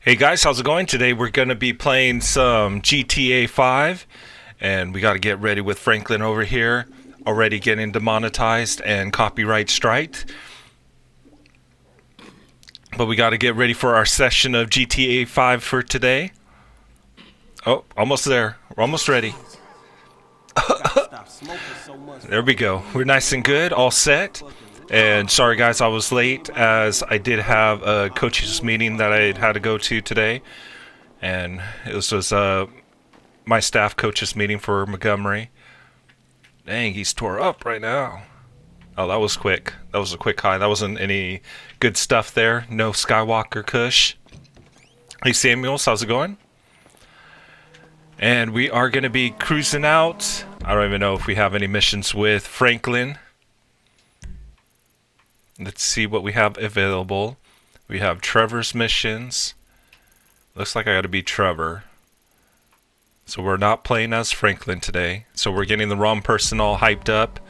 Hey guys, how's it going? Today we're going to be playing some GTA 5, and we got to get ready with Franklin over here, already getting demonetized and copyright striked. But we got to get ready for our session of GTA 5 for today. Oh, almost there. We're almost ready. There we go. We're nice and good, all set. And sorry guys, I was late as I did have a coaches meeting that I had to go to today. And it was my staff coaches meeting for Montgomery. Dang, he's tore up right now. Oh, that was quick. That was a quick high. That wasn't any good stuff there. No Skywalker Kush. Hey Samuels, how's it going? And we are going to be cruising out. I don't even know if we have any missions with Franklin. Let's see what we have available. We have Trevor's missions. Looks like I gotta be Trevor. So we're not playing as Franklin today. So we're getting the wrong person all hyped up.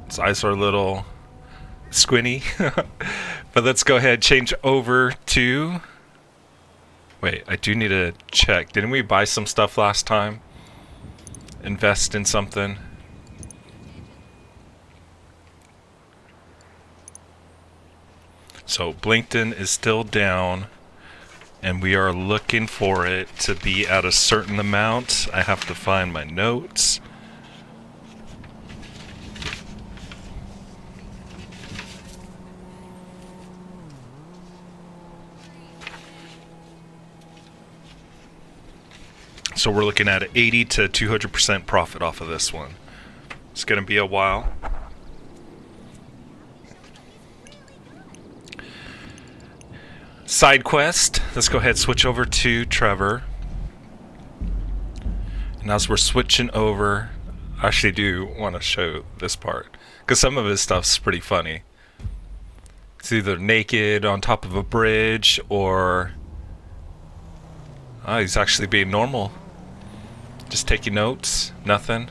His eyes are a little squinty. But let's go ahead and change over to... Wait, I do need to check. Didn't we buy some stuff last time? Invest in something? So Blinkton is still down, and we are looking for it to be at a certain amount. I have to find my notes. So we're looking at 80 to 200% profit off of this one. It's going to be a while. Side quest. Let's go ahead and switch over to Trevor. And as we're switching over, I actually do want to show this part because some of his stuff's pretty funny. It's either naked on top of a bridge or he's actually being normal. Just taking notes. Nothing.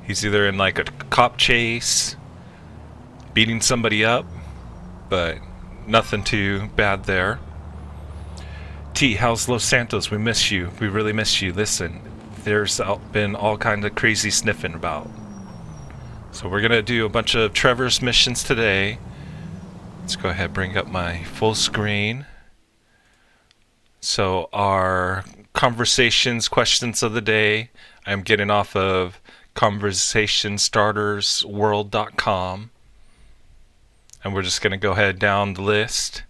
He's either in like a cop chase, beating somebody up, but nothing too bad there. T, how's Los Santos? We miss you. We really miss you. Listen, there's been all kind of crazy sniffing about. So we're gonna do a bunch of Trevor's missions today. Let's go ahead and bring up my full screen. So our conversations, questions of the day, I'm getting off of conversationstartersworld.com. And we're just going to go ahead down the list.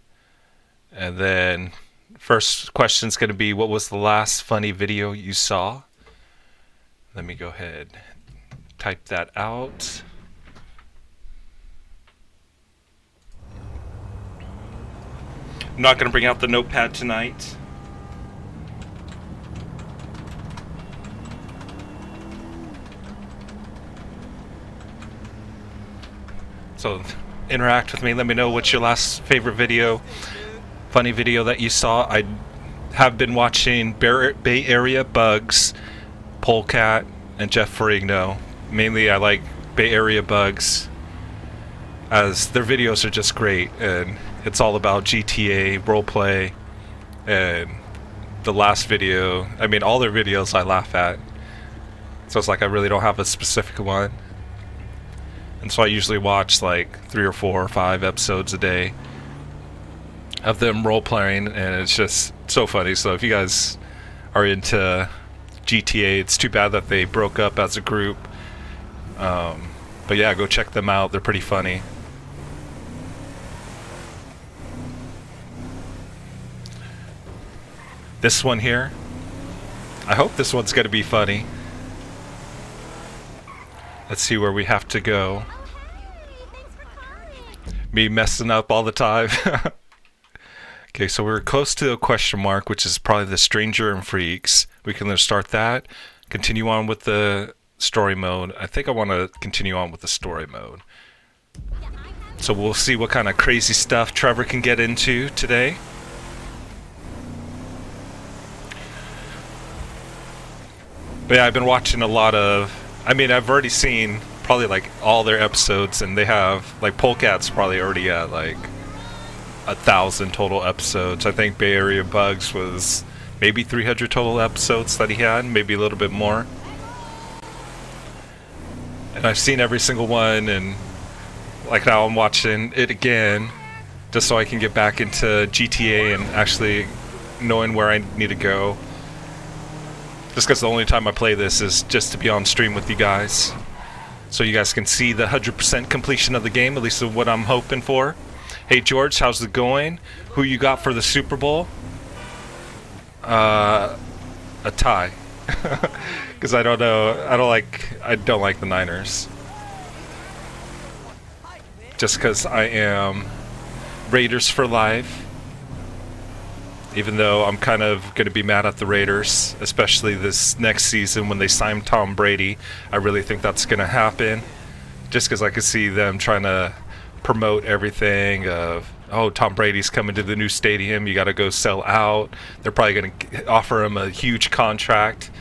And then first question is going to be, what was the last funny video you saw? Let me go ahead type that out. I'm not going to bring out the notepad tonight. So interact with me. Let me know what's your last favorite video, funny video that you saw. I have been watching Bay Area Bugs, Polecat, and Jeff Ferrigno. Mainly I like Bay Area Bugs as their videos are just great, and it's all about GTA, role play, and the last video, I mean all their videos I laugh at. So it's like I really don't have a specific one. And so I usually watch like 3 or 4 or 5 episodes a day of them role-playing, and it's just so funny. So if you guys are into GTA, it's too bad that they broke up as a group. But yeah, go check them out. They're pretty funny. This one here, I hope this one's going to be funny. Let's see where we have to go. Me messing up all the time. Okay, so we're close to a question mark, which is probably the Stranger and Freaks. We can start that. Continue on with the story mode. I think I want to continue on with the story mode. So we'll see what kind of crazy stuff Trevor can get into today. But yeah, I've been watching a lot of... I mean, I've already seen probably like all their episodes, and they have like Polecat's probably already at like 1,000 total episodes. I think Bay Area Bugs was maybe 300 total episodes that he had, maybe a little bit more. And I've seen every single one, and like now I'm watching it again just so I can get back into GTA and actually knowing where I need to go. Just because the only time I play this is just to be on stream with you guys, so you guys can see the 100% completion of the game, at least of what I'm hoping for. Hey George, how's it going? Who you got for the Super Bowl? A tie. Because I don't know. I don't like the Niners. Just because I am Raiders for life. Even though I'm kind of going to be mad at the Raiders, especially this next season when they sign Tom Brady. I really think that's going to happen. Just because I could see them trying to promote everything of, oh, Tom Brady's coming to the new stadium, you got to go sell out. They're probably going to offer him a huge contract.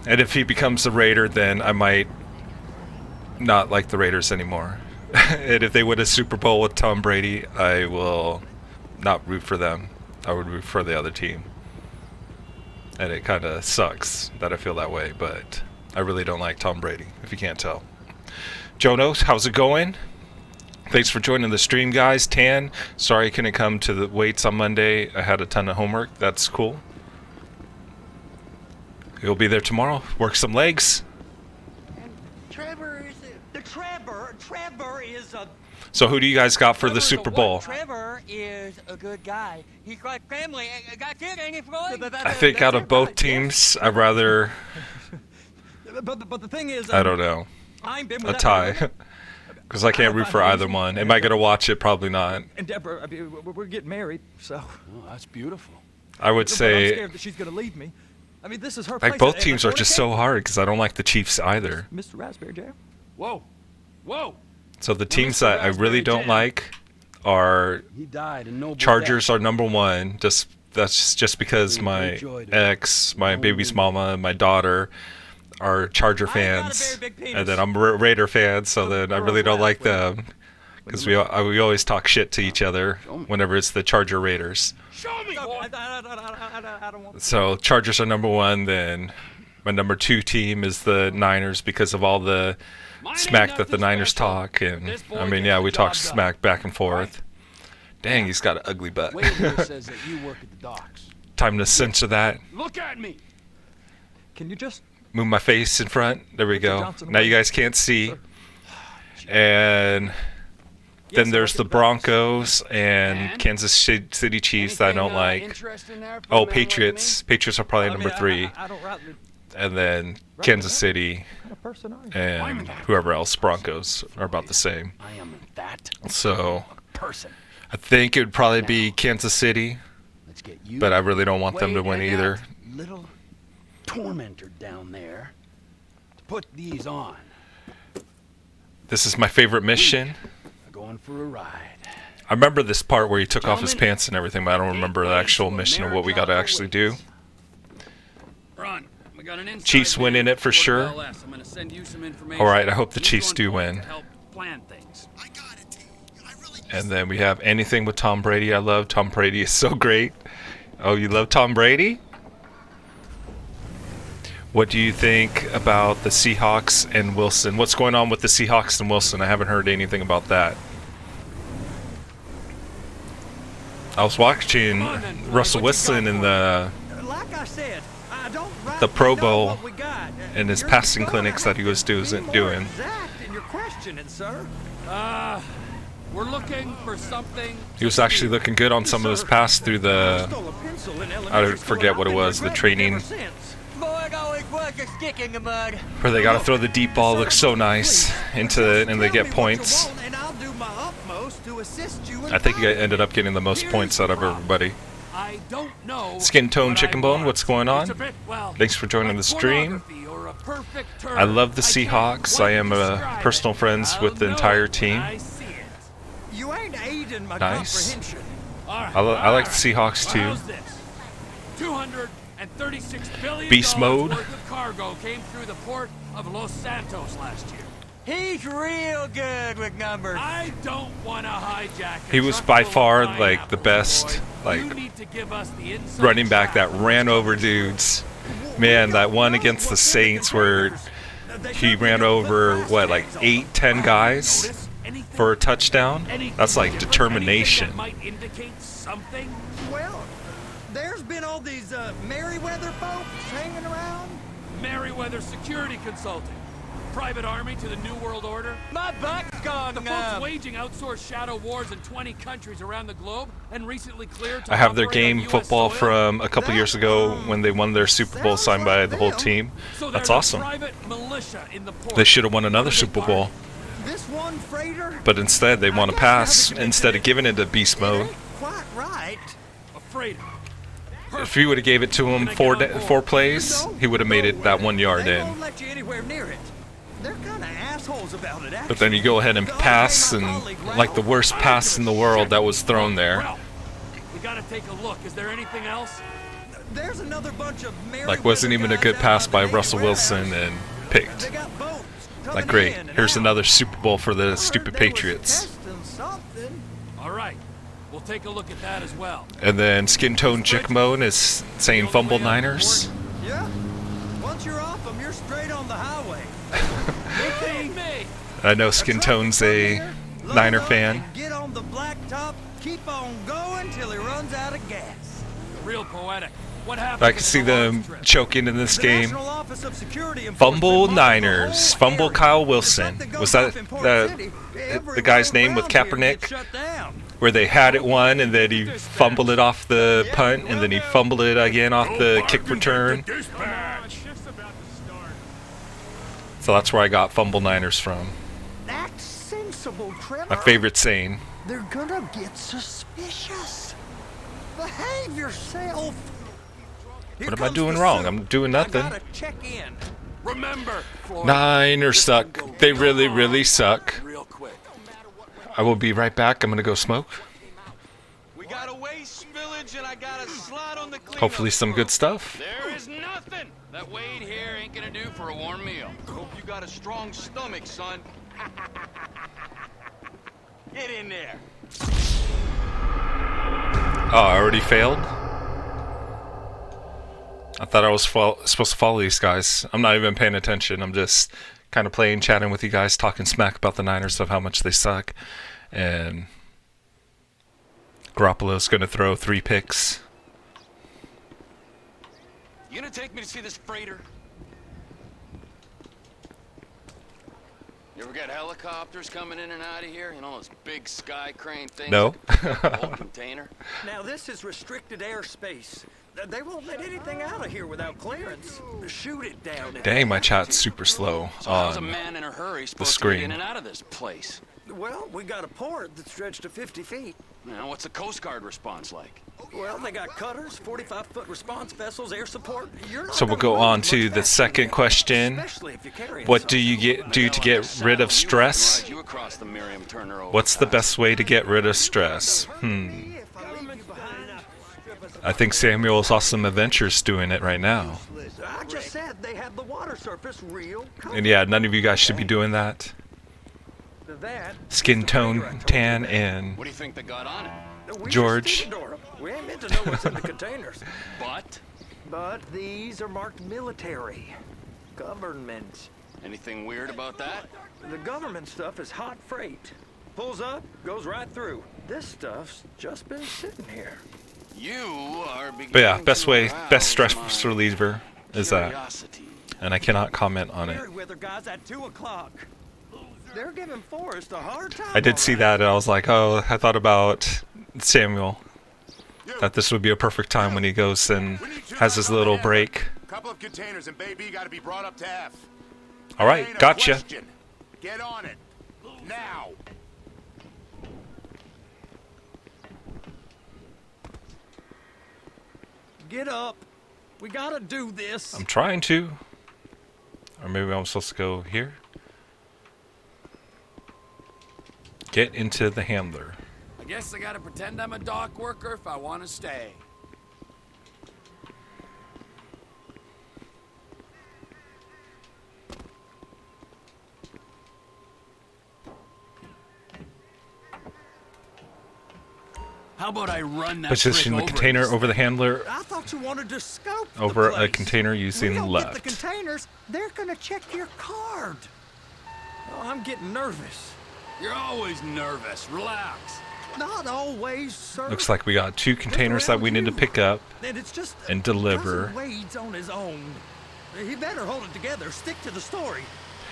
And if he becomes a Raider, then I might not like the Raiders anymore. And if they win a Super Bowl with Tom Brady, I will not root for them. I would root for the other team. And it kind of sucks that I feel that way, but I really don't like Tom Brady, if you can't tell. Jono, how's it going? Thanks for joining the stream, guys. Tan, sorry I couldn't come to the weights on Monday. I had a ton of homework. That's cool. You'll be there tomorrow. Work some legs. And Trevor is a... So who do you guys got for the Super Bowl? Trevor is a good guy. He's got family. Got kid, ain't he, Floyd? I think out of both teams, I'd rather... But the thing is... I don't know. A tie. Because I can't root for either one. Am I going to watch it? Probably not. And Deborah, I mean, we're getting married, so... Oh, that's beautiful. I would say... I'm scared that she's going to leave me. I mean, this is her like, both teams are just so hard because I don't like the Chiefs either. Mr. Raspberry Jam? Whoa. Whoa. So the teams that I really don't like are Chargers are number one. That's just because my ex, my baby's mama, and my daughter are Charger fans, and then I'm a Raider fan. So then I really don't like them because we always talk shit to each other whenever it's the Charger Raiders. Show me, boy. I don't want... So Chargers are number one. Then my number two team is the Niners because of all the smack that the Niners talk, and I mean, yeah, we talk smack back and forth. Dang, he's got an ugly butt. Says that you work at the docks. Time to censor that. Look at me. Can you just... Move my face in front. There we go. Now you guys can't see. And then there's the Broncos and Kansas City Chiefs that I don't like. Oh, Patriots. Patriots are probably number three. And then Kansas City and whoever else, Broncos, are about the same. I am that So person. I think it would probably be Kansas City, Let's get you but I really don't want them to win either. Little tormentor down there to put these on. This is my favorite mission. Going for a ride. I remember this part where he took off his pants and everything, but I don't remember the actual mission of what we got to actually do. Run. We got an Chiefs win in it for sure. Alright, I hope the Chiefs do win. And then we have anything with Tom Brady. I love Tom Brady. Is so great. Oh, you love Tom Brady? What do you think about the Seahawks and Wilson? What's going on with the Seahawks and Wilson? I haven't heard anything about that. I was watching Russell Wilson in the Pro Bowl and his passing clinics that he was doing. We're looking for something. He was actually looking good on some of his pass through the, I forget what it was, the training, where they got to throw the deep ball. Looks so nice into, and they get points. I think he ended up getting the most points out of everybody. Skin Tone Chicken Bone, what's going on? Thanks for joining the stream. I love the Seahawks. I am personal friends with the entire team. Nice. I like the Seahawks too. $236 billion Beast mode. worth of cargo came through the port of Los Santos last year. He's real good with numbers. I don't want to hijack. He was by far like the best like running back that ran over dudes. Man, that one against the Saints where he ran over what, like 8-10 guys for a touchdown. That's like determination. Well, there's been all these Merryweather folks hanging around. Merryweather Security Consulting. Private army to the New World Order. My butt's gone The folks numb. waging outsourced shadow wars in 20 countries around the globe and recently cleared to I have their operate on game US football soil. from a couple years ago when they won their Super Bowl signed by the whole team. So That's there's a awesome. private militia in the port. They should have won another Super Bowl, This one freighter. but instead they want to pass instead of giving it to beast mode. Quite right. A freighter. If you would have gave it to him four plays, he would have made it that 1 yard They in. won't let you anywhere near it. They're kind of assholes about it. But then you go ahead and pass, and like the worst pass in the world that was thrown there. Well, we gotta take a look. Is there anything else? There's another bunch of Like wasn't even a good pass by Russell Wilson and picked. They got boats Like coming great, in and here's out. another Super Bowl for I the heard stupid they was Patriots. testing something. All right. We'll take a look at that as well. And then Skin Tone Jickmone is saying fumble Niners. Yeah. Once you're off them, you're straight on the highway. Me. I know Skin Tone's a Niner fan. Get on the blacktop, keep on going till he runs out of gas. Real poetic. What happened? I can see them choking in this The game. National Office of Security Fumble Enforcement monitors the Niners. whole Fumble area. Kyle If Wilson. something Was goes that off in Port City, the every guy's road name with around here Kaepernick? gets shut down. Where they had it one and then he fumbled it off the punt and then he fumbled it again off the kick return. So that's where I got Fumble Niners from. That's sensible, Trevor. My favorite saying. They're gonna get suspicious. Behave yourself. What am I doing wrong? I'm doing nothing. I gotta check in. Remember, Floyd, Niners suck. They really, really suck. real quick. I will be right back. I'm gonna go smoke. We got a waste village and I got a slot on the cleanup Hopefully some good crew. stuff. There is nothing that Wade here ain't gonna do for a warm meal. Hope you got a strong stomach, son. Get in there. Oh, I already failed? I thought I was supposed to follow these guys. I'm not even paying attention. I'm just kind of playing, chatting with you guys, talking smack about the Niners of how much they suck. And Garoppolo's going to throw 3 picks. You gonna take me to see this freighter? You ever got helicopters coming in and out of here? You know, those big sky crane things? No. Like a whole container? Now this is restricted airspace. They won't let anything out of here without clearance. Shoot it down. Dang, my chat's super slow So how's a on man in a hurry supposed to screen. get in and out of this place? Well, we got a port that's stretched to 50 feet. You know, what's the Coast Guard response like? Well, they got cutters, 45-foot response vessels, air support. You're not So we'll gonna go move on much to the faster second than that, question. especially if you're carrying What do something. you do to get rid of stress? Ride you across the Miriam-Turner What's the overpass. best way to get rid of stress? I think Samuel's Awesome Adventures doing it right now. I just said they have the water surface real cold. And yeah, none of you guys should be doing that. That Skin tone, tan, and What do you think they got on it? we George. just stevedore 'em. We ain't meant to know what's in the containers. But But these are marked military. Government. anything weird about that? The government stuff is hot freight. Pulls up, goes right through. This stuff's just been sitting here. You are beginning But yeah, best to way, arouse best stress my reliever is that. curiosity. And I cannot comment on it. Merryweather guys at 2 o'clock. They're giving Forrest a hard time. I did see that and I was like, oh, I thought about Samuel. That this would be a perfect time when he goes and has his little break. Couple of containers and baby got to be brought up to F. All right, Ain't a gotcha. question. Get on it. Now. Get up. We gotta do this. I'm trying to. Or maybe I'm supposed to go here. Get into the handler. I guess I gotta pretend I'm a dock worker if I want to stay. How about I run that Position the trick container over over the handler I thought you wanted to scope the over a place. container using we don't left. Get the containers, they're gonna check your card. Oh, I'm getting nervous. You're always nervous. Relax. Not always, sir. Looks like we got 2 containers that we need to pick up And it's just and deliver. Cousin Wade's on his own. He better hold it together. Stick to the story.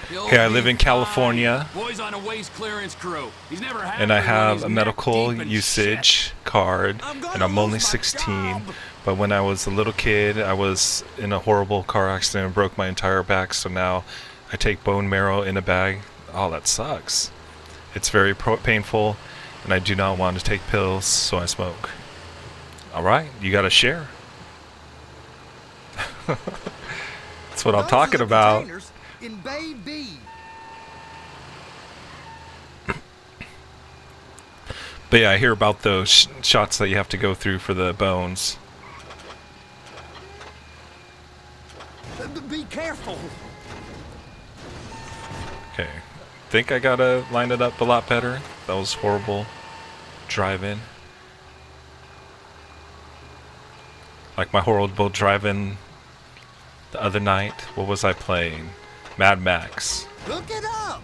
You'll Okay, I be live in fine. California. Boy's on a waste clearance crew. He's never had And I one when have he's a neck medical deep in usage shit. card, I'm gonna and I'm only lose my 16. job. But when I was a little kid, I was in a horrible car accident and broke my entire back. So now I take bone marrow in a bag. Oh, that sucks. It's very painful, and I do not want to take pills, so I smoke. All right, you got to share. That's what I'm Those talking are the about. containers in Bay B. But yeah, I hear about those shots that you have to go through for the bones. Be careful. Okay, think I gotta line it up a lot better. That was horrible driving. Like my horrible driving the other night. What was I playing? Mad Max. Look it up.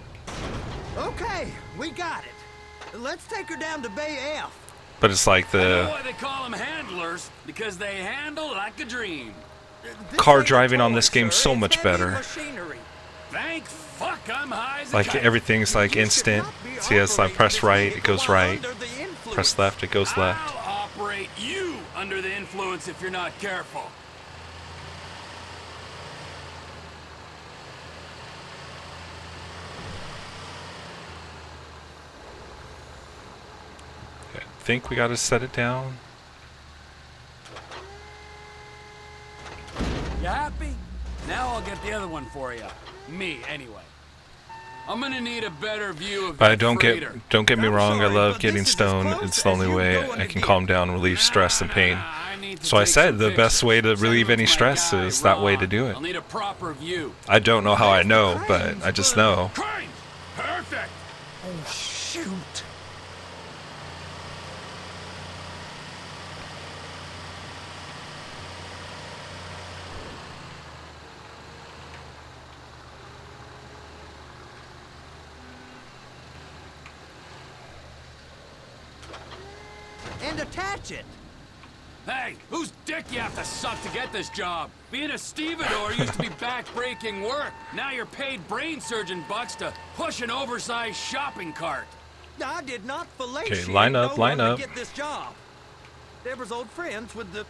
Okay, we got it. Let's take her down to Bay F. But it's like You know the why they call them handlers? Because they handle like a dream. This car ain't a driving on toy, this game sir. so It's much heavy better. machinery. Thank fuck I'm high as a like kite. everything's like You should instant. not be See, it's like operating press this right, it vehicle goes while right. under the influence. Press left, it goes left. I'll operate you under the influence if you're not careful. I think we gotta set it down. You happy? Now I'll get the other one for you. Me, anyway. I'm gonna need a better view of But that don't freighter. get me I'm wrong, I sorry, love but getting this is as stoned. close It's the only as you way go I gonna can get. calm down, relieve stress and pain. I need to So I take said some the best way to pictures. relieve Send any them to my stress guy, is that way to Ron. do it. I'll need a proper view. I don't know how I know, but I just know. Crane! Perfect! Oh, shoot. And attach it. Hey, whose dick you have to suck to get this job? Being a stevedore used to be back-breaking work. Now you're paid brain surgeon bucks to push an oversized shopping cart. I did not fillet Okay, shit line no up, line one up. to get this job. Deborah's old friends with the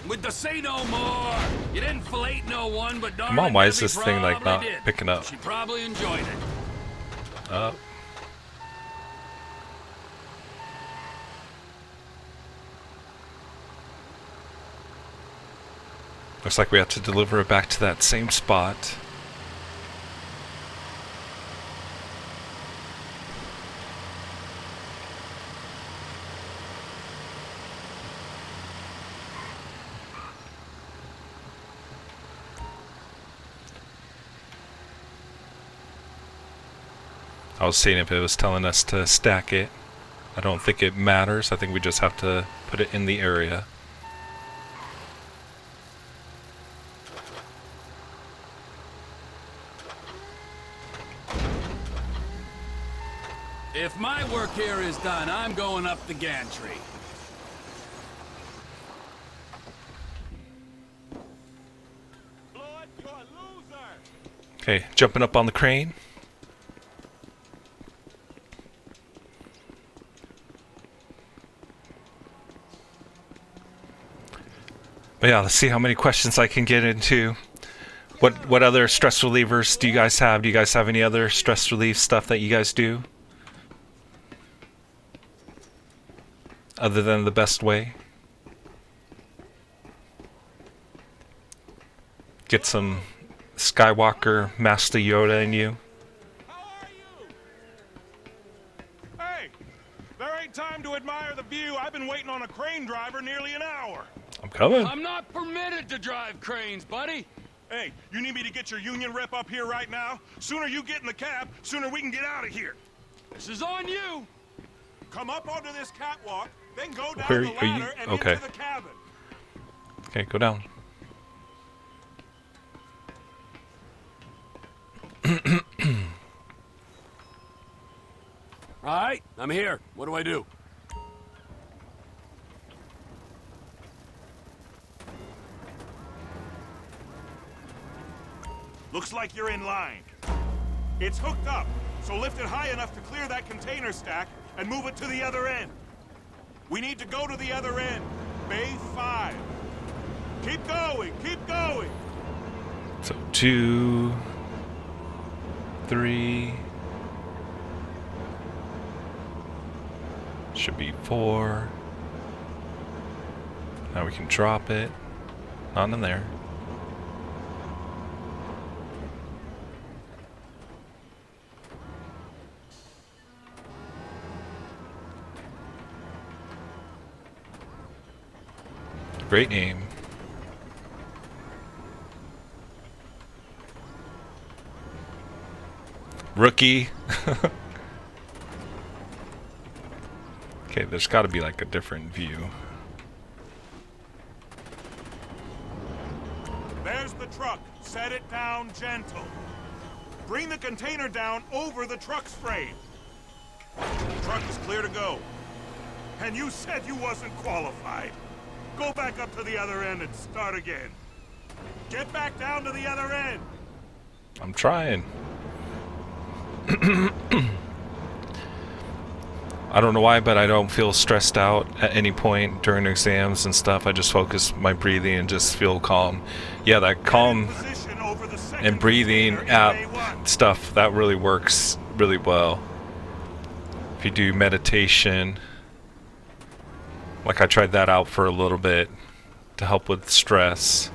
With the say no more. You didn't fillet no one, but darn Come on, it, why is Debbie this thing, like, probably not did. picking up? She probably enjoyed it. Up. Looks like we have to deliver it back to that same spot. I was seeing if it was telling us to stack it. I don't think it matters. I think we just have to put it in the area. If my work here is done, I'm going up the gantry. Okay, jumping up on the crane. But yeah, let's see how many questions I can get into. What other stress relievers do you guys have? Do you guys have any other stress relief stuff that you guys do? Other than the best way? Get some Skywalker Master Yoda in you. Hey, there ain't time to admire the view. I've been waiting on a crane driver nearly an hour. I'm coming. I'm not permitted to drive cranes, buddy. Hey, you need me to get your union rep up here right now? Sooner you get in the cab, sooner we can get out of here. This is on you. Come up onto this catwalk, then go down Where the are you? ladder and Okay. into the cabin. Okay, go down. All right, I'm here. What do I do? Looks like you're in line. It's hooked up, so lift it high enough to clear that container stack and move it to the other end. We need to go to the other end. Bay 5. Keep going, keep going. So 2, 3. Should be 4. Now we can drop it. Not in there. Great aim. Rookie. Okay, there's got to be like a different view. There's the truck. Set it down gentle. Bring the container down over the truck's frame. The truck is clear to go. And you said you wasn't qualified. Go back up to the other end and start again. Get back down to the other end. I'm trying. I don't know why, but I don't feel stressed out at any point during exams and stuff. I just focus my breathing and just feel calm. Yeah, that calm and breathing app stuff, that really works really well. If you do meditation, like I tried that out for a little bit to help with stress.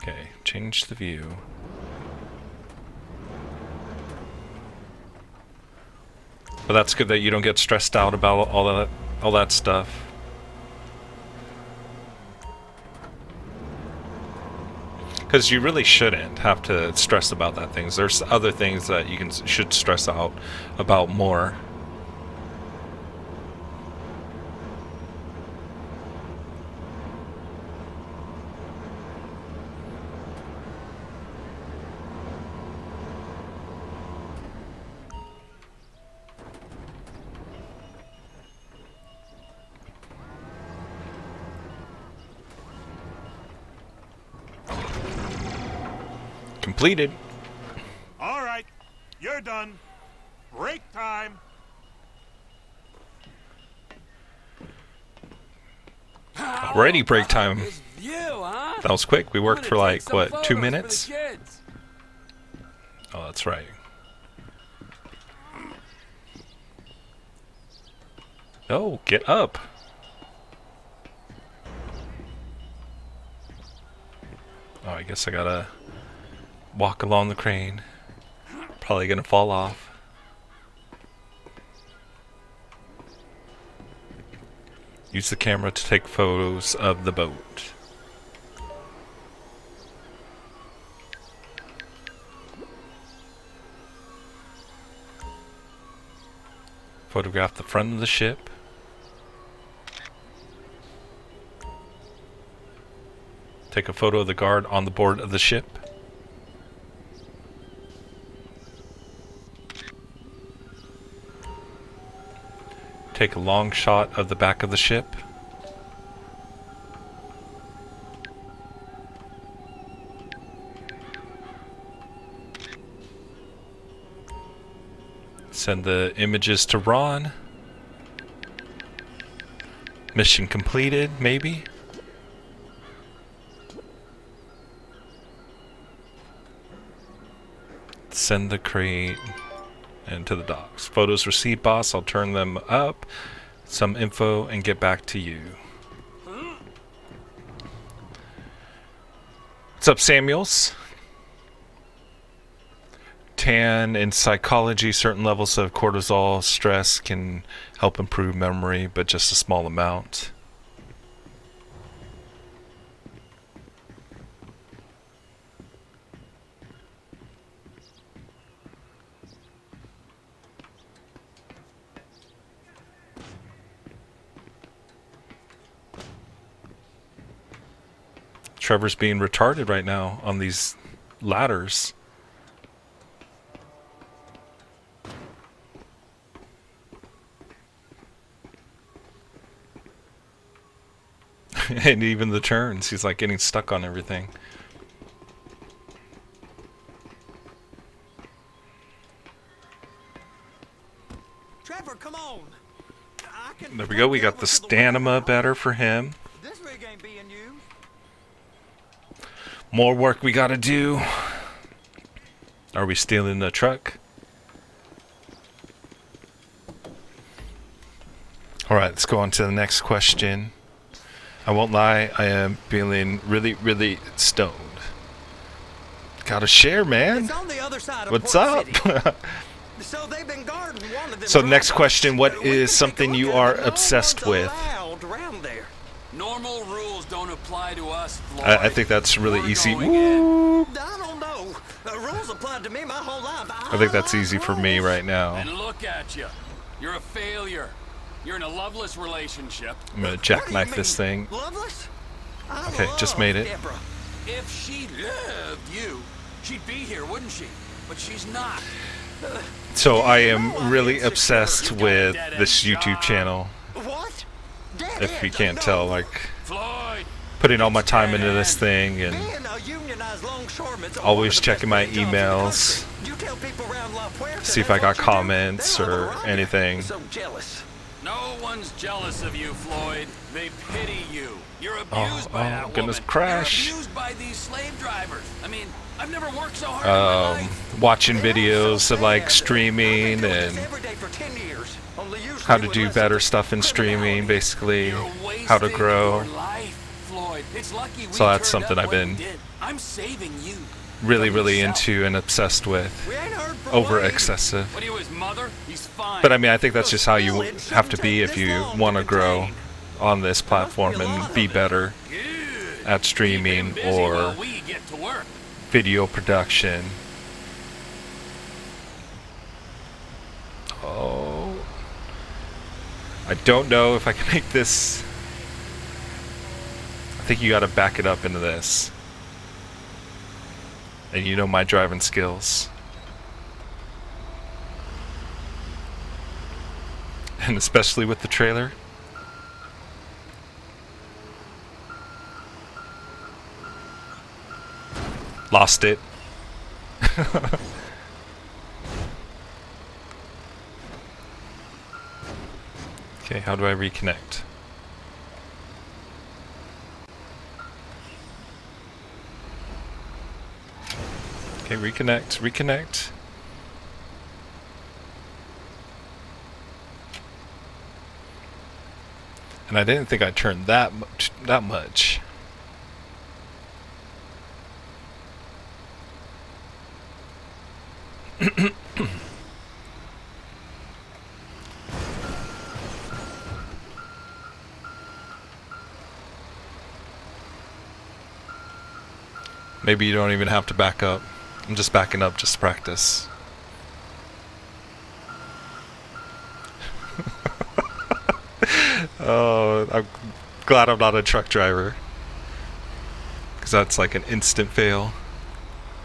Okay, change the view. But that's good that you don't get stressed out about all that stuff. Because you really shouldn't have to stress about that things. There's other things that you should stress out about more. Completed. All right, you're done. Break time. Already break time. This view, huh? That was quick. We worked I'm for gonna like, take some what, 2 photos for the minutes? kids. Oh, that's right. Oh, get up. Oh, I guess I gotta walk along the crane. Probably gonna fall off. Use the camera to take photos of the boat. Photograph the front of the ship. Take a photo of the guard on the board of the ship. Take a long shot of the back of the ship. Send the images to Ron. Mission completed, maybe? Send the crate into the docks. Photos received, boss. I'll turn them up. Some info and get back to you. What's up, Samuels? Tan in psychology, certain levels of cortisol stress can help improve memory, but just a small amount. Trevor's being retarded right now on these ladders. And even the turns, he's like getting stuck on everything. Trevor, come on. There we go, we got the stamina better for him. This rig ain't being used. More work we gotta do. Are we stealing the truck? Alright, let's go on to the next question. I won't lie, I am feeling really, really stoned. Gotta share, man. It's on the other side of What's Port up? City. So they've been guarding one of them. So next drives. question, what We can is take a something look you at are it. No obsessed one's with? allowed around there. Normal rules don't apply to us, Floyd. I think that's really We're easy. going in. Woo! I don't know. The rules applied to me my whole life. I think that's easy for me right now. And look at you. You're a failure. You're in a loveless relationship. I'm gonna What do you jackknife this mean? thing. Loveless? I Okay, just love made it. Deborah. If she loved you, she'd be here, wouldn't she? But she's not. So I am really obsessed with this YouTube channel. What? If you can't tell, like Floyd, putting all my time into this thing and Being a unionized longshoreman's always one of the checking best my jobs in the emails. country. You tell people around La Puerta See if that's I got what you do, comments they love or around you. anything. So jealous. no one's jealous of you, Floyd. They pity you. You're abused Oh, by oh, that goodness, woman. crash. You're abused by these slave drivers. I mean, I've never worked so hard in my life. Watching They're videos so of like bad. streaming I've been doing and this every day for 10 years, only usually how to with do less better stuff in criminality. streaming, basically You're how to wasting grow. your life, Floyd. It's lucky we So that's turned something up I've when we been did. I'm saving you. Really, from really yourself. into and obsessed with. We ain't heard from Over Wade. excessive. What are you, his mother? He's fine. But I mean, I think that's Look, just how you still, it have to shouldn't be take if this you long want to to grow contain. on this platform be a lot and of be it. better Good. at streaming Keep him busy while or we get to work. video production. Oh, I don't know if I can make this. I think you got to back it up into this. And you know my driving skills. And especially with the trailer. Lost it. Okay, how do I reconnect? Okay, reconnect, reconnect. And I didn't think I turned that much. Maybe you don't even have to back up. I'm just backing up just to practice. Oh, I'm glad I'm not a truck driver. Because that's like an instant fail.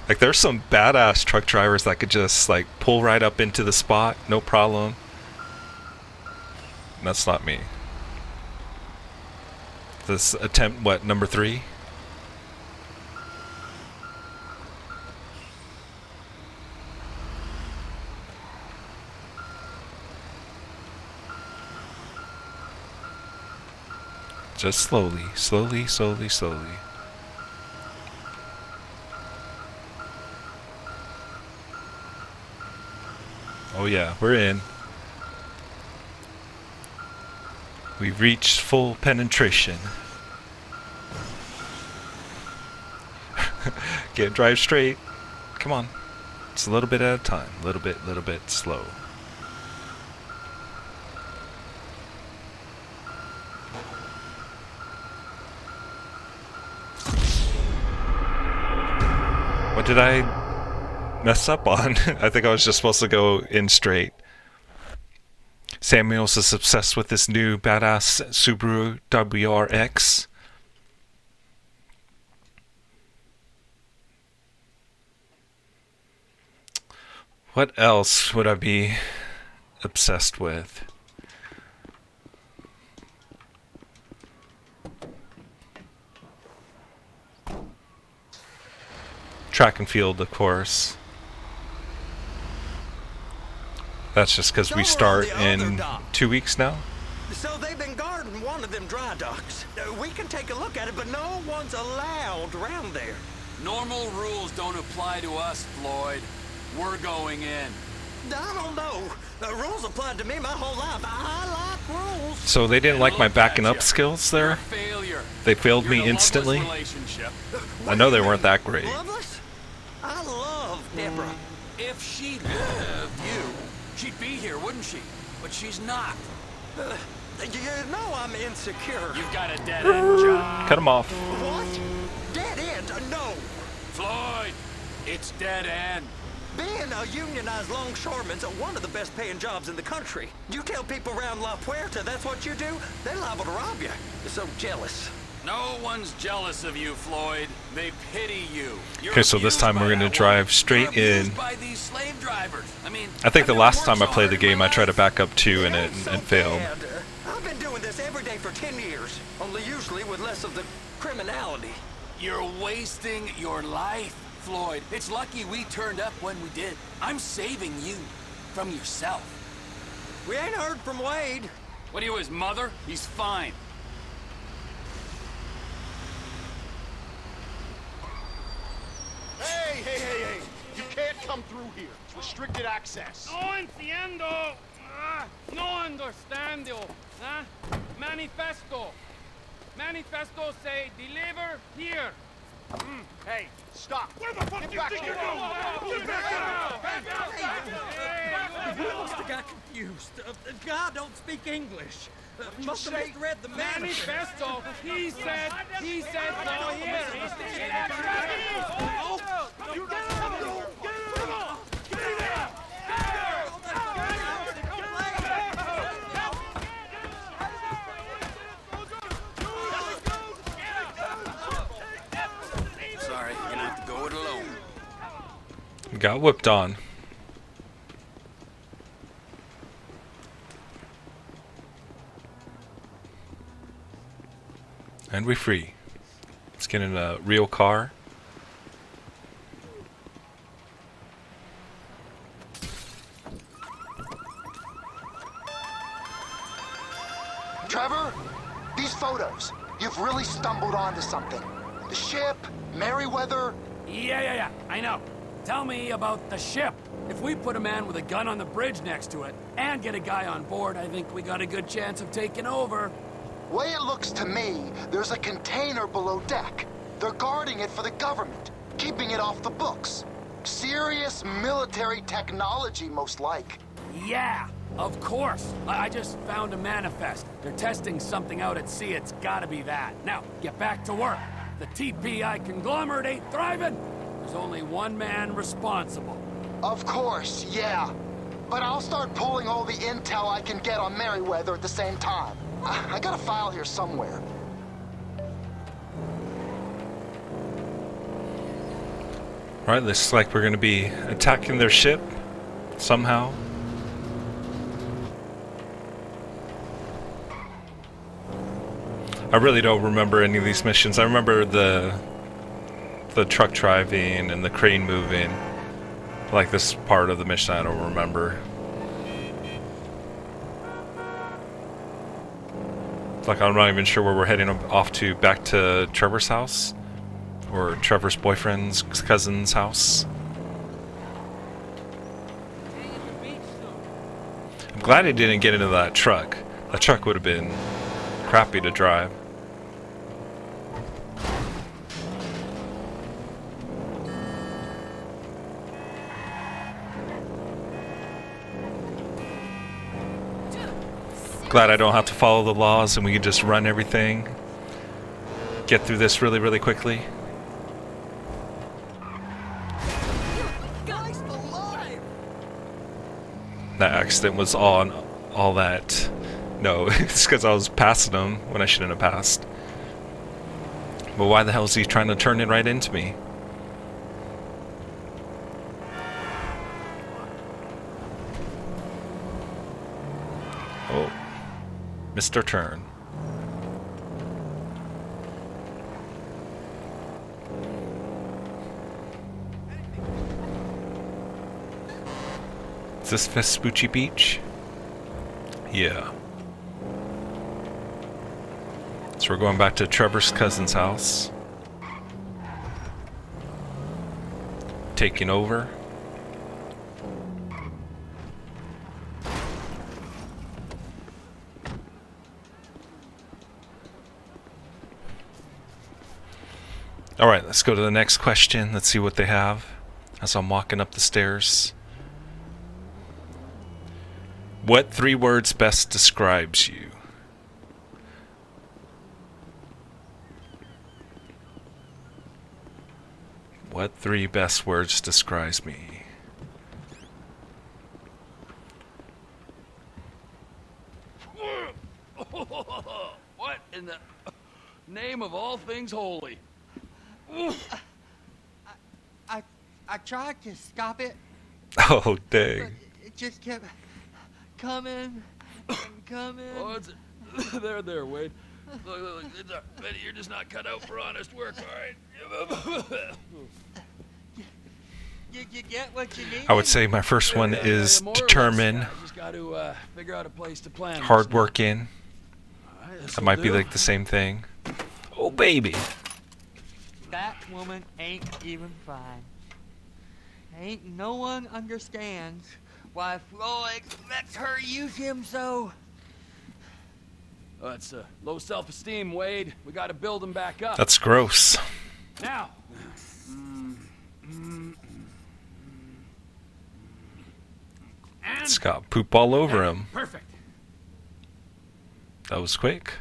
Like there's some badass truck drivers that could just like pull right up into the spot, no problem. And that's not me. This attempt, what, number 3? Just slowly, slowly, slowly, slowly. Oh yeah, we're in. We've reached full penetration. Can't drive straight. Come on. It's a little bit at a time. Little bit slow. What did I mess up on? I think I was just supposed to go in straight. Samuels is obsessed with this new badass Subaru WRX. What else would I be obsessed with? Track and field, of course. That's just because we start in 2 weeks now. So they've been guarding one of them dry docks. We can take a look at it, but no one's allowed around there. Normal rules don't apply to us, Floyd. We're going in. I don't know. The rules applied to me my whole life. I like rules. So they didn't like my backing up skills there? Failure. They failed You're me in a instantly? loveless relationship. I know they weren't that great. Loveless? I love Deborah. If she loved you, she'd be here, wouldn't she? But she's not. You know I'm insecure. You've got a dead-end job. Cut him off. What? Dead end? No. Floyd, it's dead end. Being a unionized longshoreman's one of the best paying jobs in the country. You tell people around La Puerta that's what you do, they're liable to rob you. They're so jealous. No one's jealous of you, Floyd. They pity you. You're Okay, so this time we're gonna drive straight in. by these slave drivers. I think the last time I played the game, I tried to back up 2 in it and failed. Bad. I've been doing this every day for 10 years, only usually with less of the criminality. You're wasting your life, Floyd. It's lucky we turned up when we did. I'm saving you from yourself. We ain't heard from Wade. What are you, his mother? He's fine. Hey! You can't come through here. It's restricted access. No entiendo. No understando. Manifesto. Manifesto say deliver here. Hey, stop. Where the fuck Get you back think here. you're going? Get back here! He must have got confused. God don't speak English. Must have misread the Manifesto. He said no here. Sorry, you're gonna have to go it alone. Got whipped on. And we're free. Let's get in a real car. Trevor, these photos. You've really stumbled onto something. The ship, Merryweather. Yeah, I know. Tell me about the ship. If we put a man with a gun on the bridge next to it and get a guy on board, I think we got a good chance of taking over. Way it looks to me, there's a container below deck. They're guarding it for the government, keeping it off the books. Serious military technology, most like. Yeah, of course. I just found a manifest. They're testing something out at sea. It's gotta be that. Now, get back to work. The TPI conglomerate ain't thriving. There's only one man responsible. Of course, yeah. But I'll start pulling all the intel I can get on Merryweather at the same time. I got a file here somewhere. Alright, looks like we're gonna be attacking their ship somehow. I really don't remember any of these missions. I remember the truck driving and the crane moving. Like this part of the mission I don't remember. Like I'm not even sure where we're heading off to, back to Trevor's house? Or Trevor's boyfriend's cousin's house? I'm glad he didn't get into that truck. That truck would have been crappy to drive. Glad I don't have to follow the laws and we can just run everything. Get through this really, really quickly. That accident was all that. No, it's because I was passing him when I shouldn't have passed. But why the hell is he trying to turn it right into me? Mr. Turn. Is this Vespucci Beach? Yeah. So we're going back to Trevor's cousin's house. Taking over. Alright, let's go to the next question. Let's see what they have as I'm walking up the stairs. What 3 words best describes you? What 3 best words describes me? What in the name of all things holy? I tried to stop it, Oh, but dang. it just kept coming and coming. Oh, it's there, Wade. Look, Betty, you're just not cut out for honest work, all right? You get what you need? I would say my first one is More or less. determined, Just got to figure out a place to plan. hardworking. All right, That this'll might be do. like the same thing. Oh, baby. That woman ain't even fine. Ain't no one understands why Floyd lets her use him so. Oh, it's low self-esteem, Wade. We got to build him back up. That's gross. Now. It's got poop all over him. Perfect. That was quick.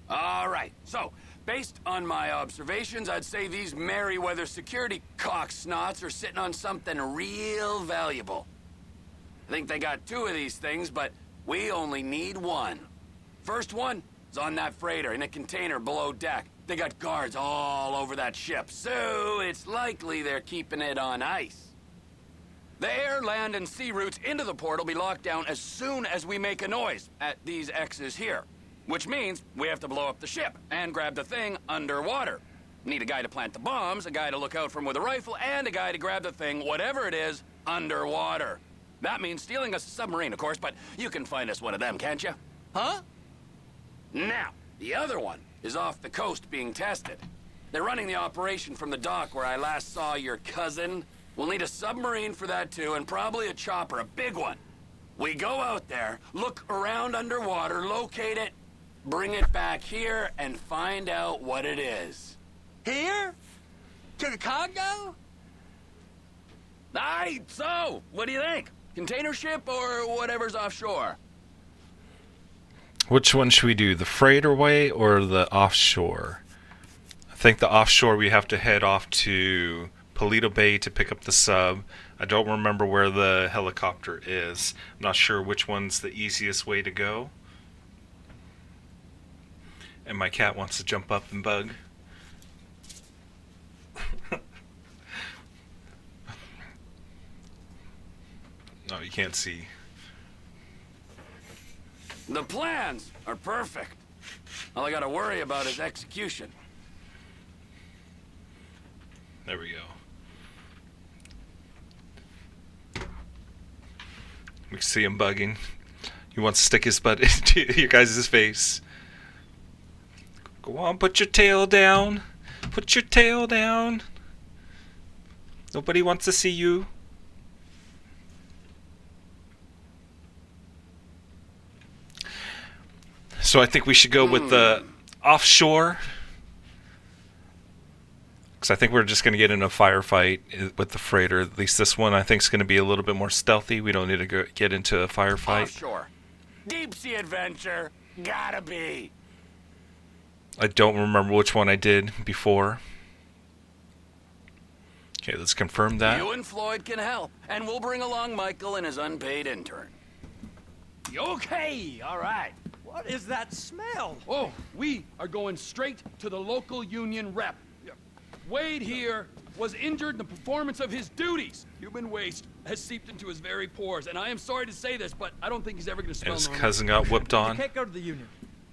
All right. So, based on my observations, I'd say these Merryweather security cocksnots are sitting on something real valuable. I think they got 2 of these things, but we only need 1. First one is on that freighter in a container below deck. They got guards all over that ship, so it's likely they're keeping it on ice. The air, land, and sea routes into the port will be locked down as soon as we make a noise at these X's here. Which means we have to blow up the ship and grab the thing underwater. Need a guy to plant the bombs, a guy to look out for him with a rifle, and a guy to grab the thing, whatever it is, underwater. That means stealing us a submarine, of course, but you can find us one of them, can't you? Huh? Now, the other one is off the coast being tested. They're running the operation from the dock where I last saw your cousin. We'll need a submarine for that too, and probably a chopper, a big one. We go out there, look around underwater, locate it, bring it back here, and find out what it is. Here? To the Congo? Aye, so, what do you think? Container ship or whatever's offshore? Which one should we do? The freighter way or the offshore? I think the offshore we have to head off to Paleto Bay to pick up the sub. I don't remember where the helicopter is. I'm not sure which one's the easiest way to go. And my cat wants to jump up and bug. No, you can't see. The plans are perfect. All I gotta worry about is execution. There we go. We can see him bugging. He wants to stick his butt into your guys' face. Go on, put your tail down. Put your tail down. Nobody wants to see you. So I think we should go with the offshore. Because I think we're just going to get in a firefight with the freighter. At least this one I think is going to be a little bit more stealthy. We don't need to get into a firefight. Offshore. Deep sea adventure. Gotta be. I don't remember which one I did before. Okay, let's confirm that. You and Floyd can help, and we'll bring along Michael and his unpaid intern. Okay, all right. What is that smell? Oh, we are going straight to the local union rep. Wade here was injured in the performance of his duties. Human waste has seeped into his very pores, and I am sorry to say this, but I don't think he's ever going to smell His normal. cousin got whipped You on. can't go to the union.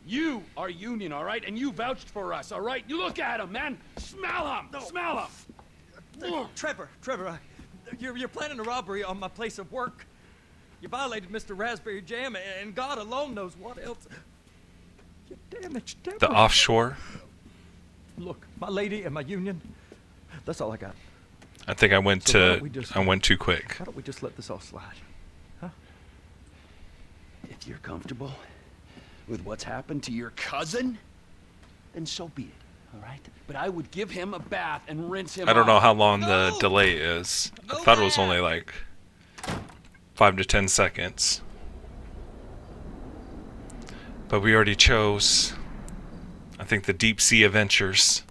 You are union, all right? And you vouched for us, all right? You look at him, man. Smell him. No. Smell him. Trevor, you're planning a robbery on my place of work. You violated Mr. Raspberry Jam, and God alone knows what else. You damaged Deborah. The offshore. Look, my lady and my union. That's all I got. I think I went So why don't we just- too quick. Why don't we just let this all slide? Huh? If you're comfortable with what's happened to your cousin, then so be it, all right? But I would give him a bath and rinse him I don't know off. how long the delay is. I thought it was only like 5 to 10 seconds. But we already chose, I think, the deep sea adventures.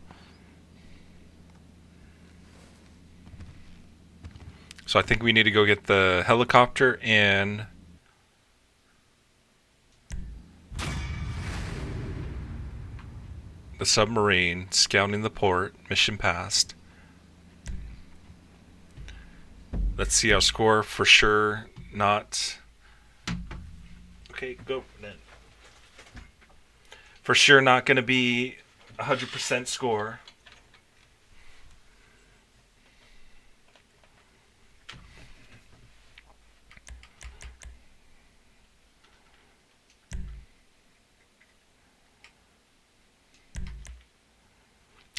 So I think we need to go get the helicopter and the submarine, scouting the port, mission passed. Let's see our score. For sure not. Okay, go then. For sure not going to be 100% score.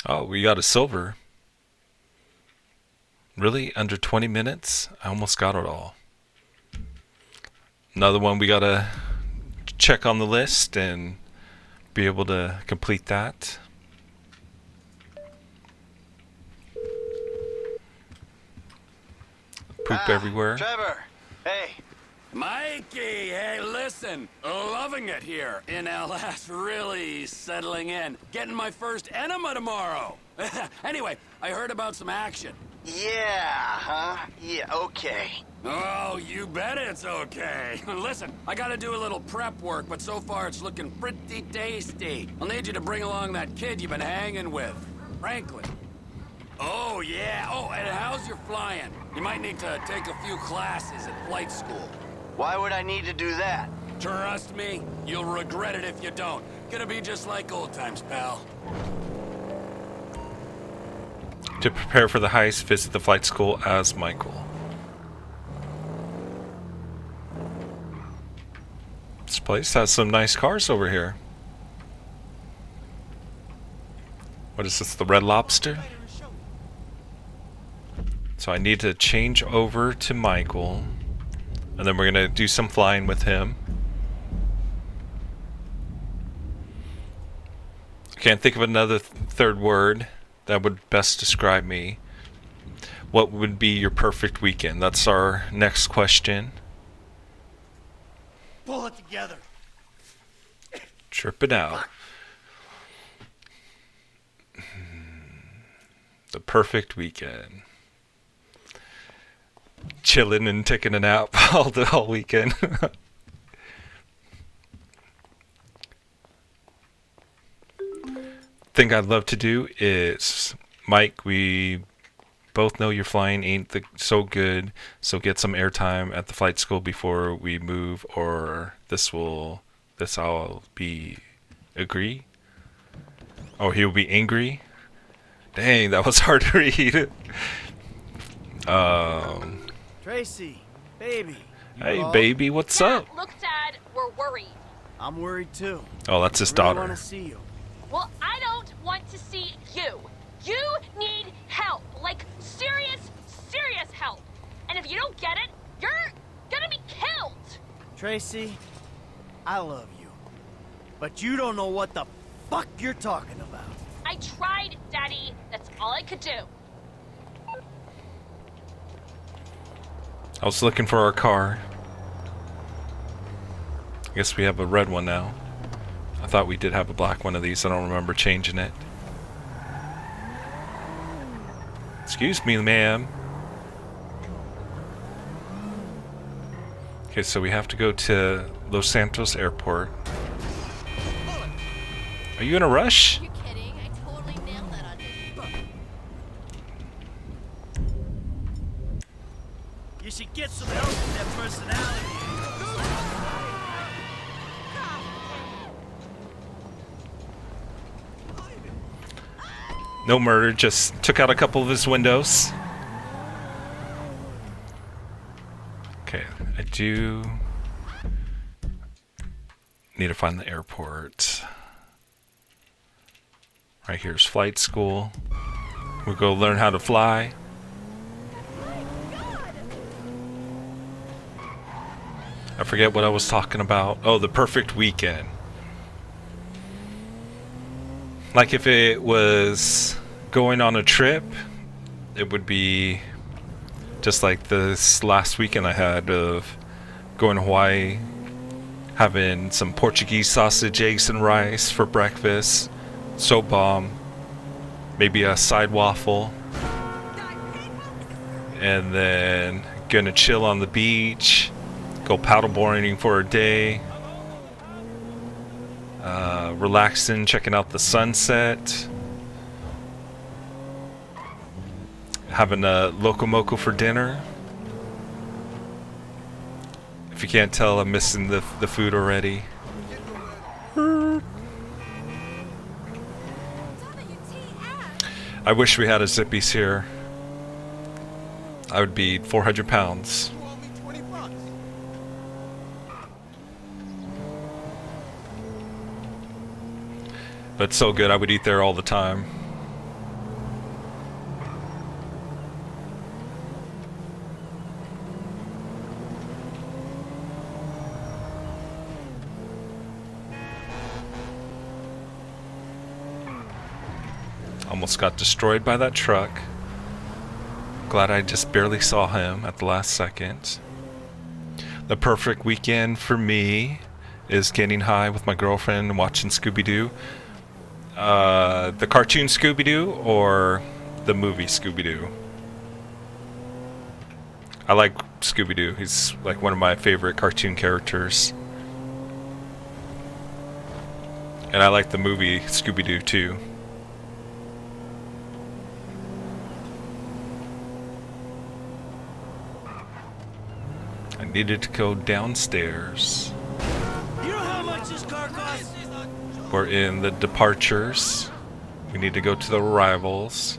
Oh, we got a silver. Really? Under 20 minutes? I almost got it all. Another one we gotta check on the list and be able to complete that. Poop everywhere. Trevor, hey. Mikey, hey, listen. Loving it here in LS. Really settling in. Getting my first enema tomorrow. Anyway, I heard about some action. Yeah, huh? Yeah, okay. Oh, you bet it's okay. Listen, I gotta do a little prep work, but so far it's looking pretty tasty. I'll need you to bring along that kid you've been hanging with, Franklin. Oh, yeah. Oh, and how's your flying? You might need to take a few classes at flight school. Why would I need to do that? Trust me, you'll regret it if you don't. Gonna be just like old times, pal. To prepare for the heist, visit the flight school as Michael. This place has some nice cars over here. What is this, the Red Lobster? So I need to change over to Michael. And then we're going to do some flying with him. I can't think of another third word that would best describe me. What would be your perfect weekend? That's our next question. Pull it together. Trip it out. The perfect weekend. Chilling and taking a nap all weekend. Thing I'd love to do is, Mike, we both know your flying ain't so good, so get some airtime at the flight school before we move, or I'll be agree. Oh, he'll be angry. Dang, that was hard to read. Tracy, baby. Hey, baby, what's up? Look, Dad, we're worried. I'm worried too. Oh, that's his I daughter. want to see you. Well, I don't want to see you. You need help. Like, serious help. And if you don't get it, you're gonna be killed. Tracy, I love you. But you don't know what the fuck you're talking about. I tried, Daddy. That's all I could do. I was looking for our car. I guess we have a red one now. I thought we did have a black one of these. I don't remember changing it. Excuse me, ma'am. Okay, so we have to go to Los Santos Airport. Are you in a rush? Are you kidding? I totally nailed that audition. You should get some help with that personality. No murder, just took out a couple of his windows. Okay, I do need to find the airport. Right here's flight school. We'll go learn how to fly. I forget what I was talking about. Oh, the perfect weekend. Like if it was going on a trip, it would be just like this last weekend I had of going to Hawaii, having some Portuguese sausage, eggs, and rice for breakfast. So bomb. Maybe a side waffle. And then gonna chill on the beach. Go paddleboarding for a day. Relaxing, checking out the sunset. Having a loco moco for dinner. If you can't tell, I'm missing the food already. I wish we had a Zippies here. I would be 400 pounds. But it's so good, I would eat there all the time. Almost got destroyed by that truck. Glad I just barely saw him at the last second. The perfect weekend for me is getting high with my girlfriend and watching Scooby-Doo. The cartoon Scooby-Doo or the movie Scooby-Doo? I like Scooby-Doo. He's like one of my favorite cartoon characters. And I like the movie Scooby-Doo too. I needed to go downstairs. You know how much this car costs? We're in the departures. We need to go to the arrivals.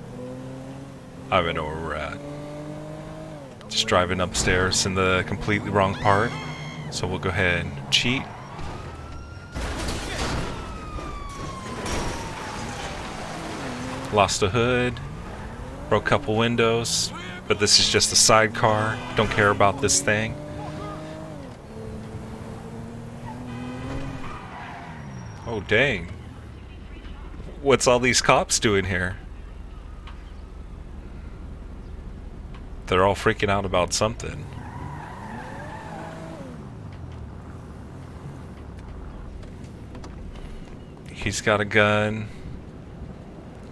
I don't know where we're at. Just driving upstairs in the completely wrong part. So we'll go ahead and cheat. Lost a hood. Broke a couple windows. But this is just a sidecar. Don't care about this thing. Oh, dang. What's all these cops doing here? They're all freaking out about something. He's got a gun.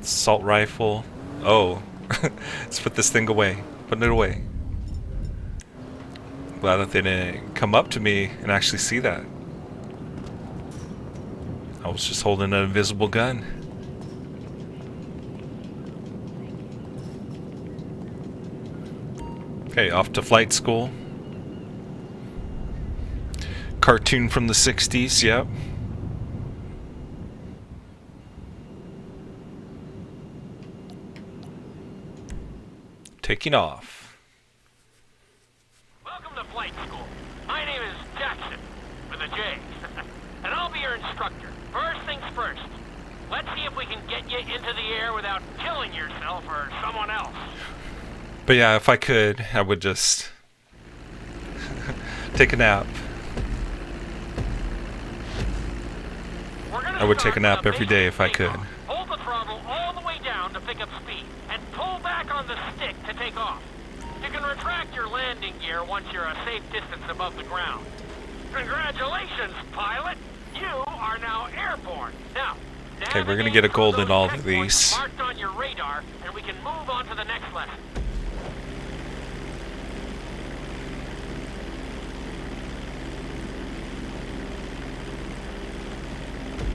Assault rifle. Oh. Let's put this thing away. Putting it away. Glad that they didn't come up to me and actually see that. I was just holding an invisible gun. Okay, off to flight school. Cartoon from the 60s, yep. Taking off. Welcome to flight school. My name is Jackson, with a J. And I'll be your instructor. First things first. Let's see if we can get you into the air without killing yourself or someone else. But yeah, if I could, I would just take a nap. I would take a nap every day if I could. Hold the throttle all the way down to pick up speed, and pull back on the stick to take off. You can retract your landing gear once you're a safe distance above the ground. Congratulations, pilot! You are now airborne. Now, okay, we're gonna get a gold in all of these. Marked on your radar, and we can move on to the next lesson.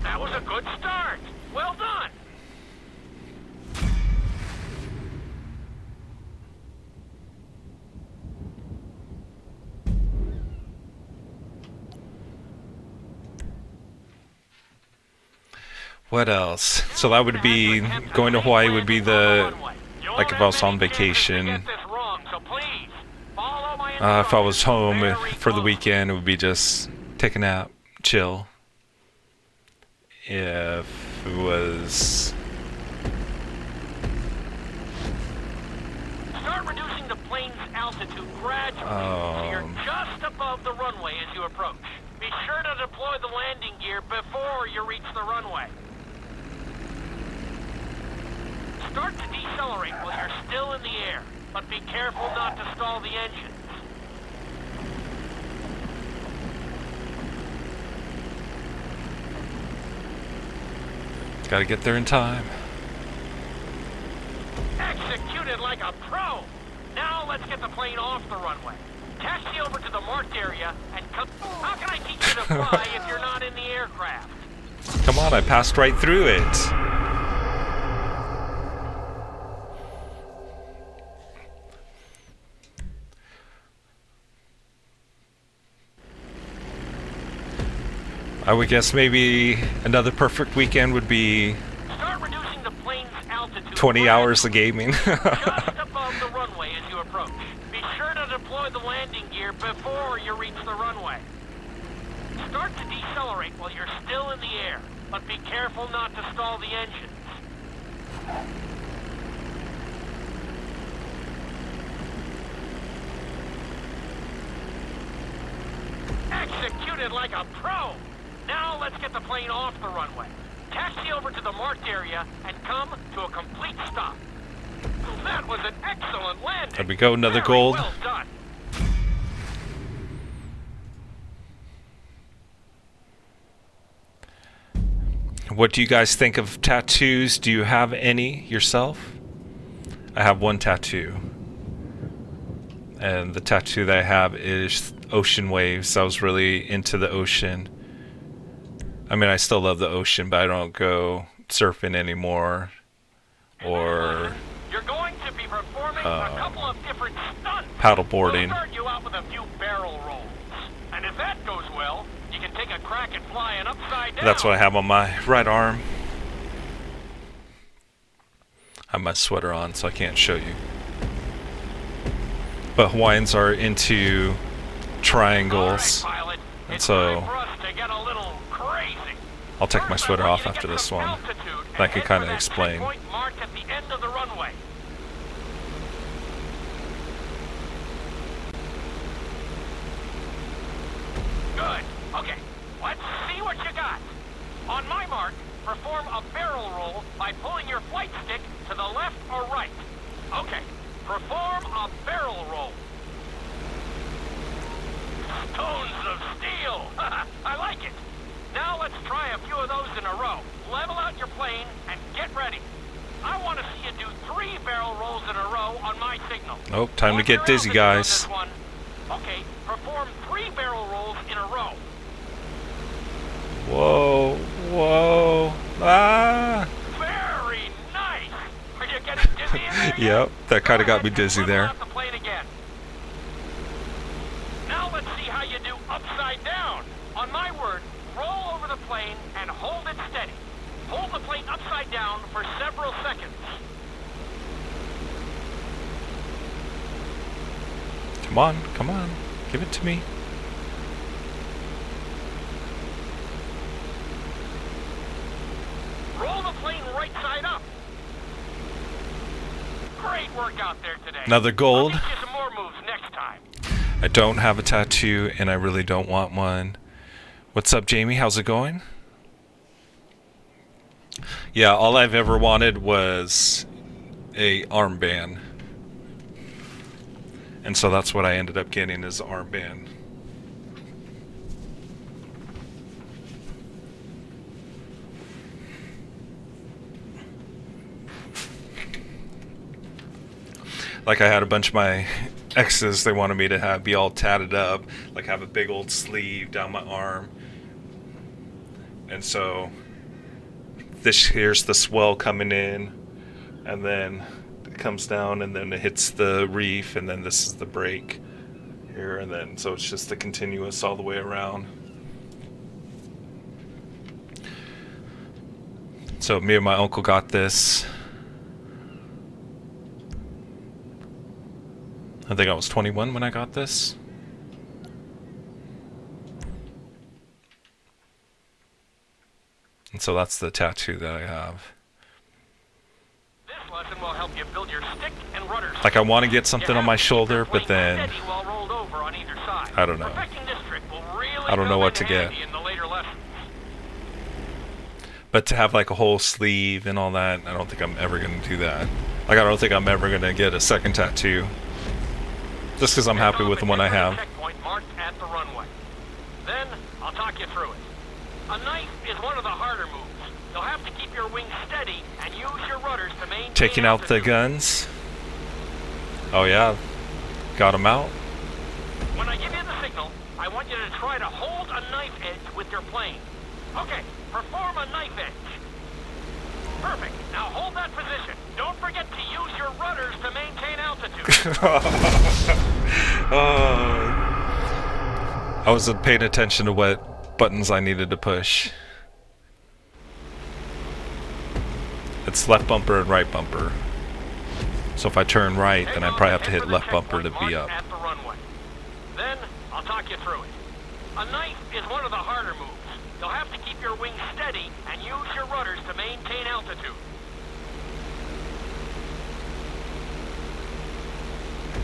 That was a good start. Well done. What else? So that would be, going to Hawaii would be the, like if I was on vacation. If I was home for the weekend, it would be just take a nap, chill. If it was... Start reducing the plane's altitude gradually so you're just above the runway as you approach. Be sure to deploy the landing gear before you reach the runway. Start to decelerate while you're still in the air, but be careful not to stall the engines. Gotta get there in time. Executed like a pro! Now let's get the plane off the runway. Taxi over to the marked area and come... How can I teach you to fly if you're not in the aircraft? Come on, I passed right through it. I would guess maybe another perfect weekend would be 20 hours of gaming. Just above the runway as you approach. Be sure to deploy the landing gear before you reach the runway. Start to decelerate while you're still in the air, but be careful not to stall the engines. Executed like a pro! Now let's get the plane off the runway. Taxi over to the marked area and come to a complete stop. That was an excellent landing. There we go, another gold. Well done. What do you guys think of tattoos? Do you have any yourself? I have one tattoo. And the tattoo that I have is ocean waves. I was really into the ocean. I mean, I still love the ocean, but I don't go surfing anymore. Or you're going to be performing a couple of different stunts. Paddleboarding. We'll start you out with a few barrel rolls. And if that goes well, you can take a crack at flying upside down. That's what I have on my right arm. I have my sweater on, so I can't show you. But Hawaiians are into triangles. All right, pilot. And so for us to get a little crazy. I'll take my sweater off after this one. I can kind of explain. Point marked at the end of the runway. Good. Okay. Let's see what you got. On my mark, perform a barrel roll by pulling your flight stick to the left or right. Okay. Perform a barrel roll. Stones of steel. I like it. Now let's try a few of those in a row. Level out your plane and get ready. I want to see you do 3 barrel rolls in a row on my signal. Oh, time to get dizzy, guys. Okay, perform 3 barrel rolls in a row. Whoa, whoa, ah! Very nice. Are you getting dizzy in there? Yep, that kind of got me dizzy there. The plane again. Now let's see how you do upside down. On my word, roll over the plane and hold it steady. Hold the plane upside down for several seconds. Come on, come on. Give it to me. Roll the plane right side up. Great work out there today. Another gold. I'll teach you some more moves next time. I don't have a tattoo, and I really don't want one. What's up, Jamie? How's it going? Yeah, all I've ever wanted was a armband. And so that's what I ended up getting, is an armband. Like, I had a bunch of my exes, they wanted me to be all tatted up, like have a big old sleeve down my arm. And so here's the swell coming in, and then it comes down, and then it hits the reef, and then this is the break here, and then so it's just a continuous all the way around. So me and my uncle got this. I think I was 21 when I got this. And so that's the tattoo that I have. This lesson will help you build your stick and rudder. Like I want to get something on my shoulder, but then I don't know. I don't know what to get. But to have like a whole sleeve and all that, I don't think I'm ever going to do that. Like I don't think I'm ever going to get a second tattoo. Just because I'm happy with the one I have. Checkpoint marked at the runway. Then I'll talk you through it. A knife is one of the harder moves. You'll have to keep your wings steady and use your rudders to maintain Taking out the guns. Oh yeah, got them out. When I give you the signal, I want you to try to hold a knife edge with your plane. Okay, perform a knife edge. Perfect. Now hold that position. Don't forget to use your rudders to maintain altitude. I wasn't paying attention to what buttons I needed to push. It's left bumper and right bumper. So if I turn right, then I probably have to hit left bumper to be up. At the runway. Then I'll talk you through it. A knife is one of the harder moves. You'll have to keep your wings steady and use your rudders to maintain altitude.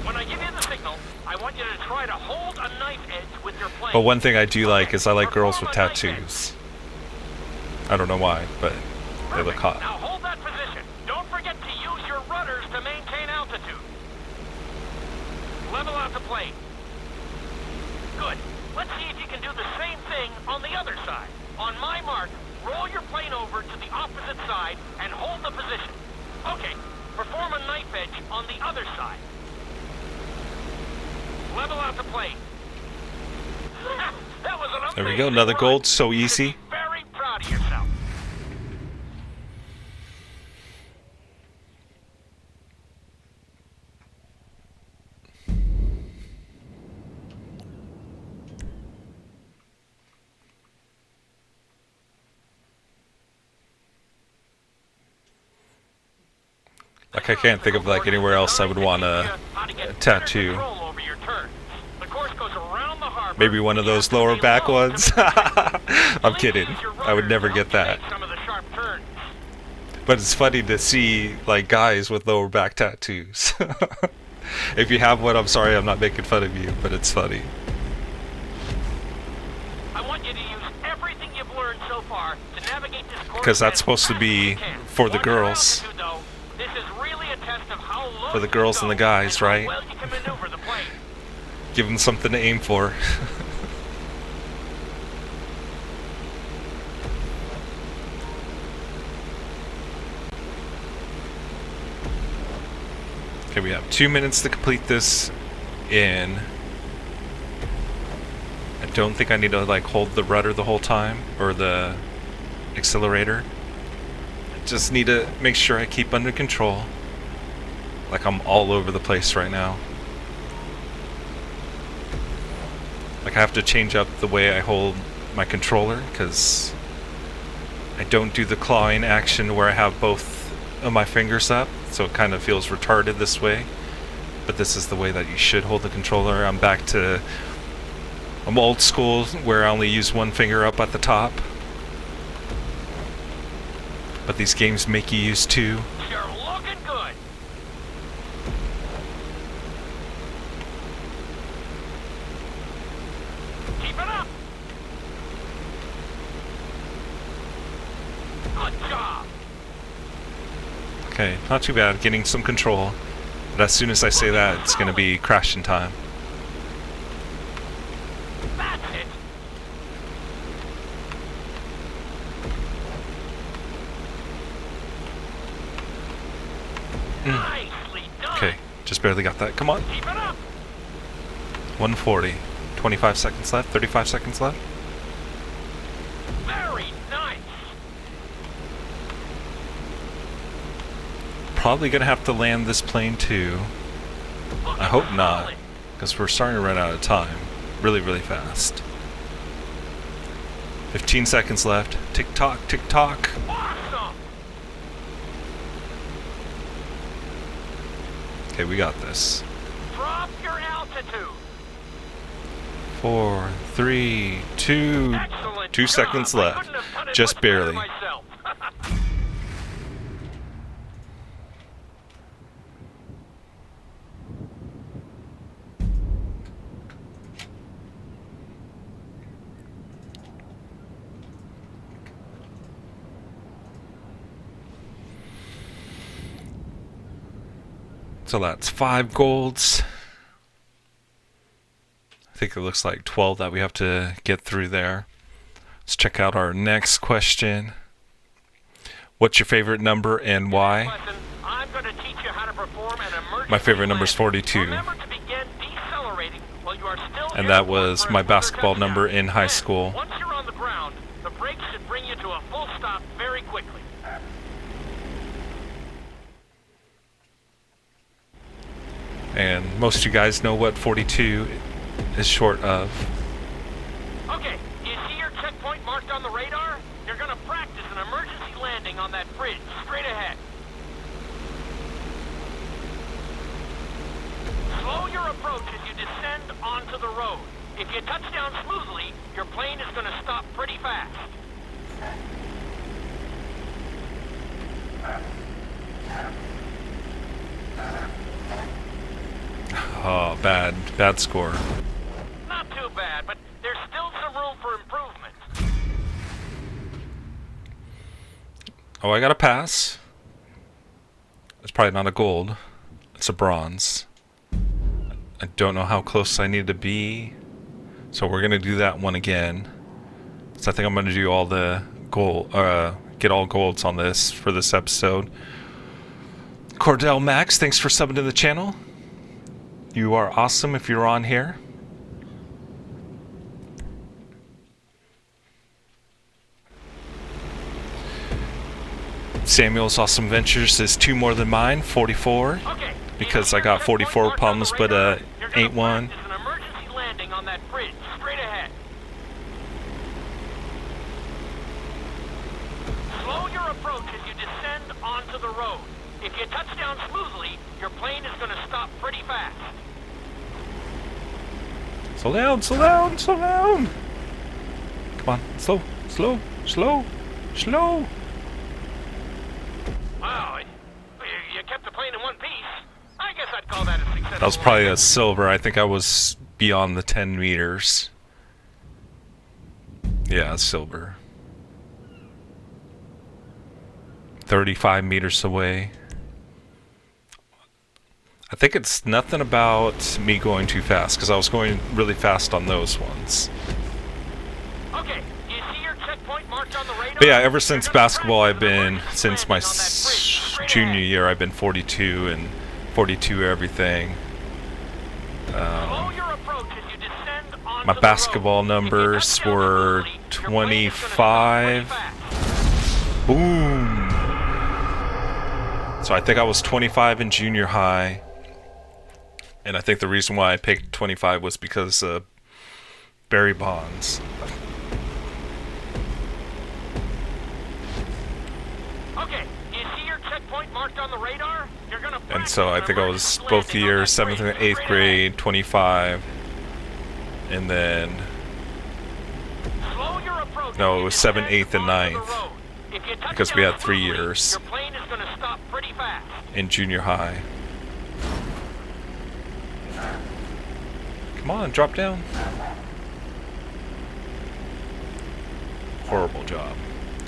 When I give you the signal, I want you to try to hold a knife edge with your plane. But one thing I do like is I like girls with tattoos. I don't know why, but they look hot. Now hold that position. Don't forget to use your rudders to maintain altitude. Level out the plane. Good. Let's see if you can do the same thing on the other side. On my mark, roll your plane over to the opposite side and hold the position. Okay, perform a knife edge on the other side. Level out the plane. That was an There we go, another gold, so easy. Very proud of yourself. Like I can't think of like anywhere else I would want a tattoo. Maybe one of those lower back ones. I'm kidding. I would never get that. But it's funny to see like guys with lower back tattoos. If you have one, I'm sorry, I'm not making fun of you, but it's funny. I want you to use everything you've learned so far to navigate this course. Because that's supposed to be for the girls. This is really a test of how low For the girls and the guys, right? well you can maneuver the plane. Give them something to aim for. Okay, we have 2 minutes to complete this in. I don't think I need to like hold the rudder the whole time, or the accelerator. I just need to make sure I keep under control. Like I'm all over the place right now. Like I have to change up the way I hold my controller, because I don't do the clawing action where I have both of my fingers up, so it kind of feels retarded this way. But this is the way that you should hold the controller. I'm old school where I only use one finger up at the top. But these games make you use two. You're looking good. Keep it up. Good job. Okay, not too bad, getting some control. But as soon as I say that, it's going to be crashing time. That's it. Nicely done. Okay, just barely got that. Come on. Keep it up. 140. 25 seconds left, 35 seconds left. Very nice. Probably gonna have to land this plane too. I hope not, because we're starting to run out of time really, really fast. 15 seconds left. Tick tock, tick tock. Awesome. Okay, we got this. Drop your altitude. 4, 3, 2. Excellent 2 seconds job. I left. couldn't have done it Just much better barely. myself. So that's 5 golds. I think it looks like 12 that we have to get through there. Let's check out our next question. What's your favorite number and why? I'm going to teach you how to perform an emergency My favorite number is 42. Remember to begin decelerating while you are still And that was my basketball number in high school. Once you're on the ground, the brakes should bring you to a full stop very quickly. And most of you guys know what 42 is short of. Okay, you see your checkpoint marked on the radar? You're going to practice an emergency landing on that bridge straight ahead. Slow your approach as you descend onto the road. If you touch down smoothly, your plane is going to stop pretty fast. Oh, bad score. Not too bad, but there's still some room for improvement. Oh, I got a pass. It's probably not a gold. It's a bronze. I don't know how close I need to be. So we're going to do that one again. So I think I'm going to do all the gold, get all golds on this for this episode. Cordell Max, thanks for subbing to the channel. You are awesome if you're on here. Samuel's Awesome Ventures is 2 more than mine, 44. Okay, Because I got 44 problems, but ain't one. Practice an emergency landing on that bridge straight ahead. Slow your approach as you descend onto the road. If you touch down smoothly, your plane is going to stop pretty fast. Slow down, slow down, slow down. Come on, slow, slow, slow, slow. Wow, you kept the plane in one piece. I guess I'd call that a successful. That was probably a silver. I think I was beyond the 10 meters. Yeah, silver. 35 meters away. I think it's nothing about me going too fast, because I was going really fast on those ones. Okay, you see your checkpoint marked on the radar? But yeah, ever since basketball, I've been, since my junior year, I've been 42 and 42 everything. My basketball numbers were 25. Boom. So I think I was 25 in junior high. And I think the reason why I picked 25 was because of Barry Bonds. Okay, you see your checkpoint marked on the radar? You're gonna And so I think I was both years, 7th and 8th grade, 25. And then... No, it was 7th, 8th, and 9th. Because we had 3 years in junior high. Come on, drop down. Horrible job.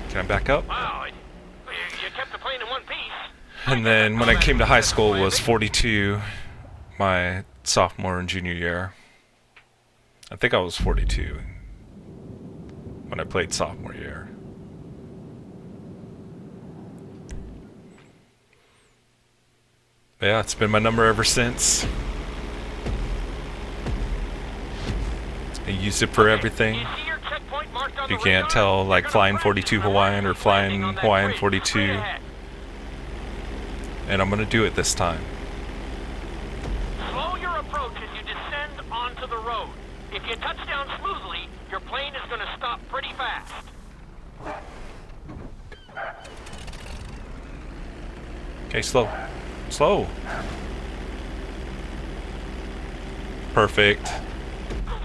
Can I back up? Wow, you kept the plane in one piece. And then when I came to high school, it was 42 my sophomore and junior year. I think I was 42 when I played sophomore year. But yeah, it's been my number ever since. I use it for everything. If you can't tell, like Flyinnn 42 Hawaiian or Flyinnn Hawaiiannn 42. And I'm gonna do it this time. Slow your approach as you descend onto the road. If you touch down smoothly, your plane is going to stop pretty fast. Okay, slow. Slow. Perfect.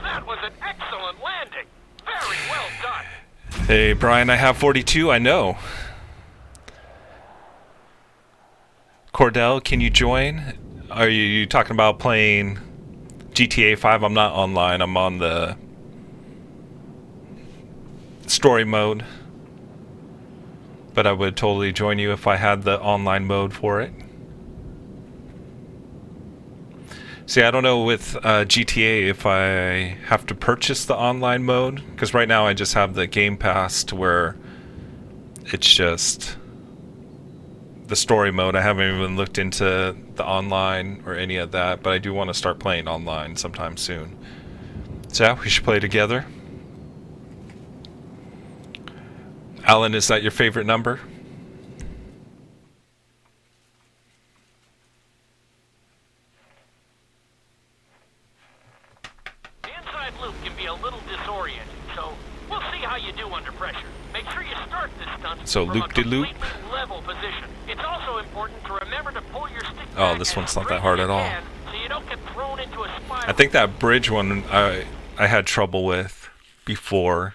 That was an excellent landing. Very well done. Hey, Brian, I have 42, I know. Cordell, can you join? Are you talking about playing GTA 5? I'm not online. I'm on the story mode. But I would totally join you if I had the online mode for it. See, I don't know with GTA if I have to purchase the online mode, because right now I just have the Game Pass to where it's just the story mode. I haven't even looked into the online or any of that, but I do want to start playing online sometime soon. So yeah, we should play together. Alan, is that your favorite number? Loop can be a little disorienting, so we'll see how you do under pressure. Make sure you start this stunt from a completely level position. It's also important to remember to pull your stick back this one's not that hard at all. So you don't get thrown into a spiral. I think that bridge one I had trouble with before.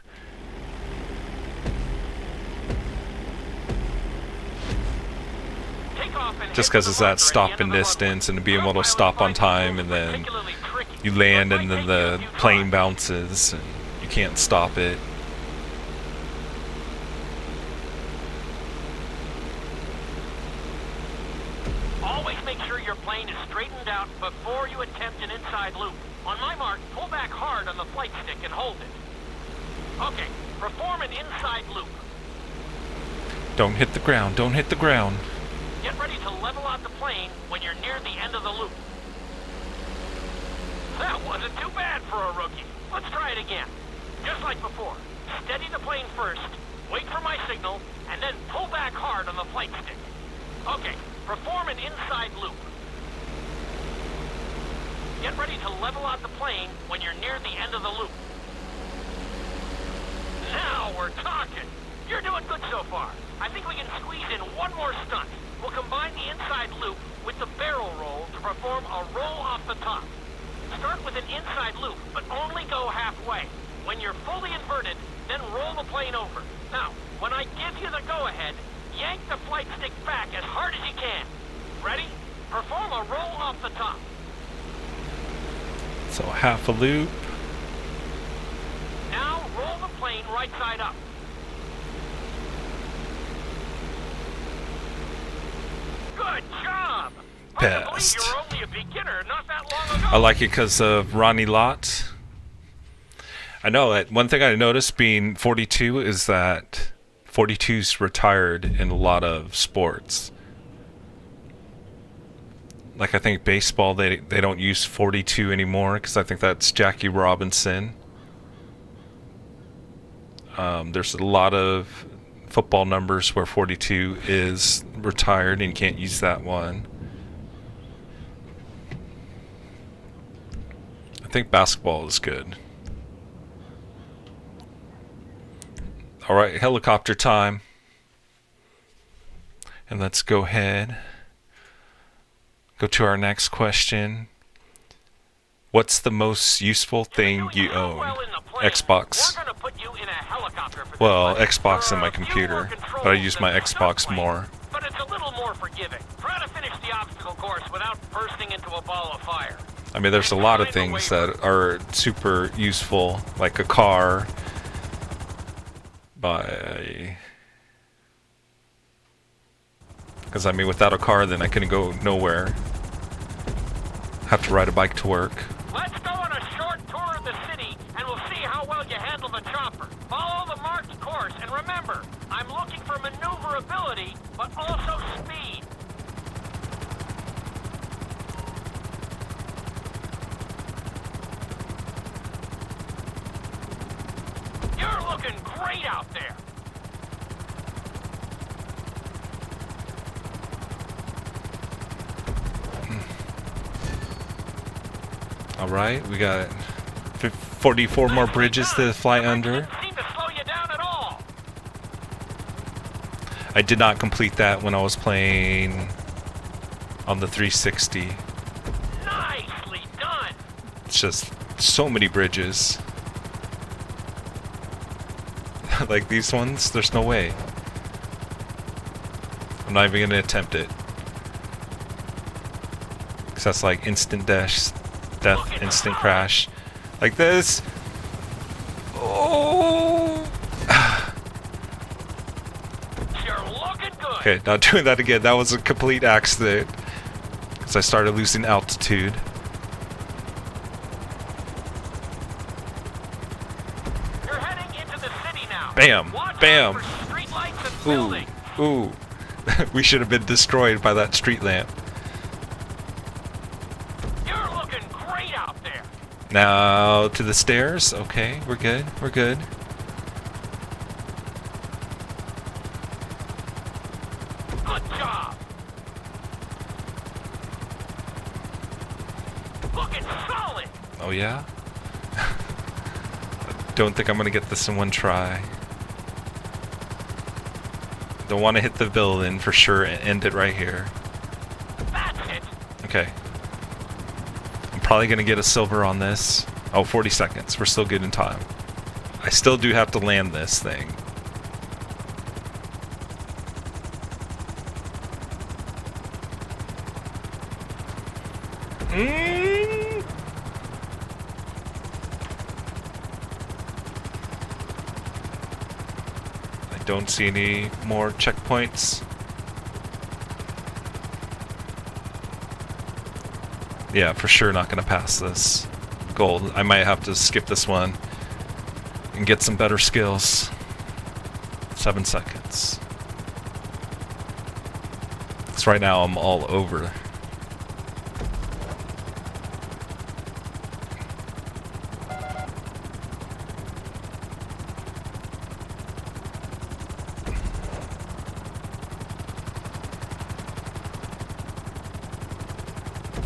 Just because it's that stop and distance and being able to stop on time, and then you land and then the plane bounces and you can't stop it. Always make sure your plane is straightened out before you attempt an inside loop. On my mark, pull back hard on the flight stick and hold it. Okay, perform an inside loop. Don't hit the ground, don't hit the ground. Get ready to level out the plane when you're near the end of the loop. That wasn't too bad for a rookie. Let's try it again. Just like before. Steady the plane first, wait for my signal, and then pull back hard on the flight stick. Okay, perform an inside loop. Get ready to level out the plane when you're near the end of the loop. Now we're talking. You're doing good so far. I think we can squeeze in one more stunt. We'll combine the inside loop with the barrel roll to perform a roll off the top. Start with an inside loop, but only go halfway. When you're fully inverted, then roll the plane over. Now, when I give you the go-ahead, yank the flight stick back as hard as you can. Ready? Perform a roll off the top. So half a loop. Now roll the plane right side up. Good job! Best. You were only a beginner not that long ago. I like it because of Ronnie Lott. I know that one thing I noticed being 42 is that 42's retired in a lot of sports. Like I think baseball, they don't use 42 anymore because I think that's Jackie Robinson. There's a lot of football numbers where 42 is retired and you can't use that one. I think basketball is good. Alright, helicopter time. And let's go ahead. Go to our next question. What's the most useful thing you own? Xbox. Well, Xbox and my computer, but I use my Xbox more. But it's a little more forgiving. Try to finish the obstacle course without bursting into a ball of fire. I mean, there's a lot of things that are super useful, like a car. Because I mean, without a car, then I couldn't go nowhere. Have to ride a bike to work. Let's go on a short tour of the city, and we'll see how well you handle the chopper. Follow the marked course, and remember, I'm looking for maneuverability, but also speed. You're looking great out there. Alright, we got 44 more bridges to fly under. I did not complete that when I was playing on the 360. Nicely done. It's just so many bridges. Like these ones, there's no way. I'm not even gonna attempt it. Cause that's like instant death, instant crash. Like this. Oh. Okay, not doing that again. That was a complete accident. Cause I started losing altitude. You're heading into the city now. Bam! Watch Bam! out for streetlights and Ooh! buildings. Ooh! We should have been destroyed by that street lamp. You're looking great out there. Now to the stairs. Okay, we're good. We're good. Good job. Looking solid. Oh yeah? Don't think I'm gonna get this in one try. Don't want to hit the building for sure and end it right here. That's it. Okay. I'm probably gonna get a silver on this. Oh, 40 seconds. We're still good in time. I still do have to land this thing. I don't see any more checkpoints. Yeah, for sure not gonna pass this. Gold. I might have to skip this one and get some better skills. 7 seconds. Because right now I'm all over.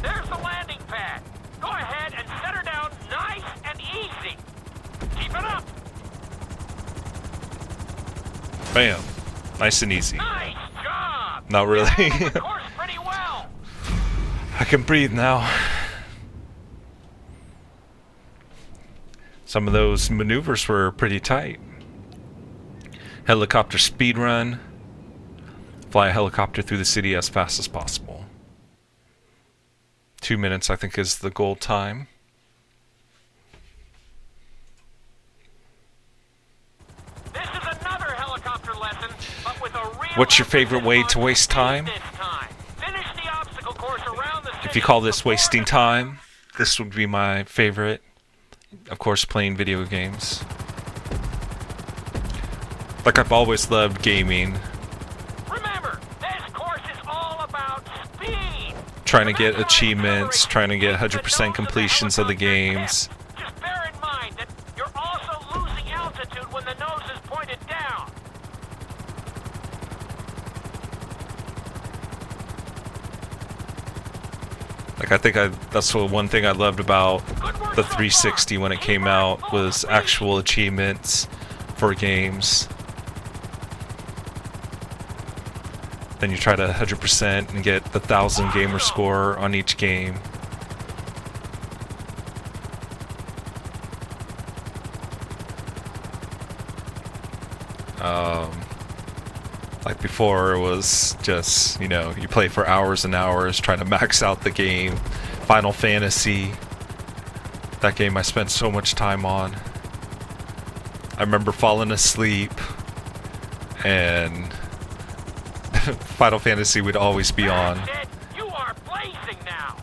There's the landing pad. Go ahead and set her down nice and easy. Keep it up. Bam. Nice and easy. Nice job. Not really. Of course, pretty well. I can breathe now. Some of those maneuvers were pretty tight. Helicopter speed run. Fly a helicopter through the city as fast as possible. 2 minutes, I think, is the goal time. This is another helicopter lesson, but with a real What's your favorite way to waste time? this time. Finish the obstacle course around the If you call this wasting time, this would be my favorite. Of course, playing video games. Like I've always loved gaming. Remember, this course is all about speed. Trying to get achievements, trying to get 100% completions of the games. Just bear in mind that you're also losing altitude when the nose is pointed down. Like I think that's the one thing I loved about the 360 when it came out was actual achievements for games. Then you try to 100% and get the 1,000 gamer score on each game. Like before it was just, you know, you play for hours and hours trying to max out the game. Final Fantasy. That game I spent so much time on. I remember falling asleep and Final Fantasy would always be on. You are blazing now.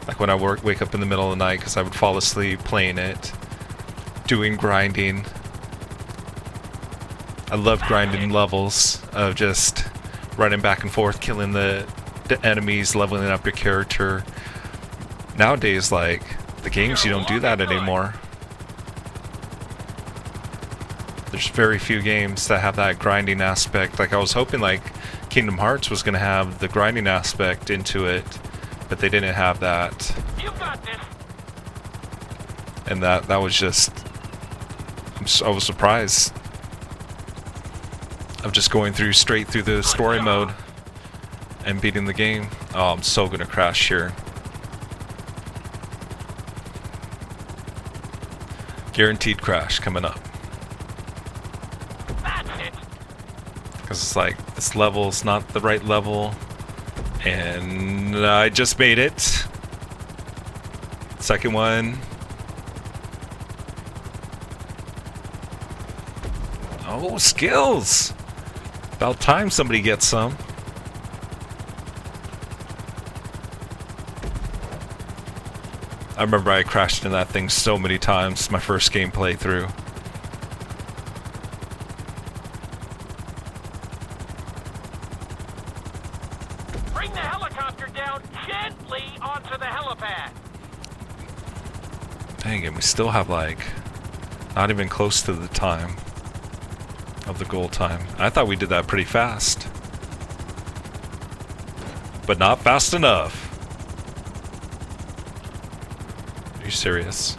Like when I wake up in the middle of the night because I would fall asleep playing it, doing grinding. I love grinding levels of just running back and forth, killing the enemies, leveling up your character. Nowadays, like, the games, you don't do that anymore. There's very few games that have that grinding aspect. Like, I was hoping, like, Kingdom Hearts was going to have the grinding aspect into it, but they didn't have that. You got this. And that was just... I was surprised. Of just going straight through the story mode and beating the game. Oh, I'm so gonna crash here. Guaranteed crash coming up. That's it. Because it's like, this level's not the right level. And I just made it. Second one. Oh, skills! About time somebody gets some. I remember I crashed in that thing so many times my first game playthrough. Bring the helicopter down gently onto the helipad. Dang it, we still have like not even close to the time of the goal time. I thought we did that pretty fast. But not fast enough. Are you serious?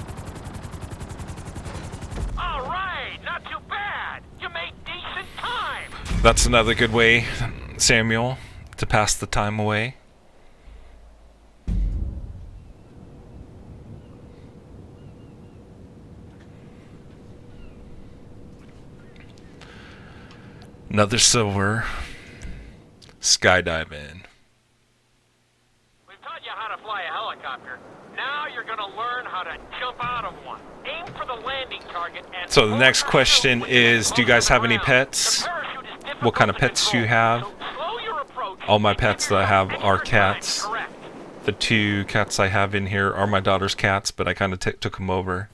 All right, not too bad. You made decent time. That's another good way, Samuel, to pass the time away. Another silver. Skydiving. We've taught you how to fly a helicopter. Now you're going to learn how to jump out of one. Aim for the landing target and... So the next question is, do you guys have any pets? What kind of pets do you have? All my pets that I have are cats. The 2 cats I have in here are my daughter's cats, but I kind of took them over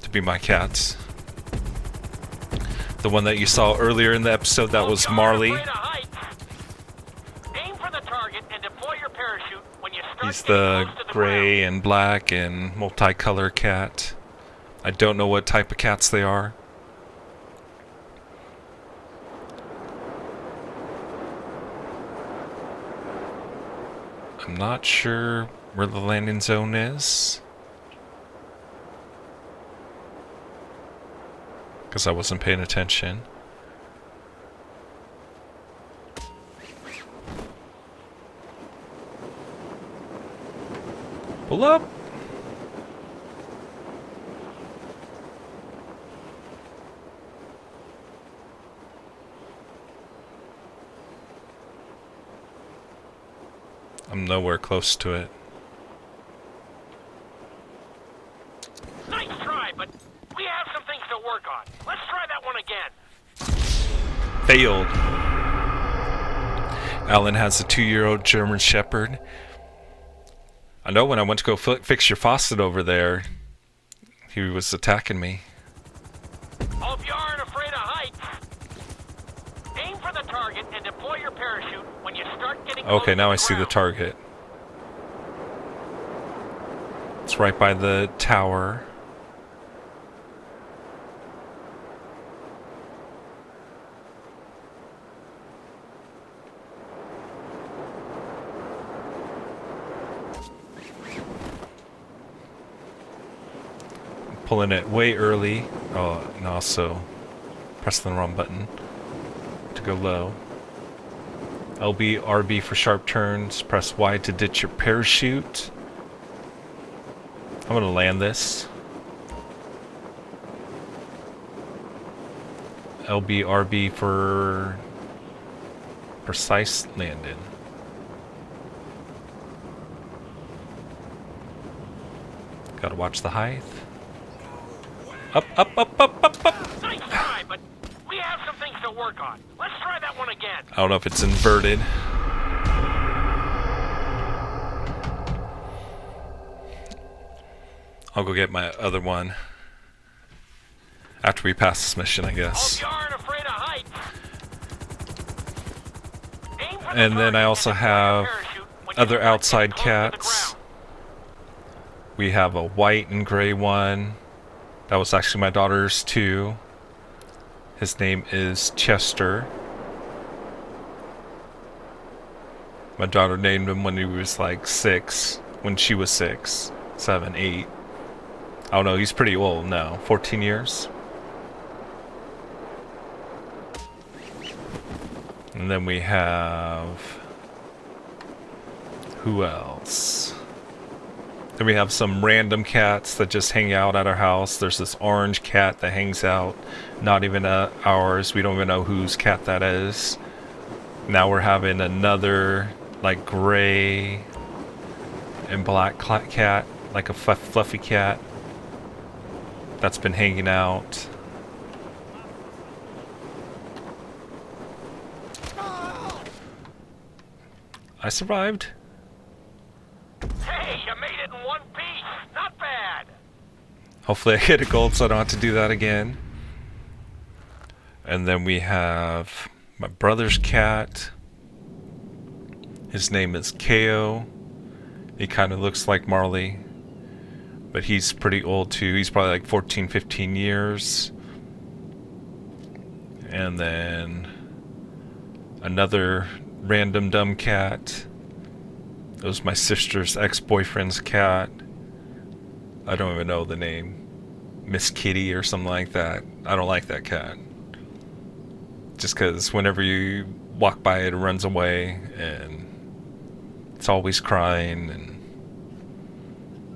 to be my cats. The one that you saw earlier in the episode, that was Marley. He's the gray and black and multicolor cat. I don't know what type of cats they are. I'm not sure where the landing zone is, because I wasn't paying attention. Pull up! I'm nowhere close to it. Nice try, but we have some things to work on. Let's try that one again. Failed. Alan has a 2-year-old German Shepherd. I know when I went to go fix your faucet over there, he was attacking me. Hope you aren't afraid of heights. Aim for the target and deploy your parachute when you start getting Okay, now I see the target. It's right by the tower. Pulling it way early. Oh, and also pressing the wrong button to go low. LB, RB for sharp turns. Press Y to ditch your parachute. I'm gonna land this. LB, RB for precise landing. Gotta watch the height. Up, up, up, up, up, up. Nice try, but we have some things to work on. Let's try that one again. I don't know if it's inverted. I'll go get my other one after we pass this mission, I guess. Hope you aren't afraid of heights. And then I also have other outside cats. We have a white and gray one. That was actually my daughter's too. His name is Chester. My daughter named him when he was like 6. When she was 6, 7, 8. I don't know, he's pretty old now. 14 years. And then we have... who else? Then we have some random cats that just hang out at our house. There's this orange cat that hangs out, not even ours. We don't even know whose cat that is. Now we're having another like gray and black cat, like a fluffy cat that's been hanging out. I survived. Hey, you made it in one piece. Not bad. Hopefully I get a gold so I don't have to do that again. And then we have my brother's cat. His name is Ko. He kind of looks like Marley, but he's pretty old too. He's probably like 14, 15 years. And then another random dumb cat. It was my sister's ex-boyfriend's cat. I don't even know the name. Miss Kitty or something like that. I don't like that cat. Just because whenever you walk by it, it runs away and it's always crying and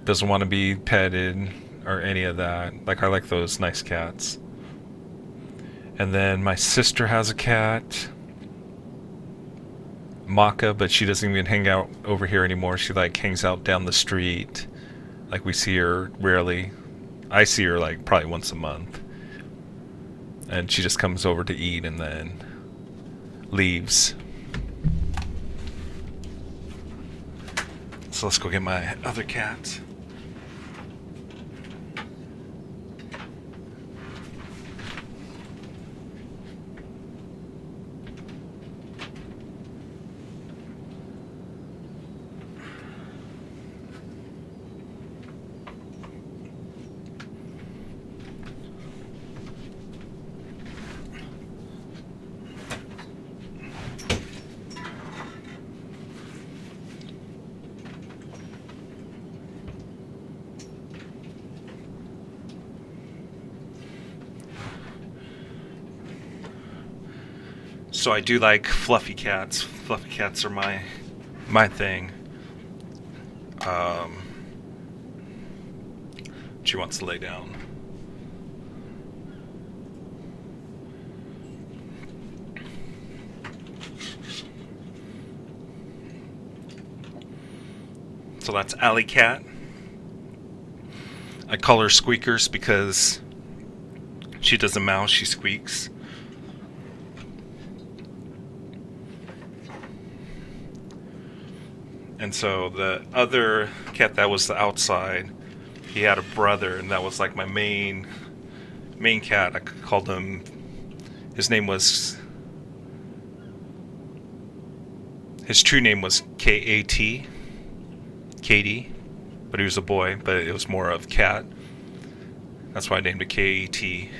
doesn't want to be petted or any of that. Like, I like those nice cats. And then my sister has a cat, Maka, but she doesn't even hang out over here anymore. She like hangs out down the street. Like, we see her rarely. I see her like probably once a month. And she just comes over to eat and then leaves. So let's go get my other cats. So I do like fluffy cats. Fluffy cats are my thing. She wants to lay down. So that's Alley Cat. I call her Squeakers because she doesn't mow, she squeaks. And so the other cat that was the outside, he had a brother, and that was like my main cat. I called him, his true name was K-A-T, Katie, but he was a boy, but it was more of cat. That's why I named it K-A-T.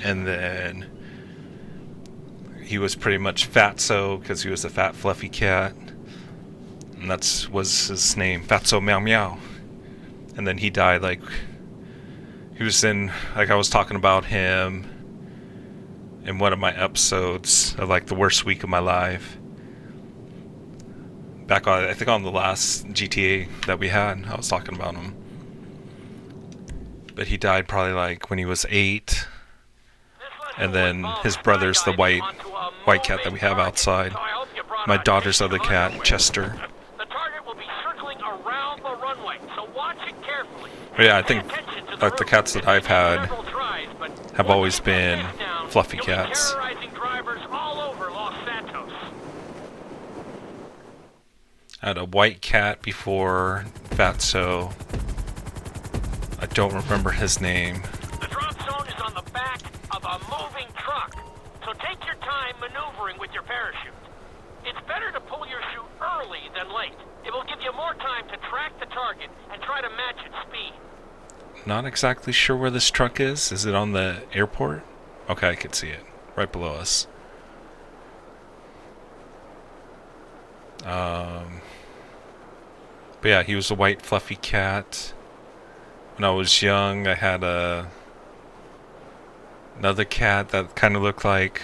And then he was pretty much Fatso, because he was a fat, fluffy cat. And that was his name, Fatso Meow Meow. And then he died, like, he was in, like, I was talking about him in one of my episodes of, like, the worst week of my life. Back on, I think on the last GTA that we had, I was talking about him. But he died probably, like, when he was 8. And then his brother's the white cat that we have outside. My daughter's other cat, Chester. But yeah, I think like the cats that I've had have always been fluffy cats. I had a white cat before Fatso. I don't remember his name. The drop zone is on the back of a moving truck, so take your time maneuvering with your parachute. It's better to pull your chute early than late. It will give you more time to track the target and try to match its speed. Not exactly sure where this truck is. Is it on the airport? Okay, I can see it. Right below us. But yeah, he was a white fluffy cat. When I was young, I had another cat that kind of looked like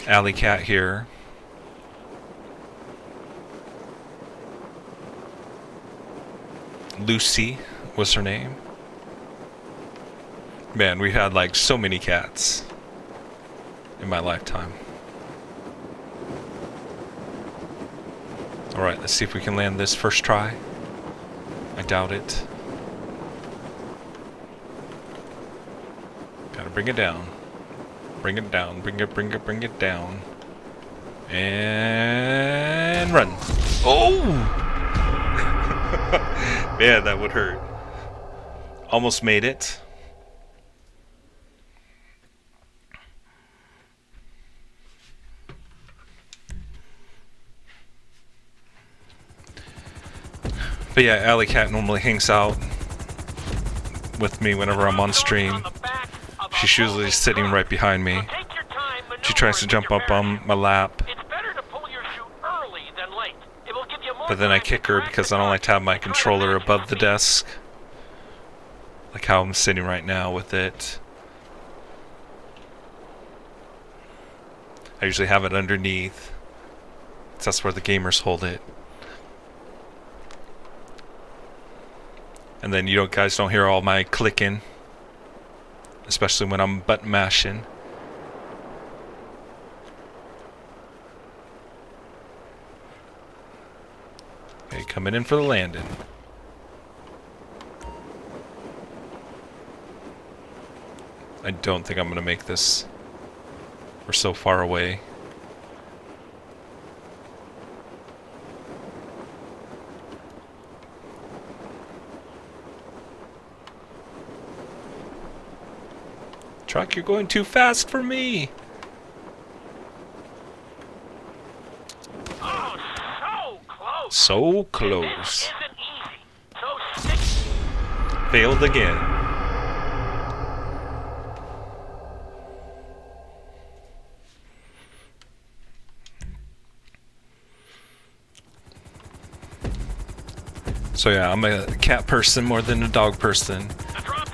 Alley Cat here. Lucy was her name. Man, we had like so many cats in my lifetime. Alright, let's see if we can land this first try. I doubt it. Gotta bring it down. Bring it down. Bring it down. And run. Oh! Man, that would hurt. Almost made it. But yeah, Alley Cat normally hangs out with me whenever I'm on stream. She's usually sitting right behind me. She tries to jump up on my lap. But then I kick her because I don't like to have my controller above the desk. Like how I'm sitting right now with it. I usually have it underneath. That's where the gamers hold it. And then you guys don't hear all my clicking. Especially when I'm button mashing. Okay, coming in for the landing. I don't think I'm going to make this. We're so far away. Truck, you're going too fast for me. Oh, so close. So close. Failed again. So yeah, I'm a cat person more than a dog person.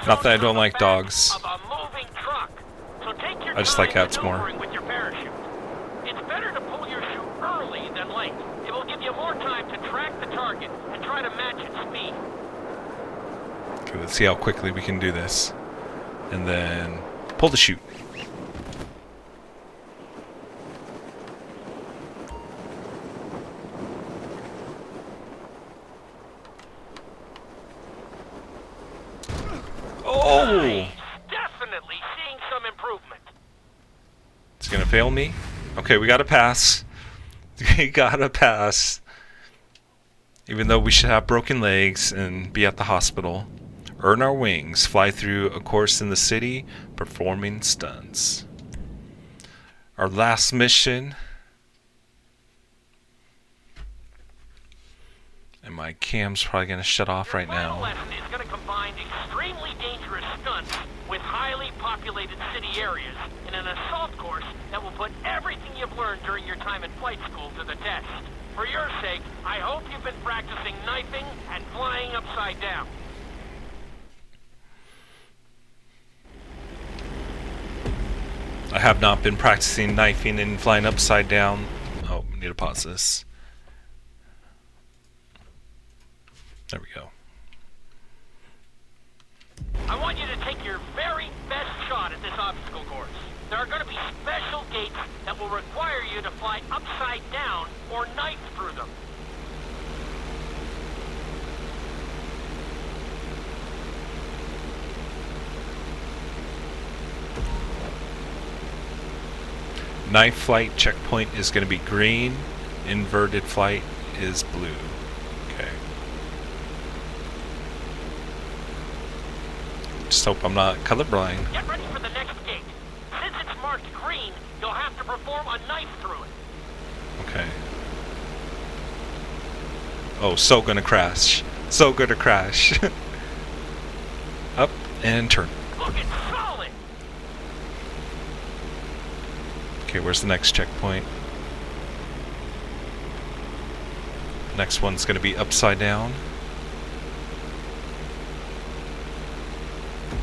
Not that I don't like dogs. I just like cats more. It's better to pull your chute early than late. It will give you more time to track the target and try to match its speed. Okay, let's see how quickly we can do this. And then pull the chute. Oh! Definitely seeing some improvement. It's gonna fail me. Okay, we gotta pass. We gotta pass. Even though we should have broken legs and be at the hospital. Earn our wings. Fly through a course in the city, performing stunts. Our last mission. And my cam's probably gonna shut off right now. Lesson is going to combine extremely dangerous stunts with highly populated city areas in an assault course that will put everything you've learned during your time at flight school to the test. For your sake, I hope you've been practicing knifing and flying upside down. I have not been practicing knifing and flying upside down. Oh, I need to pause this. There we go. I want you to take your very best shot at this obstacle course. There are going to be special gates that will require you to fly upside down or knife through them. Knife flight checkpoint is going to be green. Inverted flight is blue. Okay. Just hope I'm not colorblind. Get ready for the next gate. Since it's marked green, you'll have to perform a knife through it. Okay. Oh, so gonna crash. So gonna crash. Up and turn. Look, it's solid. Okay, where's the next checkpoint? Next one's gonna be upside down.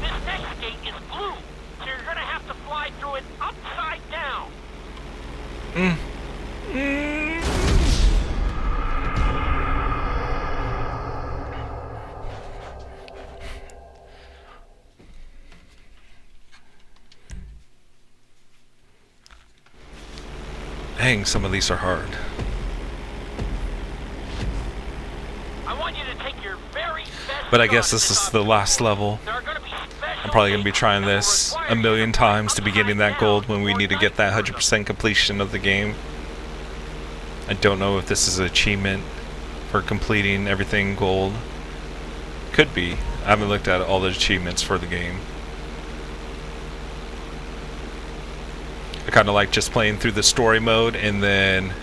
This next gate is blue, so you're gonna have to fly through it upside down. Dang, some of these are hard. I want you to take your very best But I guess shot at this is the last level. There are gonna be I'm probably going to be trying this a million times to be getting that gold when we need to get that 100% completion of the game. I don't know if this is an achievement for completing everything gold. Could be. I haven't looked at all the achievements for the game. I kind of like just playing through the story mode, and then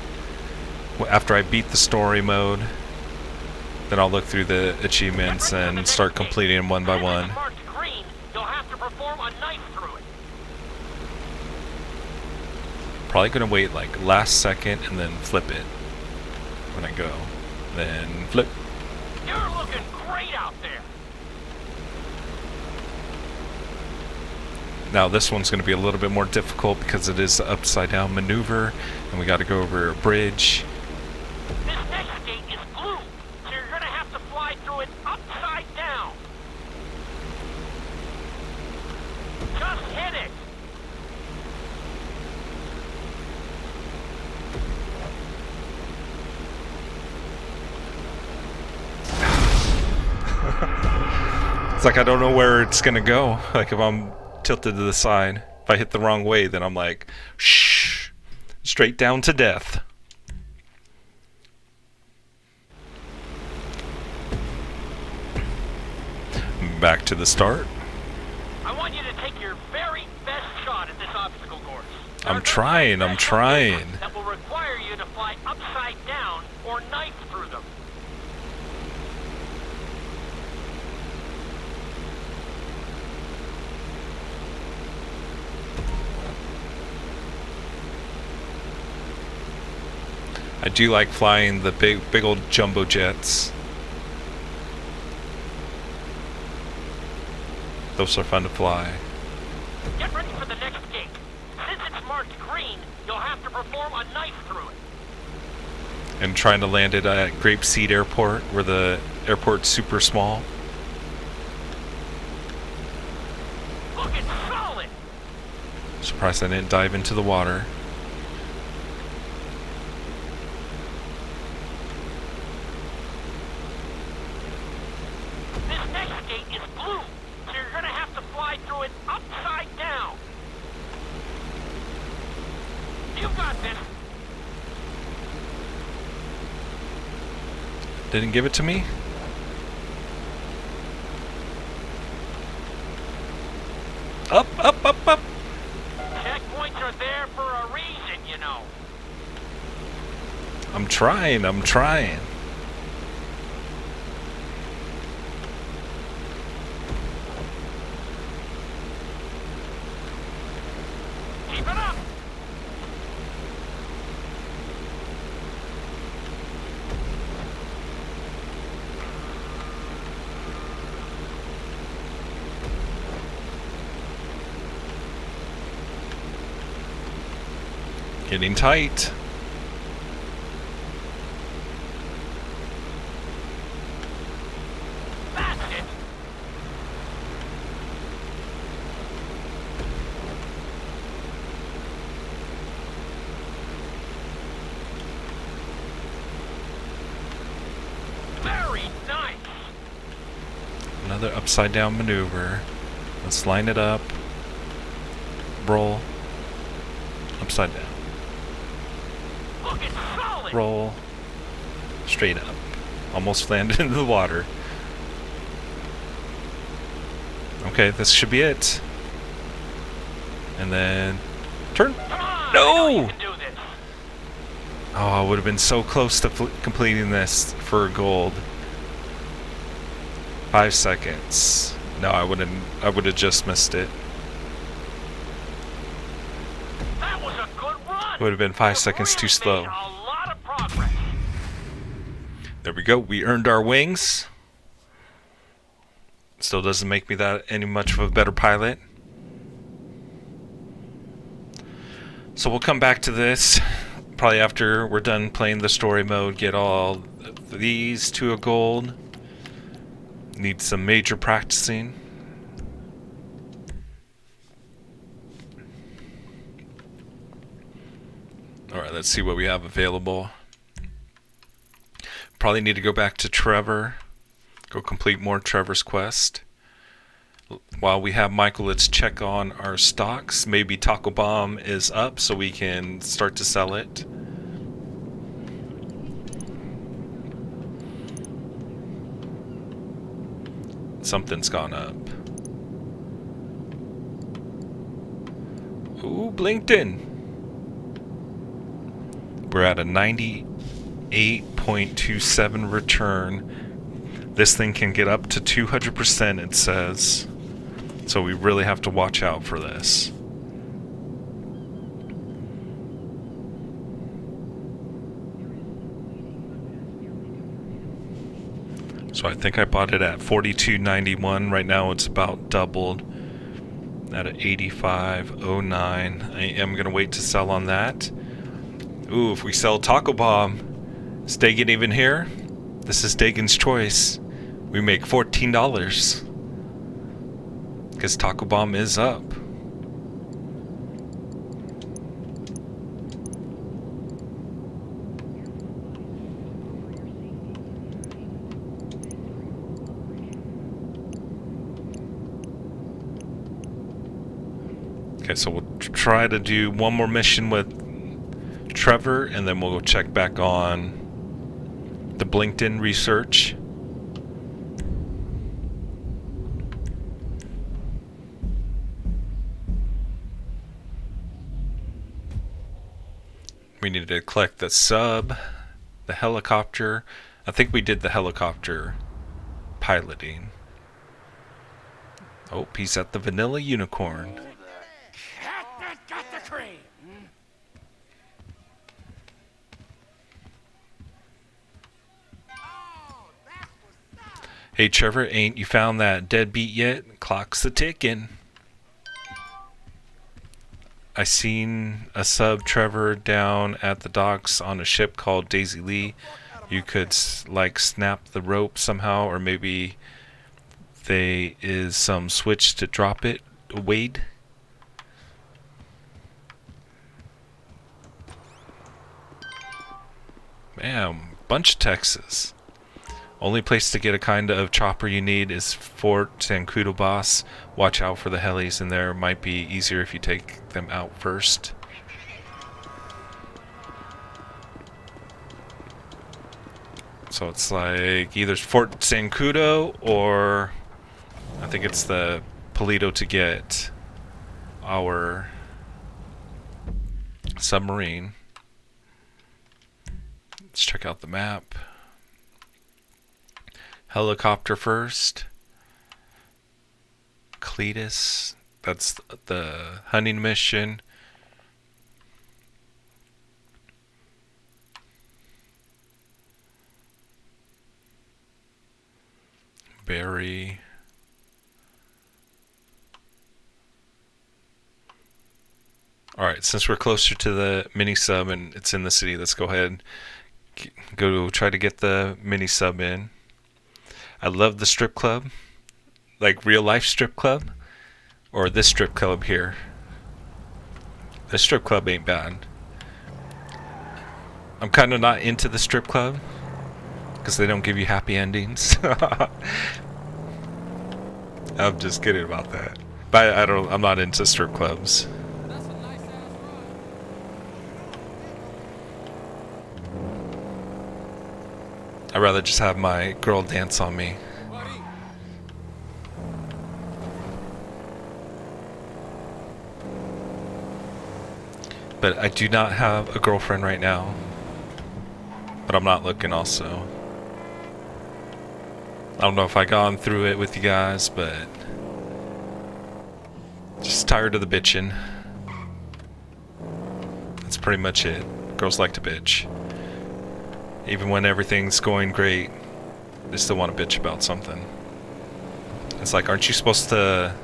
after I beat the story mode, then I'll look through the achievements and start completing them one by one. You'll have to perform a knife through it. Probably gonna wait like last second and then flip it when I go. Then flip. You're looking great out there. Now this one's gonna be a little bit more difficult because it is the upside down maneuver, and we gotta go over a bridge. This next gate is blue, so you're gonna have to fly through it upside down. Just hit it. It's like I don't know where it's gonna go. Like if I'm tilted to the side, if I hit the wrong way, then I'm like, shh, straight down to death. Back to the start. I want you to take your very best shot at this obstacle course. I'm trying. That will require you to fly upside down or knife through them. I do like flying the big old jumbo jets. Those are fun to fly. Get ready for the next gate. Since it's marked green, you'll have to perform a knife through it. And trying to land it at Grapeseed Airport, where the airport's super small. Looking solid. Surprised I didn't dive into the water. This next gate is blue, so you're gonna have to fly through it upside down. You've got this. Didn't give it to me? Up, up, up, up. Checkpoints are there for a reason, you know. I'm trying. Keep it up. Getting tight. That's it. Very nice. Another upside down maneuver. Let's line it up. Roll. Upside down. Looking solid. Roll. Straight up. Almost landed into the water. Okay, this should be it. And then turn. No! Oh, I would have been so close to completing this for gold. 5 seconds. No, I wouldn't. I would have just missed it. That was a good run. It would have been 5 seconds too slow. A lot of progress. There we go. We earned our wings. Still doesn't make me that any much of a better pilot. So we'll come back to this probably after we're done playing the story mode. Get all these to a gold. Need some major practicing. Alright, Let's see what we have available. Probably need to go back to Trevor. Go complete more Trevor's quest. While we have Michael, let's check on our stocks. Maybe Taco Bomb is up so we can start to sell it. Something's gone up. Ooh, Blinkton. We're at a 98.27 return. This thing can get up to 200%, it says. So we really have to watch out for this. So I think I bought it at 42.91. Right now it's about doubled at 85.09. I am going to wait to sell on that. Ooh, if we sell Taco Bomb, is Dagan even here? This is Dagan's choice. We make $14. Because Taco Bomb is up. Okay, so we'll try to do one more mission with Trevor, and then we'll go check back on the Blinkton research. We needed to collect the sub, the helicopter. I think we did the helicopter piloting. Oh, he's at the Vanilla Unicorn. Cat that got the cream. Hey Trevor, ain't you found that deadbeat yet? Clock's a ticking. I seen a sub Trevor down at the docks on a ship called Daisy Lee. You could like snap the rope somehow, or maybe there is some switch to drop it. Wade. Man, bunch of Texas. Only place to get a kind of chopper you need is Fort Zancudo Boss. Watch out for the helis in there. Might be easier if you take them out first. So it's like either Fort Zancudo or I think it's the Paleto to get our submarine. Let's check out the map. Helicopter first. Cletus. That's the hunting mission. Barry. Alright, since we're closer to the mini sub and it's in the city, let's go ahead and go try to get the mini sub in. I love the strip club, like real life strip club, or this strip club here. This strip club ain't bad. I'm kind of not into the strip club because they don't give you happy endings. I'm just kidding about that. But I'm not into strip clubs. I'd rather just have my girl dance on me. But I do not have a girlfriend right now. But I'm not looking also. I don't know if I gone through it with you guys, but just tired of the bitching. That's pretty much it. Girls like to bitch. Even when everything's going great, they still want to bitch about something. It's like, aren't you supposed to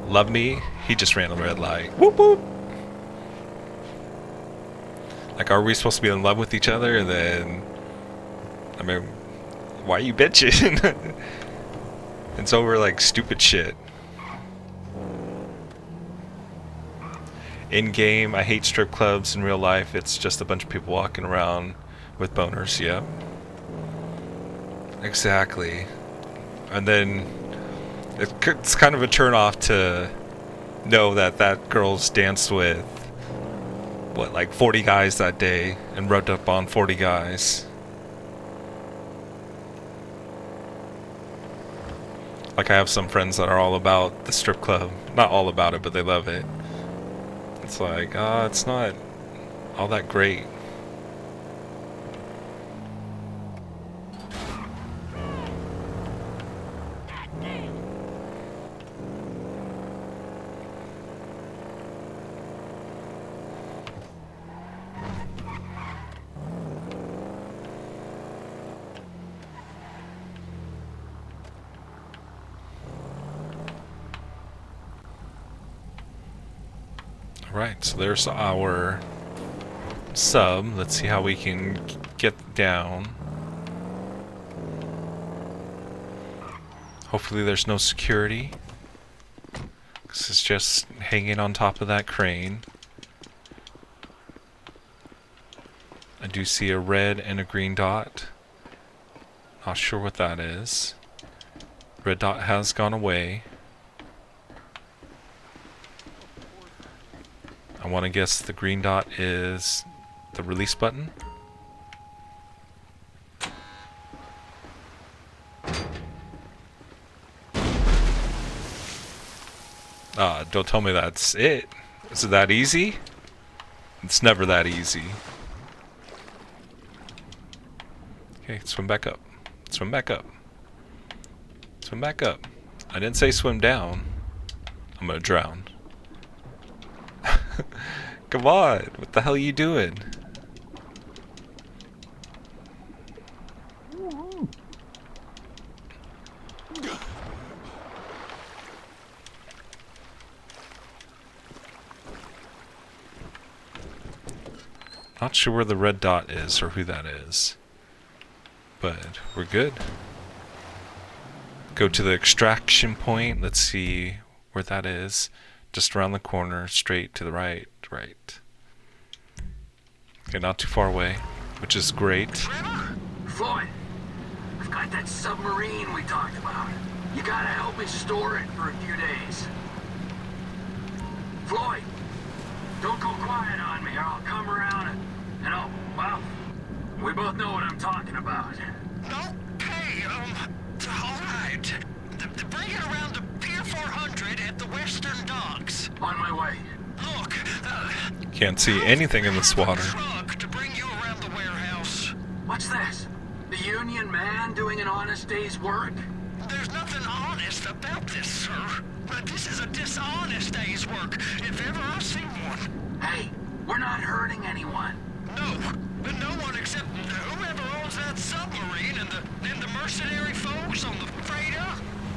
love me? He just ran a red light. Whoop whoop. Like, are we supposed to be in love with each other? And then, I mean, why are you bitching? It's over like stupid shit. in game. I hate strip clubs in real life. It's just a bunch of people walking around with boners. Yep. Exactly. And then it's kind of a turn off to know that that girl's danced with what, like 40 guys that day and rubbed up on 40 guys. Like, I have some friends that are all about the strip club. Not all about it, but they love it. It's like, it's not all that great. Alright, so there's our sub. Let's see how we can get down. Hopefully there's no security, because it's just hanging on top of that crane. I do see a red and a green dot. Not sure what that is. Red dot has gone away. I want to guess the green dot is the release button. Don't tell me that's it. Is it that easy? It's never that easy. Okay, swim back up. Swim back up. Swim back up. I didn't say swim down. I'm gonna drown. Come on, what the hell are you doing? Not sure where the red dot is or who that is, but we're good. Go to the extraction point. Let's see where that is. Just around the corner, straight to the right. Okay, not too far away, which is great. Floyd, I've got that submarine we talked about. You gotta help me store it for a few days. Floyd, don't go quiet on me or I'll come around and I'll, well, we both know what I'm talking about. Okay, alright. Bring it around to Pier 400 at the Western Docks. On my way. Look, Can't see anything in this water. truck to bring you around the warehouse. What's this? The union man doing an honest day's work? There's nothing honest about this, sir. But this is a dishonest day's work, if ever I've seen one. Hey, we're not hurting anyone. No, but no one except whoever owns that submarine and the mercenary folks on the freighter.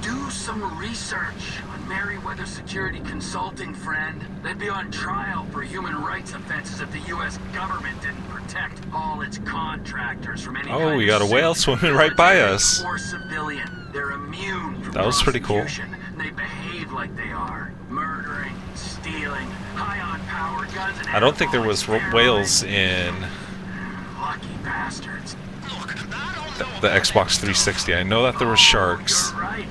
Do some research on Merryweather Security Consulting, friend. They'd be on trial for human rights offenses if the U.S. government didn't protect all its contractors from any Oh, we got a whale swimming right by us. Or civilian. They're immune from That was pretty cool. prosecution. They behave like they are. Murdering, stealing, high on power guns and I don't think there was whales in lucky bastards. the Xbox 360. I know that there were sharks, You're right.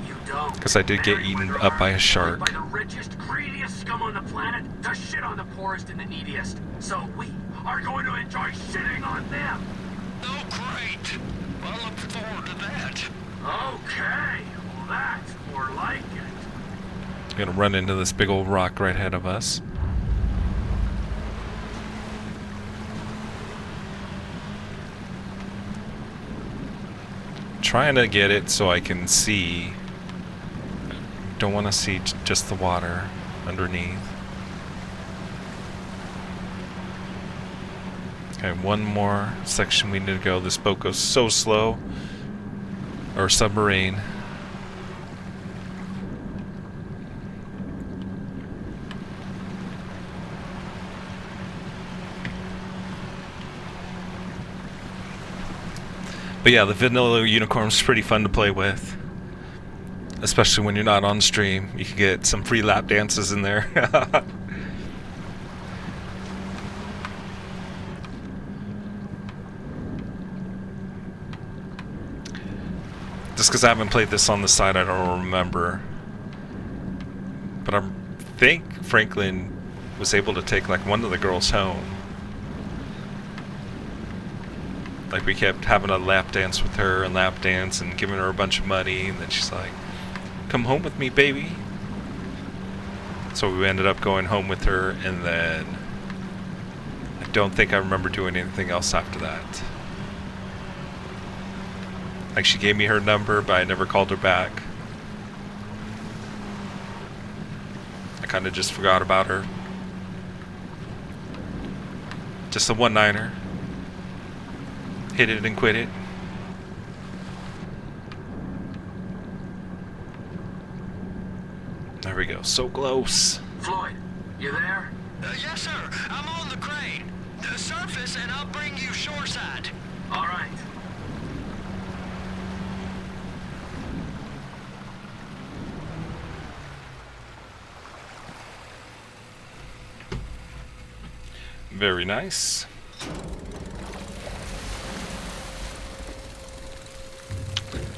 You don't. because I did get eaten up by a shark. By the richest, greediest scum on the planet to shit on the poorest and the neediest. So we are going to enjoy shitting on them. Oh, great. I look forward to that. Okay, well that's more like it. Gonna run into this big old rock right ahead of us. Trying to get it so I can see. Don't want to see just the water underneath. Okay, one more section we need to go. This boat goes so slow. Or submarine. But yeah, the vanilla unicorn's pretty fun to play with. Especially when you're not on stream. You can get some free lap dances in there. Just because I haven't played this on the side, I don't remember. But I think Franklin was able to take like one of the girls home. Like we kept having a lap dance with her and lap dance and giving her a bunch of money, and then she's like, "Come home with me, baby." So we ended up going home with her, and then I don't think I remember doing anything else after that. Like she gave me her number, but I never called her back. I kind of just forgot about her. Just a one-niner. Hit it and quit it. There we go. So close. Floyd, you there? Yes, sir. I'm on the crane. Surface, and I'll bring you shoreside. All right. Very nice.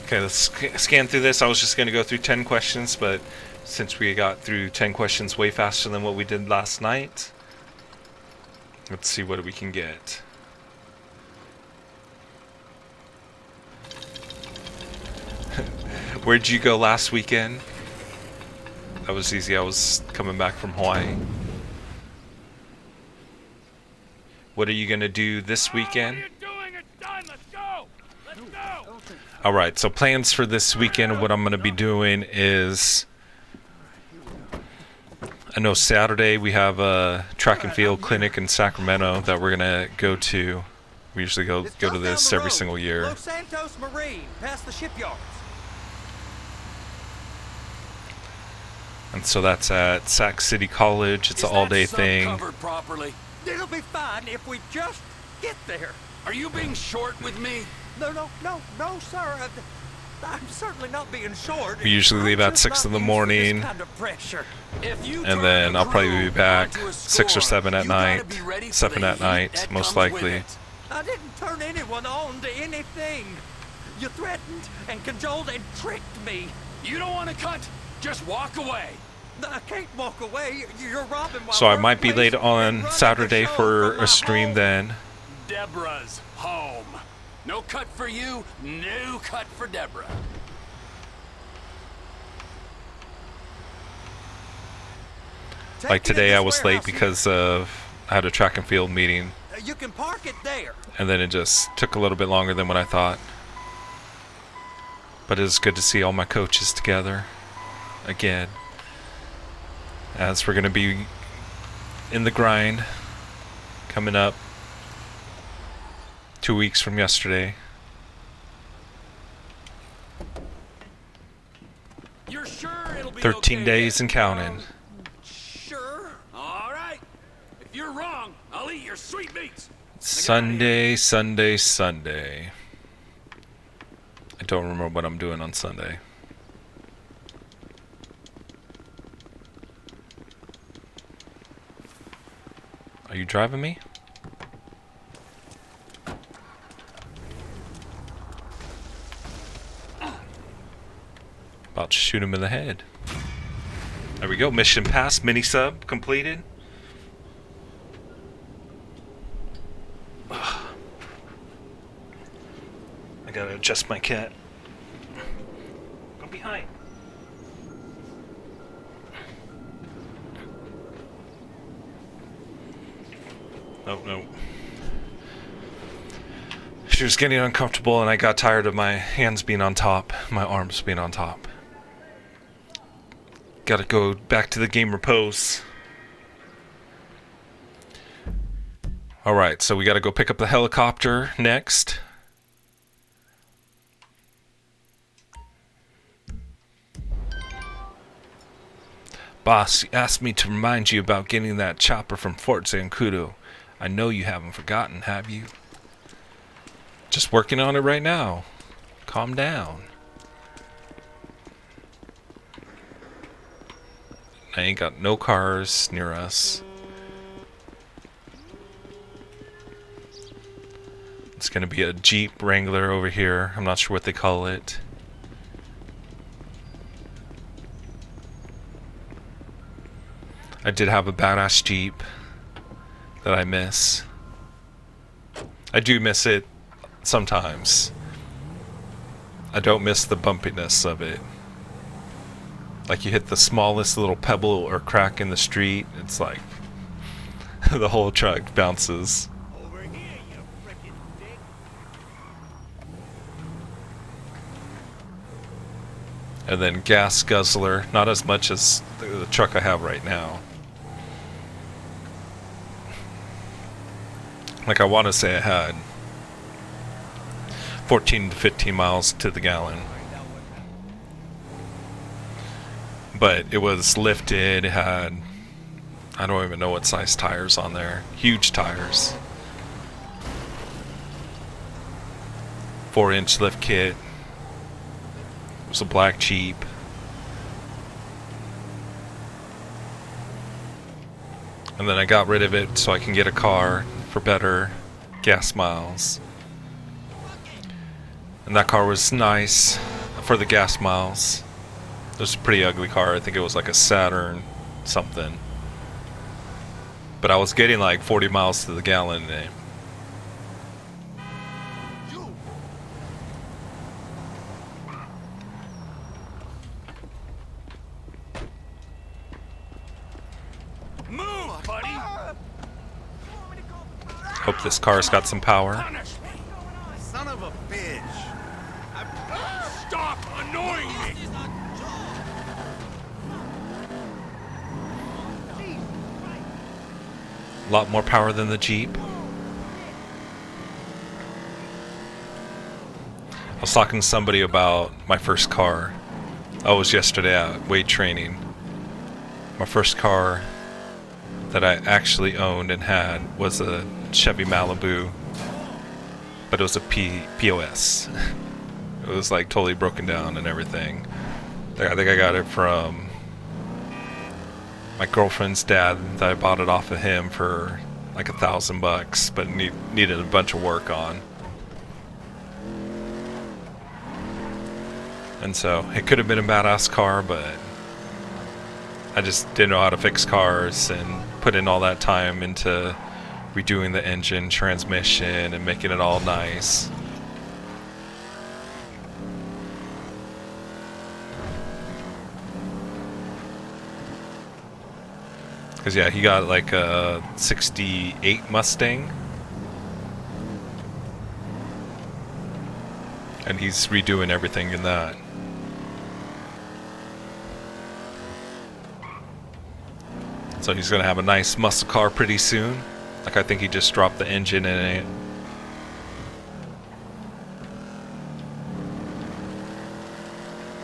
Okay, let's scan through this. I was just going to go through 10 questions, but since we got through 10 questions way faster than what we did last night, let's see what we can get. Where'd you go last weekend? That was easy. I was coming back from Hawaii. What are you going to do this weekend? Alright, so plans for this weekend, what I'm going to be doing is, I know Saturday we have a track and field clinic in Sacramento that we're going to go to. We usually go to this every single year. Los Santos Marine, past the shipyards. And so that's at Sac City College. It's an all-day thing. Covered properly? It'll be fine if we just get there. Are you being short with me? No, sir. I'm certainly not being short. We usually leave at 6 in the morning, Kind of pressure. and then I'll probably be back 6 or 7 at night, 7 at night, most likely. I didn't turn anyone on to anything. You threatened and cajoled and tricked me. You don't want to cut? Just walk away. I can't walk away. You're robbing my So I might be workplace late on and running Saturday the show for from my a stream home. then. Deborah's home. No cut for you, no cut for Deborah. Like today I was late because of I had a track and field meeting, You can park it there. and then it just took a little bit longer than what I thought. But it was good to see all my coaches together again, as we're going to be in the grind coming up 2 weeks from yesterday. You're sure it'll be 13 okay days then? and counting. Sure. All right. If you're wrong, I'll eat your sweetmeats. Sunday, Sunday, Sunday. I don't remember what I'm doing on Sunday. Are you driving me? About to shoot him in the head. There we go. Mission passed. Mini sub completed. I gotta adjust my cat. Go behind. Oh, no. She was getting uncomfortable, and I got tired of my hands being on top, my arms being on top. Gotta go back to the gamer pose. Alright, so we gotta go pick up the helicopter next. Boss asked me to remind you about getting that chopper from Fort Zancudo. I know you haven't forgotten, have you? Just working on it right now. Calm down. I ain't got no cars near us. It's gonna be a Jeep Wrangler over here. I'm not sure what they call it. I did have a badass Jeep that I miss. I do miss it sometimes. I don't miss the bumpiness of it. Like you hit the smallest little pebble or crack in the street, it's like the whole truck bounces. Over here, you frickin' dick. And then gas guzzler, not as much as the truck I have right now. Like I want to say I had 14 to 15 miles to the gallon. But it was lifted, it had, I don't even know what size tires on there. Huge tires. 4-inch lift kit. It was a black Jeep. And then I got rid of it so I can get a car for better gas miles. And that car was nice for the gas miles. It was a pretty ugly car. I think it was like a Saturn something. But I was getting like 40 miles to the gallon in it. Move, buddy! Hope this car's got some power. Son of a bitch. Stop annoying me! A lot more power than the Jeep. I was talking to somebody about my first car. I was yesterday at weight training. My first car that I actually owned and had was a Chevy Malibu, but it was a POS. It was like totally broken down and everything. I think I got it from my girlfriend's dad. That I bought it off of him for like $1,000, but needed a bunch of work on. And so it could have been a badass car, but I just didn't know how to fix cars and put in all that time into redoing the engine, transmission, and making it all nice. Because yeah, he got like a 68 Mustang. And he's redoing everything in that. So he's going to have a nice muscle car pretty soon. Like I think he just dropped the engine in it.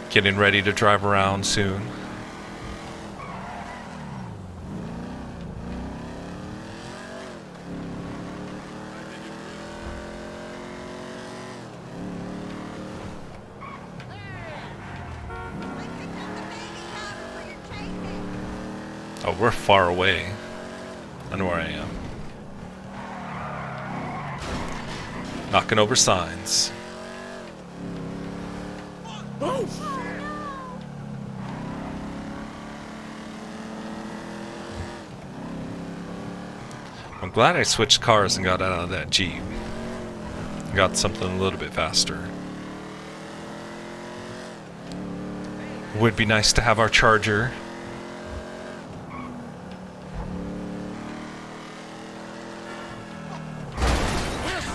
Getting ready to drive around soon. Oh, we're far away. I know where I am. Knocking over signs. I'm glad I switched cars and got out of that Jeep. Got something a little bit faster. Would be nice to have our Charger.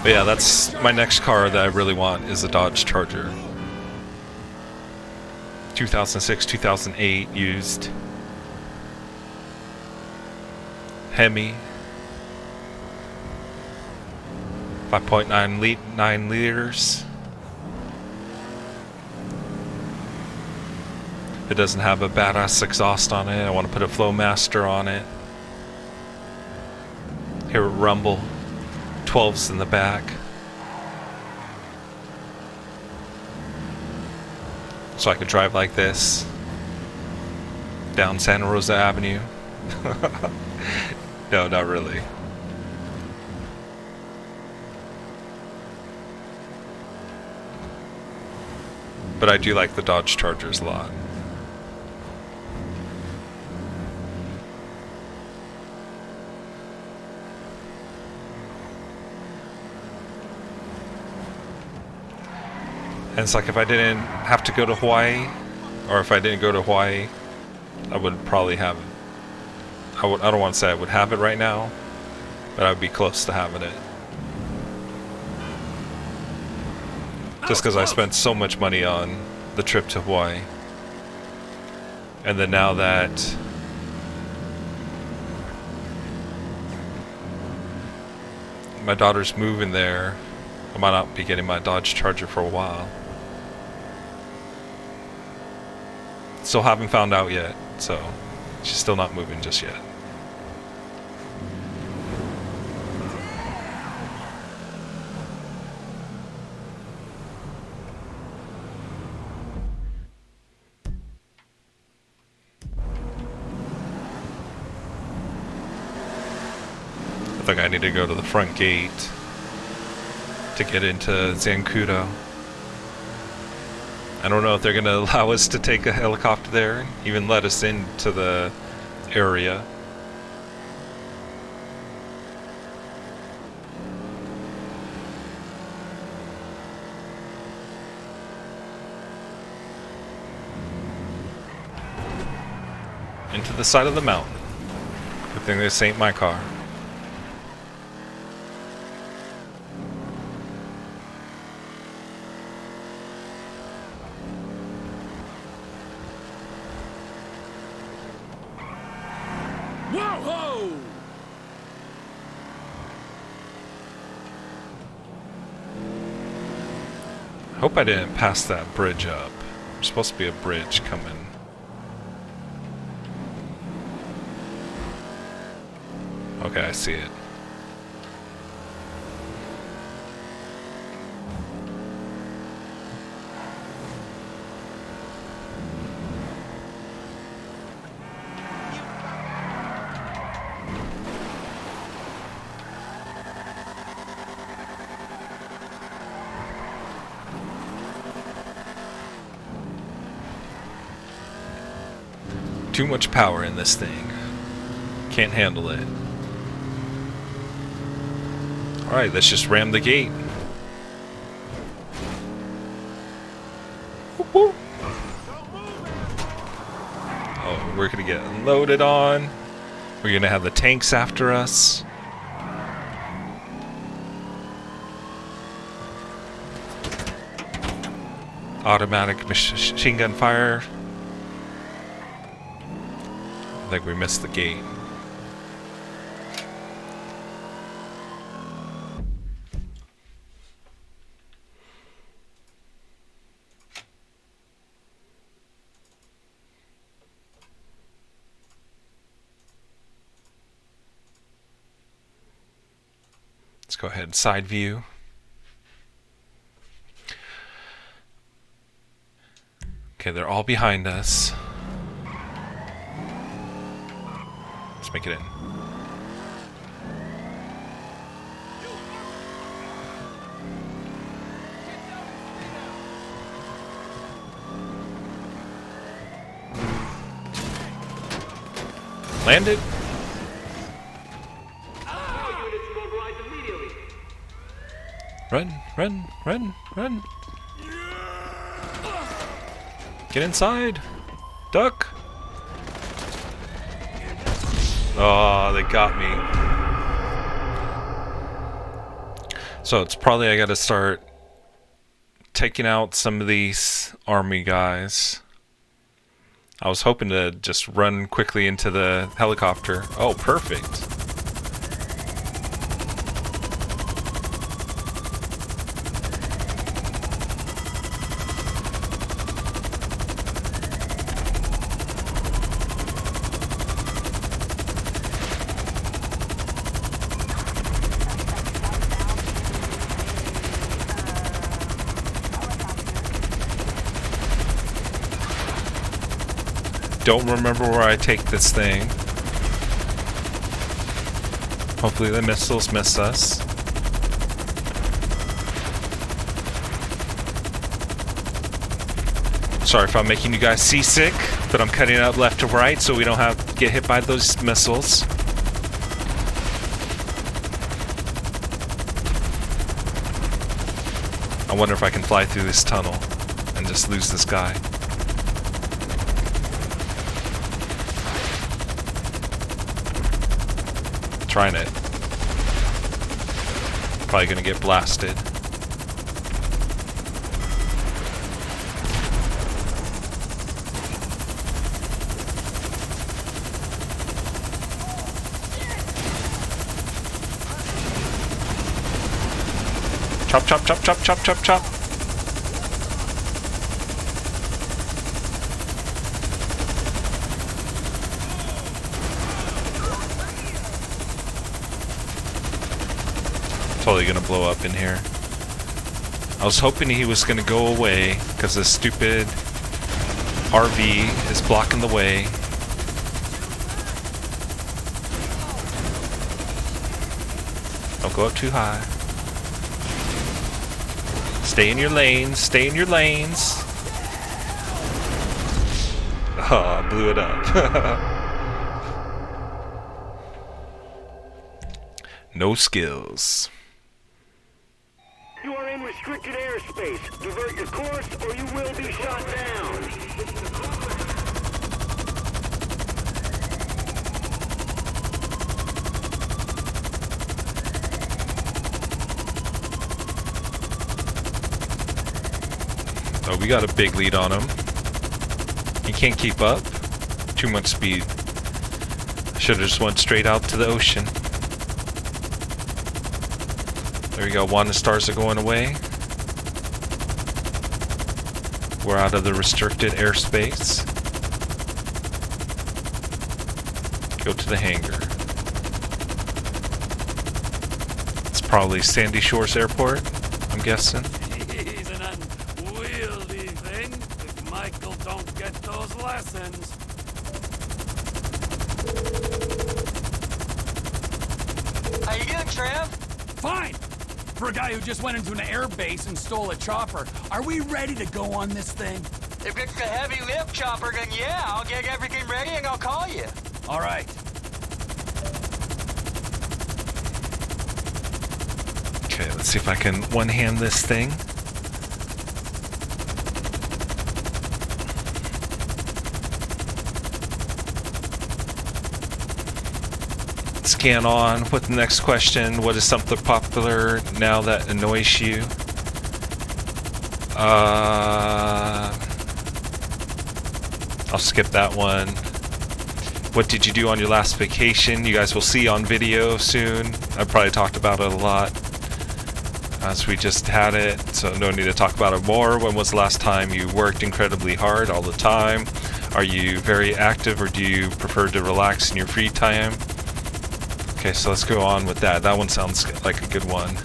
But yeah, that's my next car that I really want is a Dodge Charger. 2006, 2008 used. Hemi. 5.9 liters. It doesn't have a badass exhaust on it. I want to put a Flowmaster on it. Hear it rumble. 12s in the back. So I could drive like this down Santa Rosa Avenue. No, not really. But I do like the Dodge Chargers a lot. And it's like if I didn't have to go to Hawaii, or if I didn't go to Hawaii, I would probably have it. I don't want to say I would have it right now, but I would be close to having it. Just because I spent so much money on the trip to Hawaii. And then now that my daughter's moving there, I might not be getting my Dodge Charger for a while. Still haven't found out yet, so she's still not moving just yet. I think I need to go to the front gate to get into Zancudo. I don't know if they're going to allow us to take a helicopter there, even let us into the area. Into the side of the mountain. Good thing this ain't my car. Whoa-ho! Hope I didn't pass that bridge up. There's supposed to be a bridge coming. Okay, I see it. Too much power in this thing. Can't handle it. Alright, let's just ram the gate. Whoop, whoop. Oh, we're gonna get loaded on. We're gonna have the tanks after us. Automatic machine gun fire. I think we missed the gate. Let's go ahead and side view. Okay, they're all behind us. Let's make it in. Landed. Run, run, run, run. Get inside. Duck. Oh, they got me. So it's probably I gotta start taking out some of these army guys. I was hoping to just run quickly into the helicopter. Oh, perfect. Don't remember where I take this thing. Hopefully the missiles miss us. Sorry if I'm making you guys seasick, but I'm cutting up left to right so we don't have to get hit by those missiles. I wonder if I can fly through this tunnel. and just lose this guy. Trying it. Probably gonna get blasted. Chop, chop, chop, chop, chop, chop, chop. Totally gonna blow up in here. I was hoping he was gonna go away because this stupid RV is blocking the way. Don't go up too high. Stay in your lanes, stay in your lanes. Oh, blew it up. No skills. You are in restricted airspace. Divert your course or you will be shot down. Oh, we got a big lead on him. He can't keep up. Too much speed. Should've just went straight out to the ocean. There we go. One, the stars are going away. We're out of the restricted airspace. Go to the hangar. It's probably Sandy Shores Airport, I'm guessing. He's an unwieldy thing if Michael don't get those lessons. How you doing, Trev? Fine! For a guy who just went into an air base and stole a chopper, are we ready to go on this thing? If it's a heavy lift chopper, then yeah, I'll get everything ready and I'll call you. All right. Okay, let's see if I can one-hand this thing. Scan on. What's the next question? What is something popular now that annoys you? I'll skip that one. What did you do on your last vacation? You guys will see on video soon. I probably talked about it a lot as we just had it, so no need to talk about it more. When was the last time you worked incredibly hard all the time? Are you very active or do you prefer to relax in your free time? Okay, so let's go on with that. That one sounds like a good one.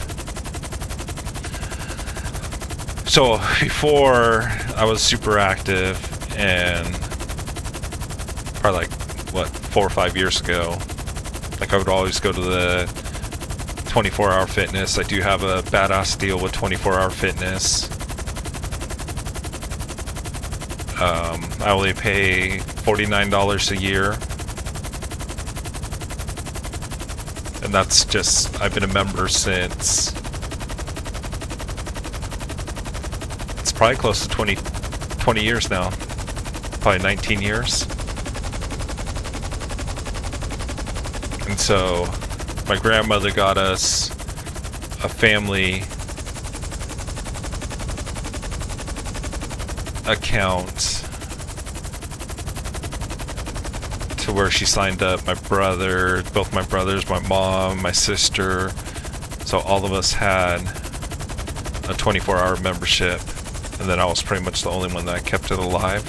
So before I was super active, and probably like, what, 4 or 5 years ago, like I would always go to the 24-hour fitness. I do have a badass deal with 24-hour fitness. I only pay $49 a year. And that's just, I've been a member since, it's probably close to 20 years now. Probably 19 years. And so, my grandmother got us a family account to where she signed up my brother, both my brothers, my mom, my sister. So all of us had a 24-hour membership, and then I was pretty much the only one that kept it alive.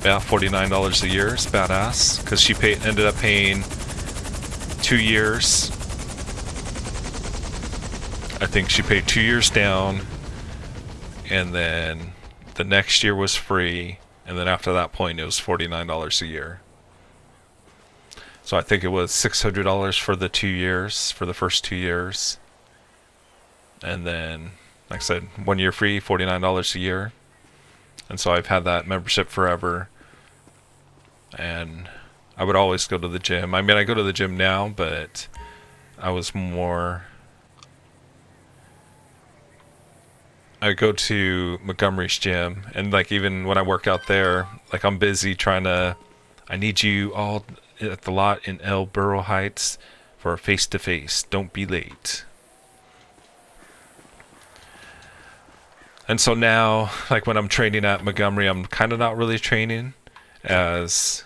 Yeah, $49 a year is badass, because she ended up paying 2 years. I think she paid 2 years down, and then the next year was free. And then after that point, it was $49 a year. So I think it was $600 for the 2 years, for the first 2 years. And then, like I said, 1 year free, $49 a year. And so I've had that membership forever. And I would always go to the gym. I mean, I go to the gym now, but I was more I go to Montgomery's gym, and like even when I work out there, like I'm busy trying to. I need you all at the lot in El Burro Heights for a face-to-face. Don't be late. And so now, like when I'm training at Montgomery, I'm kind of not really training as,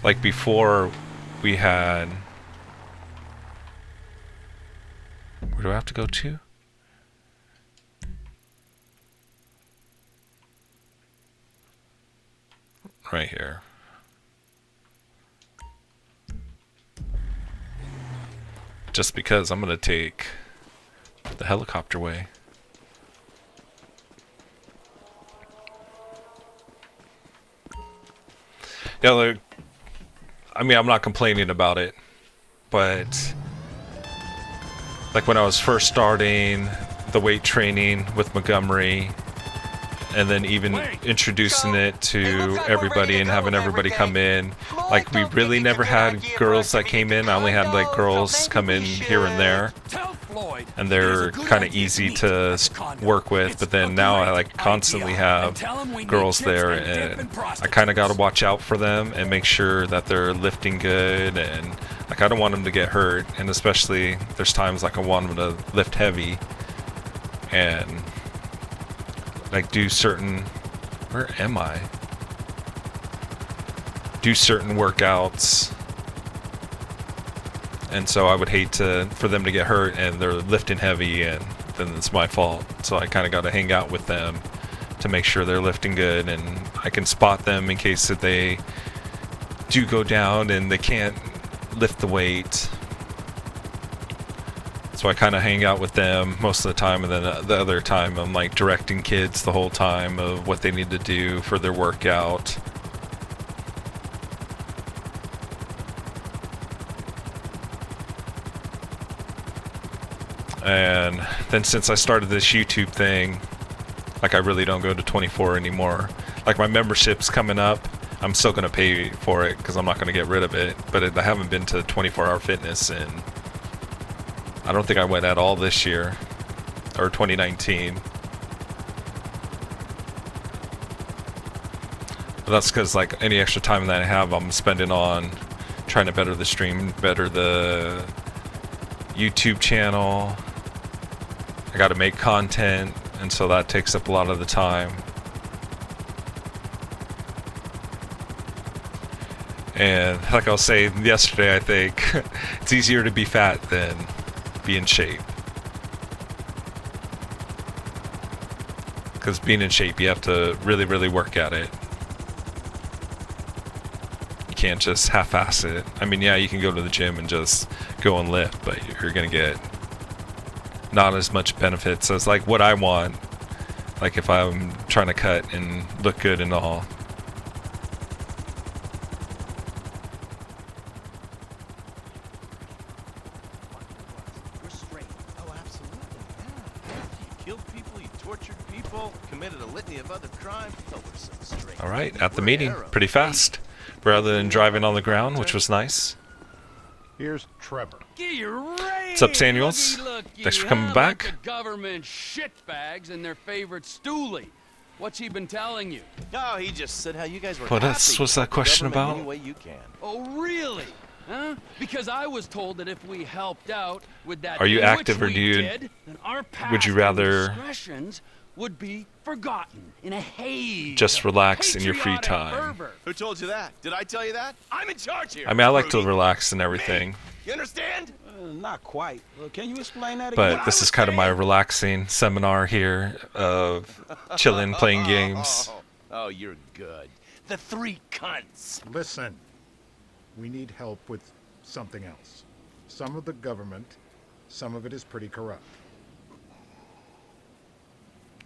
like before we had, where do I have to go to? Right here. Just because I'm going to take the helicopter way. Yeah, like, I mean, I'm not complaining about it, but like when I was first starting the weight training with Montgomery, and then even introducing it to everybody and having everybody come in, like we really never had girls that came in. I only had like girls come in here and there, and they're kind of easy to work with. But then now I like constantly have girls there, and I kind of got to watch out for them and make sure that they're lifting good, and like I don't want them to get hurt. And especially there's times like I want them to lift heavy and like do certain, where am I? Do certain workouts. And so I would hate for them to get hurt and they're lifting heavy, and then it's my fault. So I kind of got to hang out with them to make sure they're lifting good, and I can spot them in case that they do go down and they can't lift the weight. So I kind of hang out with them most of the time, and then the other time I'm like directing kids the whole time of what they need to do for their workout. And then since I started this YouTube thing, like I really don't go to 24 anymore. Like my membership's coming up. I'm still going to pay for it because I'm not going to get rid of it. But I haven't been to 24-hour fitness, and I don't think I went at all this year, or 2019. But that's because like any extra time that I have, I'm spending on trying to better the stream, better the YouTube channel. I got to make content, and so that takes up a lot of the time. And like I was saying yesterday, I think it's easier to be fat than be in shape. Because being in shape, you have to really, really work at it. You can't just half-ass it. I mean, yeah, you can go to the gym and just go and lift, but you're going to get not as much benefits as like what I want. Like if I'm trying to cut and look good and all. Alright, at the meeting, pretty fast. Rather than driving on the ground, which was nice. Here's Trevor. What's up, Samuels? Thanks for coming back. Like the government shitbags and their favorite stoolie. What's he been telling you? Oh, he just said how you guys were What else was that question about? Any way you can. Oh, really? Huh? Because I was told that if we helped out with that, are you active, or would you rather would be forgotten in a haze. Just relax in your free time? Who told you that? Did I tell you that? I'm in charge here. I mean, I like to relax and everything. You understand? Not quite. Can you explain that again? But But this is kind of my relaxing seminar here of chilling, playing games. Oh, you're good. The three cunts. Listen, we need help with something else. Some of the government, some of it is pretty corrupt.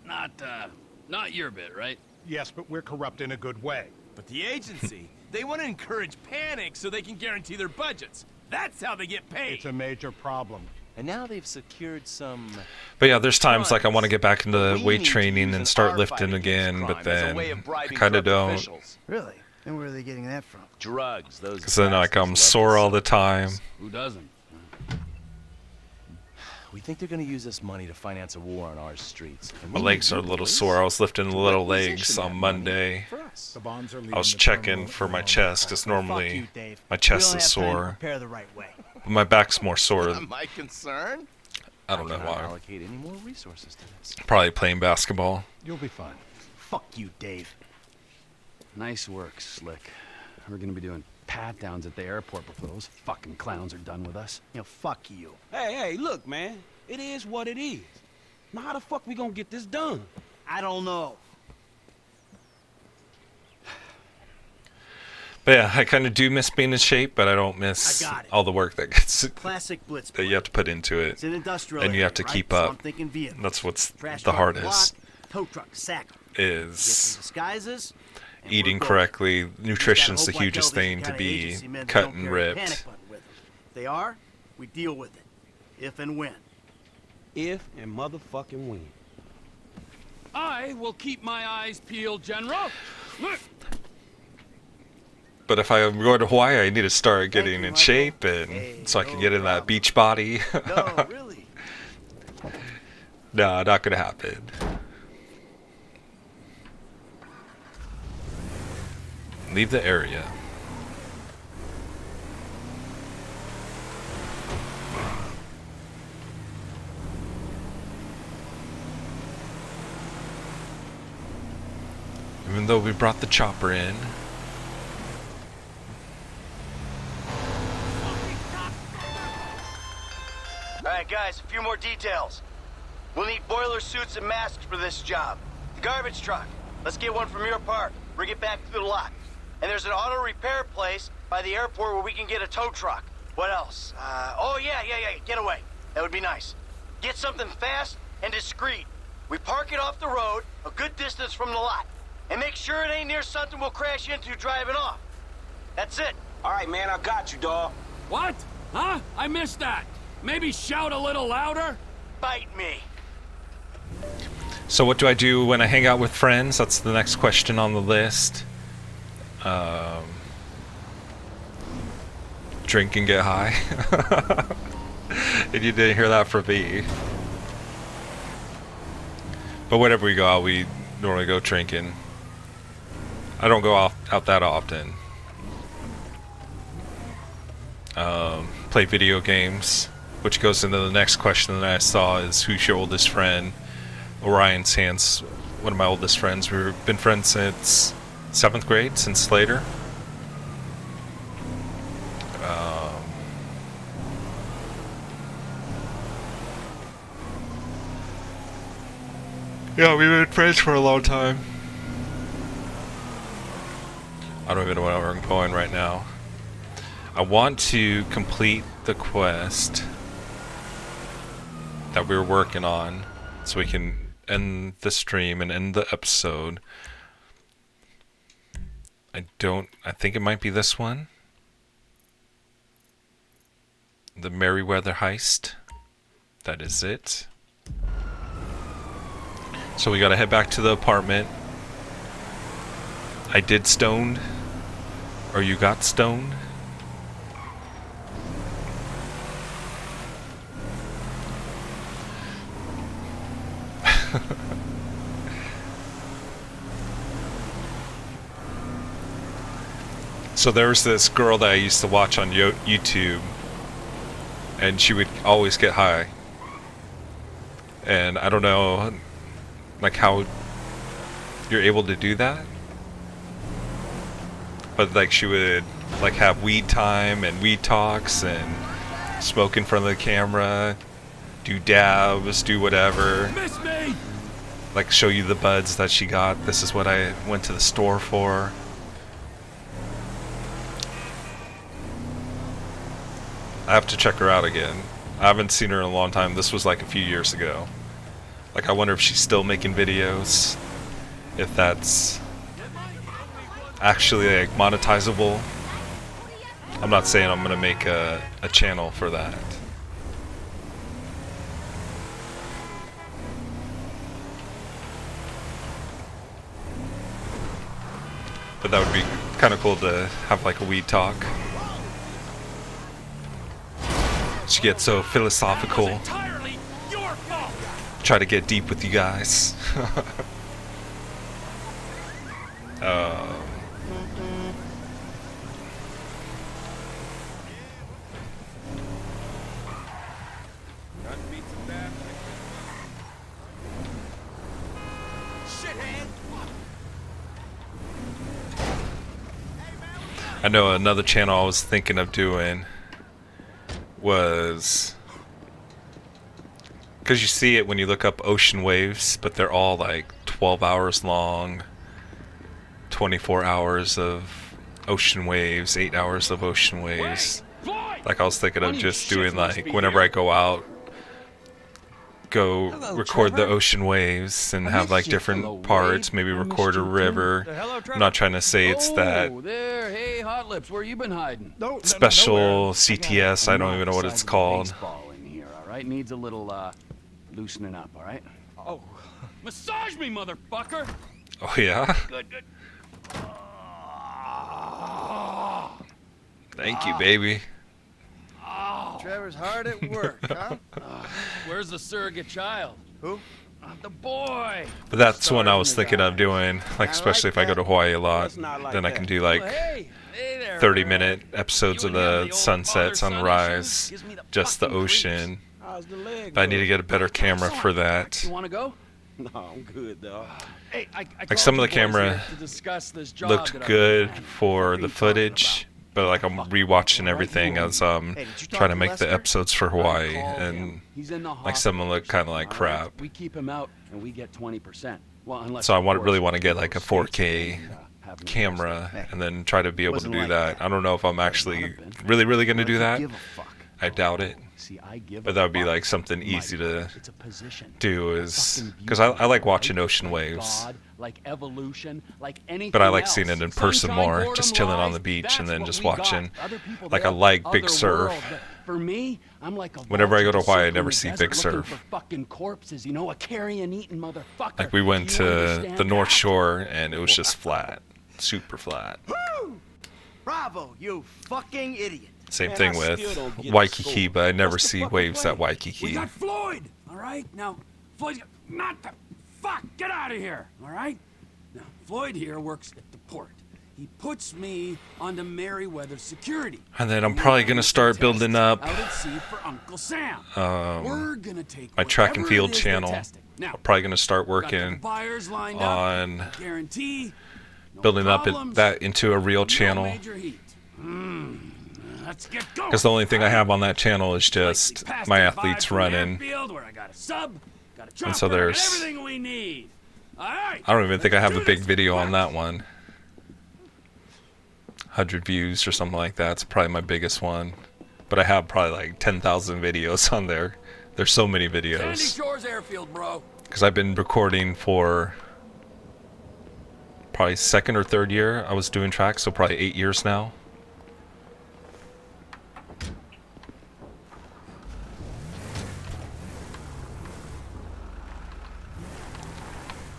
Not your bit, right? Yes, but we're corrupt in a good way. But the agency, they want to encourage panic so they can guarantee their budgets. That's how they get paid. It's a major problem. And now they've secured some... But yeah, there's times like I want to get back into weight training and start lifting again, but then I kind of don't. Really? And where are they getting that from? Drugs, those... Because then like I'm sore all the time. Who doesn't? We think they're gonna use this money to finance a war on our streets. And My we legs need are a you little boys sore. I was lifting the to little requisition legs that on money Monday. for us. The bonds are I leaving was the checking terminal for my along the chest path. because Fuck you, normally Dave. my We chest don't is have time to sore. prepare the right way. But my back's more sore. My concern? I don't know cannot why. allocate any more resources to this. Probably playing basketball. You'll be fine. Fuck you, Dave. Nice work, Slick. We're gonna be doing pat-downs at the airport before those fucking clowns are done with us. You know, fuck you. Hey, look, man. It is what it is. Now how the fuck we gonna get this done? I don't know. But yeah, I kind of do miss being in shape, but I don't miss I got it. all the work that gets Classic blitz. that you have to put into it, It's an industrial and you area, have to right? keep So up. I'm thinking vehicles. That's what's Trash the truck hardest. block, tow truck, sack 'em. Get Is some disguises. and eating we're going. correctly. You just Nutrition's gotta the hope like hugest hell these thing to kinda be agency men cut don't and carry a ripped. panic button with 'em. If they are, we deal with it. If and when. If and motherfucking when. I will keep my eyes peeled, General. Look. But if I'm going to Hawaii, I need to start getting in shape, and so I can get in that beach body. No, really. No, not gonna happen. Leave the area. Even though we brought the chopper in. Alright guys, a few more details. We'll need boiler suits and masks for this job. The garbage truck. Let's get one from your park. Bring it back to the lot. And there's an auto repair place by the airport where we can get a tow truck. What else? Oh yeah, get away. That would be nice. Get something fast and discreet. We park it off the road, a good distance from the lot. And make sure it ain't near something we'll crash into driving off. That's it. Alright, man, I got you, dawg. What? Huh? I missed that. Maybe shout a little louder? Bite me. So what do I do when I hang out with friends? That's the next question on the list. Drink and get high. And you didn't hear that from me. But whenever we go out, we normally go drinking. I don't go out that often. Play video games, which goes into the next question that I saw is who's your oldest friend? Orion Sands, one of my oldest friends. We've been friends since 7th grade, since Slater. Yeah, we've been friends for a long time. I don't even know where I'm going right now. I want to complete the quest that we were working on so we can end the stream and end the episode. I think it might be this one. The Merryweather heist. That is it. So we gotta head back to the apartment. I did stoned. Or you got stoned. So there was this girl that I used to watch on YouTube, and she would always get high. And I don't know, like how you're able to do that. But like she would like have weed time and weed talks and smoke in front of the camera, do dabs, do whatever. Miss me! Like show you the buds that she got. This is what I went to the store for. I have to check her out again. I haven't seen her in a long time. This was like a few years ago. Like I wonder if she's still making videos. If that's actually like monetizable. I'm not saying I'm gonna make a channel for that. But that would be kind of cool to have like a weed talk. She gets so philosophical. Entirely try to get deep with you guys. I know another channel I was thinking of doing was, because you see it when you look up ocean waves, but they're all like 12 hours long, 24 hours of ocean waves, 8 hours of ocean waves. Like I was thinking of just doing like whenever I go out, go record the ocean waves and have like different parts, maybe record a river. I'm not trying to say it's that There, hey, Hot Lips, where you been hiding? special CTS, I don't even know what it's called. Baseball in here, all right? Needs a little loosening up, all right? Oh, massage me, motherfucker. Oh yeah? Good, good. Thank you, baby. Trevor's hard at work, huh? Where's the surrogate child? Who? The boy. But that's one I was thinking of doing, like especially if I go to Hawaii a lot, then I can do like 30-minute episodes of the sunset, sunrise, just the ocean. But I need to get a better camera for that. You want to go? No, I'm good, dog. Hey, Like some of the camera looked good for the footage, but like I'm rewatching everything as trying to make the episodes for Hawaii, and like some of them look kind of like crap. We keep him out and we get 20%. Well, unless So I really want to get like a 4K camera and then try to be able to do that. I don't know if I'm actually really going to do that. I doubt it. But that would be like something easy to do, is because I like watching ocean waves. But I like seeing it in person more, just chilling on the beach and then just watching. Like I like big surf. Whenever I go to Hawaii, I never see big surf. Like we went to the North Shore and it was just flat, super flat. Bravo, you fucking idiot. Same thing with Waikiki, but I never see waves at Waikiki. We got Floyd, all right? Now, Floyd's not the fuck. Get out of here, all right? Now, Floyd here works at the port. He puts me onto Merryweather security. And then I'm probably gonna start building up out at sea for Uncle Sam. We're gonna take my track and field whatever it is channel. they're testing. Now, I'm probably gonna start got the working buyers lined on up. Guarantee no building up problems, that into a real no channel. major heat. Let's get going. Because the only thing I have on that channel is just my athletes running. Where I got a sub, got a And so chopper, there's, got everything we need. All right, I don't even think I have a big video on that one. 100 views or something like that. It's probably my biggest one. But I have probably like 10,000 videos on there. There's so many Sandy videos. Shores Airfield, bro. Because I've been recording for probably second or third year I was doing tracks, so probably 8 years now.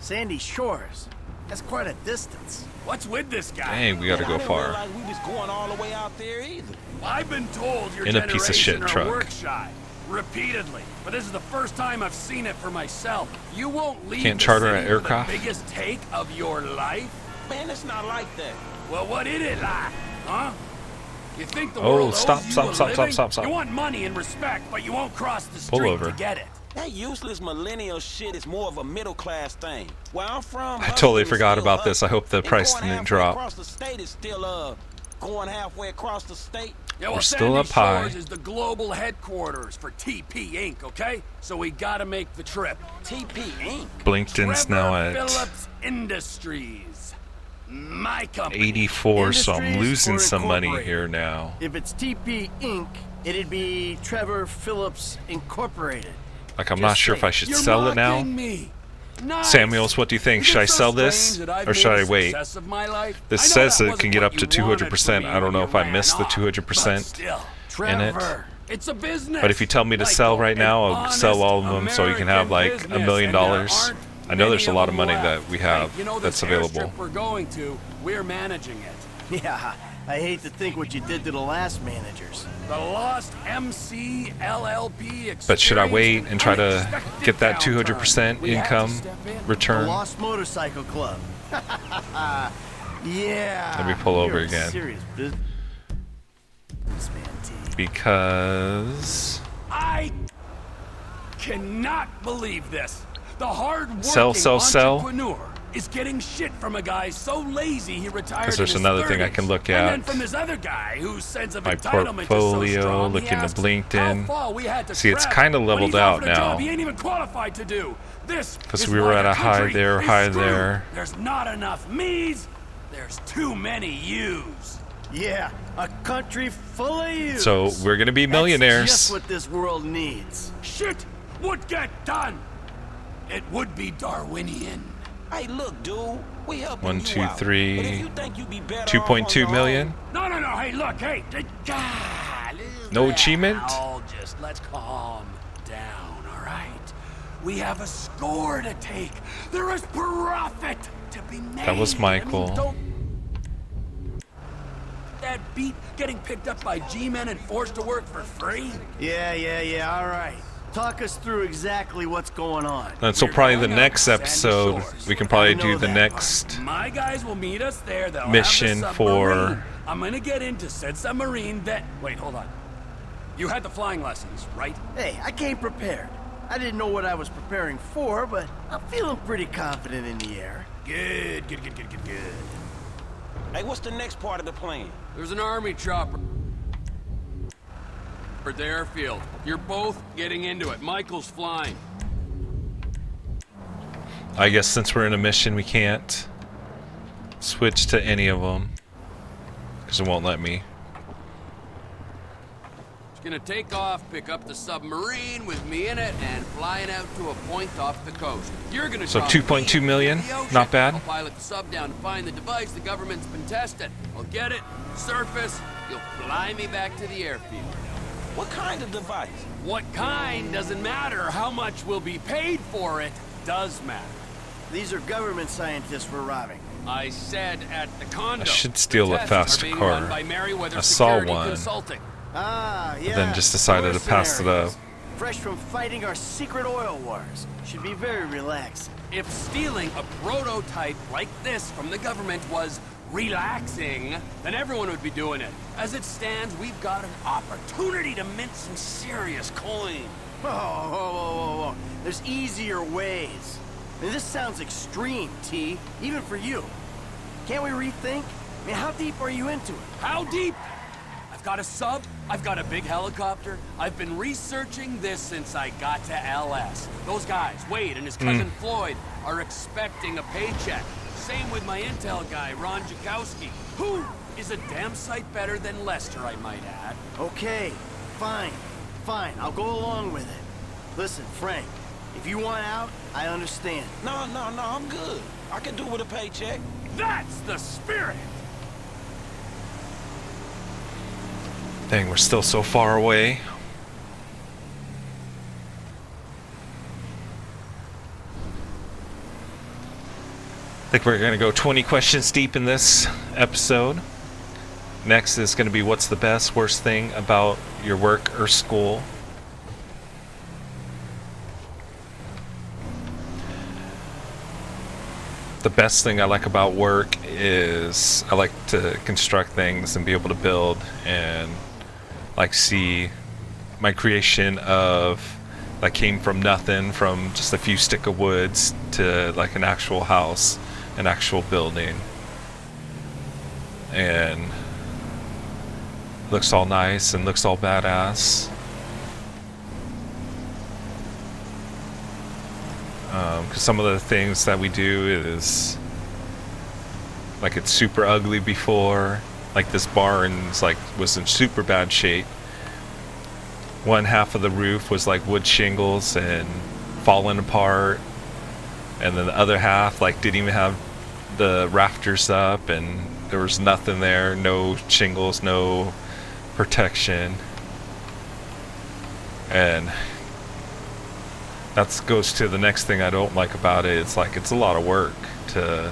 Sandy Shores. That's quite a distance. What's with this guy? Dang, we gotta go far. Like we was going all the way out there either. I've been told your In a piece of shit generation are truck. work shy. Repeatedly. But this is the first time I've seen it for myself. You won't leave Can't the charter city an for aircraft? the biggest take of your life? Man, it's not like that. Well, what is it like, huh? You think the Oh, world stop, owes you stop, a stop, living? stop, stop. You want money and respect, but you won't cross the Pull street over. to get it. That useless millennial shit is more of a middle class thing. Where I'm from, I totally hustling is forgot still about this. I hope the and price going didn't halfway drop. Across the state is still going halfway across the state. Yeah, well, We're still up Sandy high. Shores is the global headquarters for TP Inc., okay? So we gotta make the trip. TP Inc. Blinkton's now Trevor at Phillips Industries. My company. 84, so I'm Industries losing or some money Incorporated? here now. If it's TP Inc., it'd be Trevor Phillips Incorporated. Like, I'm not sure if I should You're sell it now. mocking me. Nice. Samuels, what do you think? Should I sell this, or should I wait? This says it can get up to 200%. I don't know if I missed the 200% in it. It's a business. But if you tell me to sell right now, I'll sell all of them so you can have like $1 million. I know there's a lot of money that we have You know, that's this available. airstrip we're going to, we're managing it. Yeah, I hate to think what you did to the last managers. The lost MCLLP. But should I wait and try to get that 200% income return? The Lost Motorcycle Club. Yeah. Let me pull over You're a again. serious businessman, T. Because I cannot believe this. The hard-working Sell. entrepreneur is getting shit from a guy so lazy he retired. Because there's in his another 30s. thing I can look And at. then from this other guy whose sense of My entitlement portfolio, is so strong, looking he at asks LinkedIn. how far we had to See, it's travel kind of when leveled he's out offered a job now. he ain't even qualified to do. This Because is we were why at the a high country there, is high screwed. there. There's not enough me's. There's too many yous. Yeah, a country full of you. So we're gonna be millionaires. That's just what this world needs. Shit would get done. It would be Darwinian. Hey, look, dude. We helping 1, you 2, out. But 3, if you think you be better off on 2.2 your million. No. Hey, look. Hey. No achievement. Let's calm down, all right? We have a score to take. There is profit to be made. That was Michael. Don't that beat getting picked up by G-men and forced to work for free? Yeah, all right. Talk us through exactly what's going on. And so probably the going next up Sandy episode, Shores. we can probably I know do the that next My guys will meet us there. They'll mission have the submarine. for. I'm gonna get into said submarine that. Wait, hold on. You had the flying lessons, right? Hey, I came prepared. I didn't know what I was preparing for, but I'm feeling pretty confident in the air. Good. Hey, what's the next part of the plan? There's an army chopper for the airfield. You're both getting into it. Michael's flying. I guess since we're in a mission, we can't switch to any of them because it won't let me. It's gonna take off, pick up the submarine with me in it, and flying out to a point off the coast. You're gonna So drop 2.2 me million, into the ocean. not bad. I'll pilot the sub down to find the device the government's been testing. I'll get it, surface, you'll fly me back to the airfield. What kind of device? What kind doesn't matter. How much will be paid for it does matter. These are government scientists we're robbing. I said at the condo. I should steal The a tests faster are being car. run by Merriweather I saw Security one. Consulting. Ah, yeah. But then just decided to Role pass it up. Scenarios. Fresh from fighting our secret oil wars. Should be very relaxing. If stealing a prototype like this from the government was relaxing, then everyone would be doing it. As it stands, we've got an opportunity to mint some serious coin. Whoa. There's easier ways. I mean, this sounds extreme, T, even for you. Can't we rethink? I mean, how deep are you into it? How deep? I've got a sub, I've got a big helicopter. I've been researching this since I got to LS. Those guys, Wade and his cousin Floyd, are expecting a paycheck. Same with my intel guy, Ron Jakowski, who is a damn sight better than Lester, I might add. Okay, fine. I'll go along with it. Listen, Frank, if you want out, I understand. No, I'm good. I can do with a paycheck. That's the spirit! Dang, we're still so far away. I think we're going to go 20 questions deep in this episode. Next is going to be what's the best, worst thing about your work or school. The best thing I like about work is I like to construct things and be able to build and like see my creation of that came from nothing, from just a few stick of woods to like an actual house, an actual building, and looks all nice and looks all badass. Because some of the things that we do is like it's super ugly before. Like this barn's like was in super bad shape. One half of the roof was like wood shingles and falling apart, and then the other half like didn't even have the rafters up, and there was nothing there, no shingles, no protection. And that goes to the next thing I don't like about it. It's like it's a lot of work to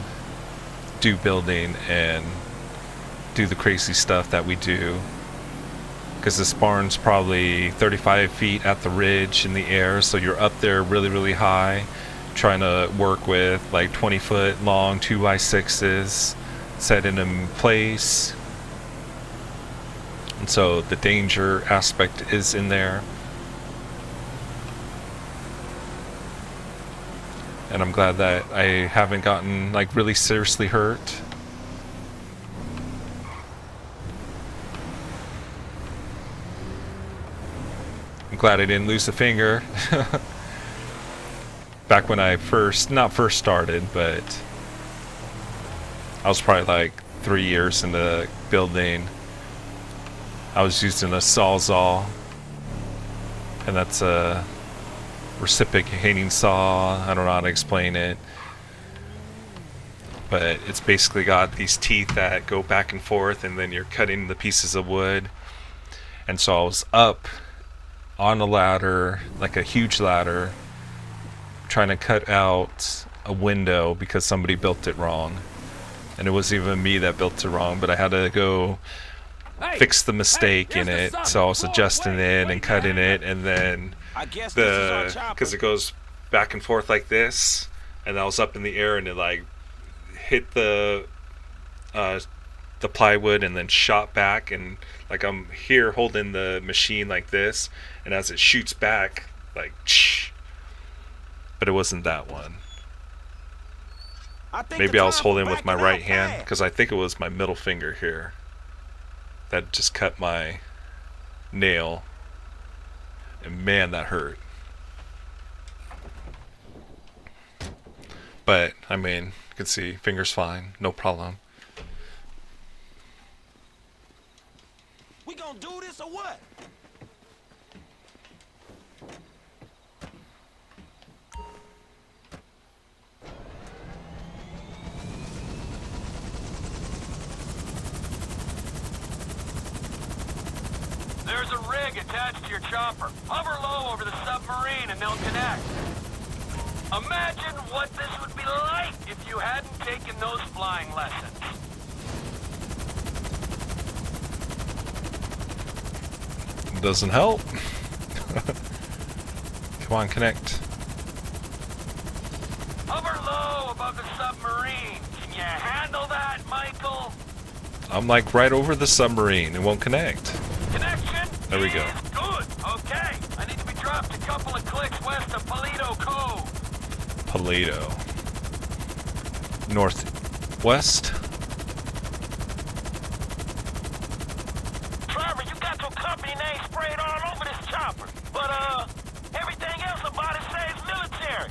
do building and do the crazy stuff that we do. Because this barn's probably 35 feet at the ridge in the air, so you're up there really, really high, trying to work with like 20-foot long 2x6s, setting them in place. And so the danger aspect is in there. And I'm glad that I haven't gotten like really seriously hurt. I'm glad I didn't lose a finger. Back when I not first started, but I was probably like 3 years into building. I was using a Sawzall, and that's a reciprocating saw. I don't know how to explain it, but it's basically got these teeth that go back and forth, and then you're cutting the pieces of wood. And so I was up on a ladder, like a huge ladder, trying to cut out a window because somebody built it wrong. And it wasn't even me that built it wrong, but I had to go fix the mistake in it. So I was adjusting it and cutting it, and then because it goes back and forth like this, and I was up in the air, and it like hit the plywood and then shot back, and like I'm here holding the machine like this, and as it shoots back, like but it wasn't that one. Maybe I was holding with my right hand, because I think it was my middle finger here that just cut my nail, and man, that hurt. But I mean, you can see finger's fine, no problem. We gonna do this or what? There's a rig attached to your chopper. Hover low over the submarine and they'll connect. Imagine what this would be like if you hadn't taken those flying lessons. Doesn't help. Come on, connect. Hover low above the submarine. Can you handle that, Michael? I'm like right over the submarine. It won't connect. Connection? There we go. Good. Okay. I need to be dropped a couple of clicks west of Paleto Cove. Paleto. Northwest. Trevor, you got your company name sprayed all over this chopper. But, everything else about it says military.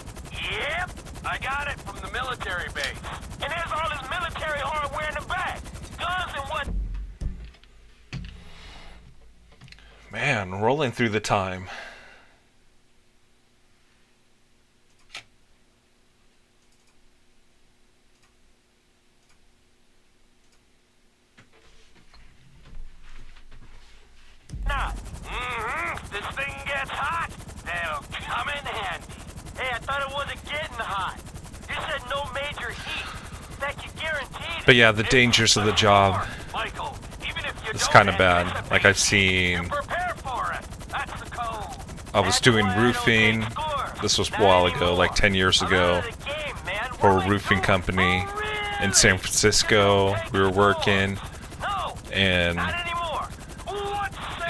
Yep. I got it from the military base. And there's all this military hardware in the back. Guns and what... Man, rolling through the time. Now, this thing gets hot, they'll come in handy. Hey, I thought it wasn't getting hot. You said no major heat. That you guaranteed. But yeah, the dangers of the job. Michael, even if you It's kind of bad. Like I've seen. I was doing roofing. This was a while ago, like 10 years ago, for a roofing company in San Francisco. We were working, and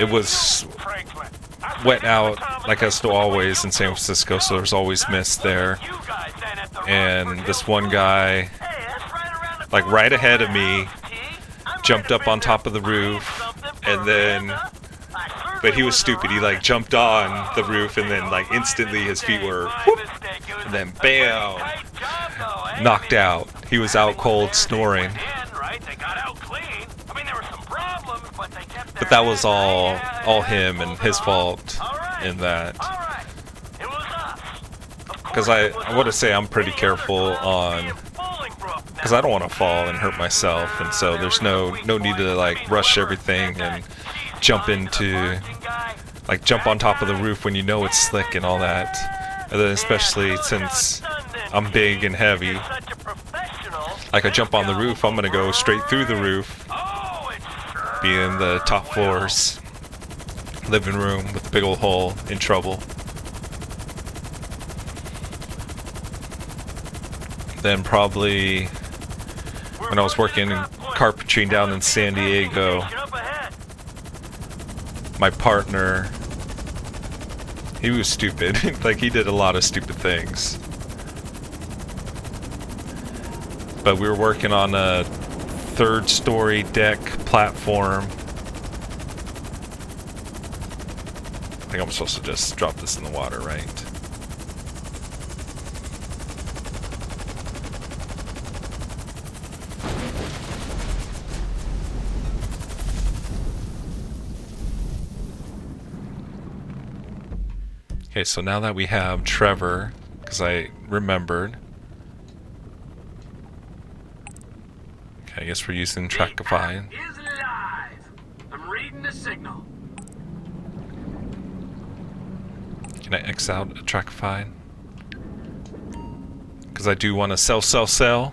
it was wet out, like as to always in San Francisco, so there's always mist there. And this one guy, like right ahead of me, jumped up on top of the roof, and then, but he was stupid, he like jumped on the roof, and then like instantly his feet were whoop, and then bam, knocked out. He was out cold, snoring. But that was all him and his fault in that. Because I want to say I'm pretty careful on, because I don't want to fall and hurt myself, and so there's no need to like rush everything and jump on top of the roof when you know it's slick and all that. And then especially since I'm big and heavy, like I jump on the roof, I'm gonna go straight through the roof, be in the top floors, living room with a big old hole, in trouble. Then probably when I was working in carpentry down in San Diego, my partner, he was stupid. Like, he did a lot of stupid things. But we were working on a 3rd story deck platform. I think I'm supposed to just drop this in the water, right? Okay, so now that we have Trevor, because I remembered. Okay, I guess we're using Trackify. Is live. I'm reading the signal. Can I X out a Trackify? Because I do want to sell. Alrighty,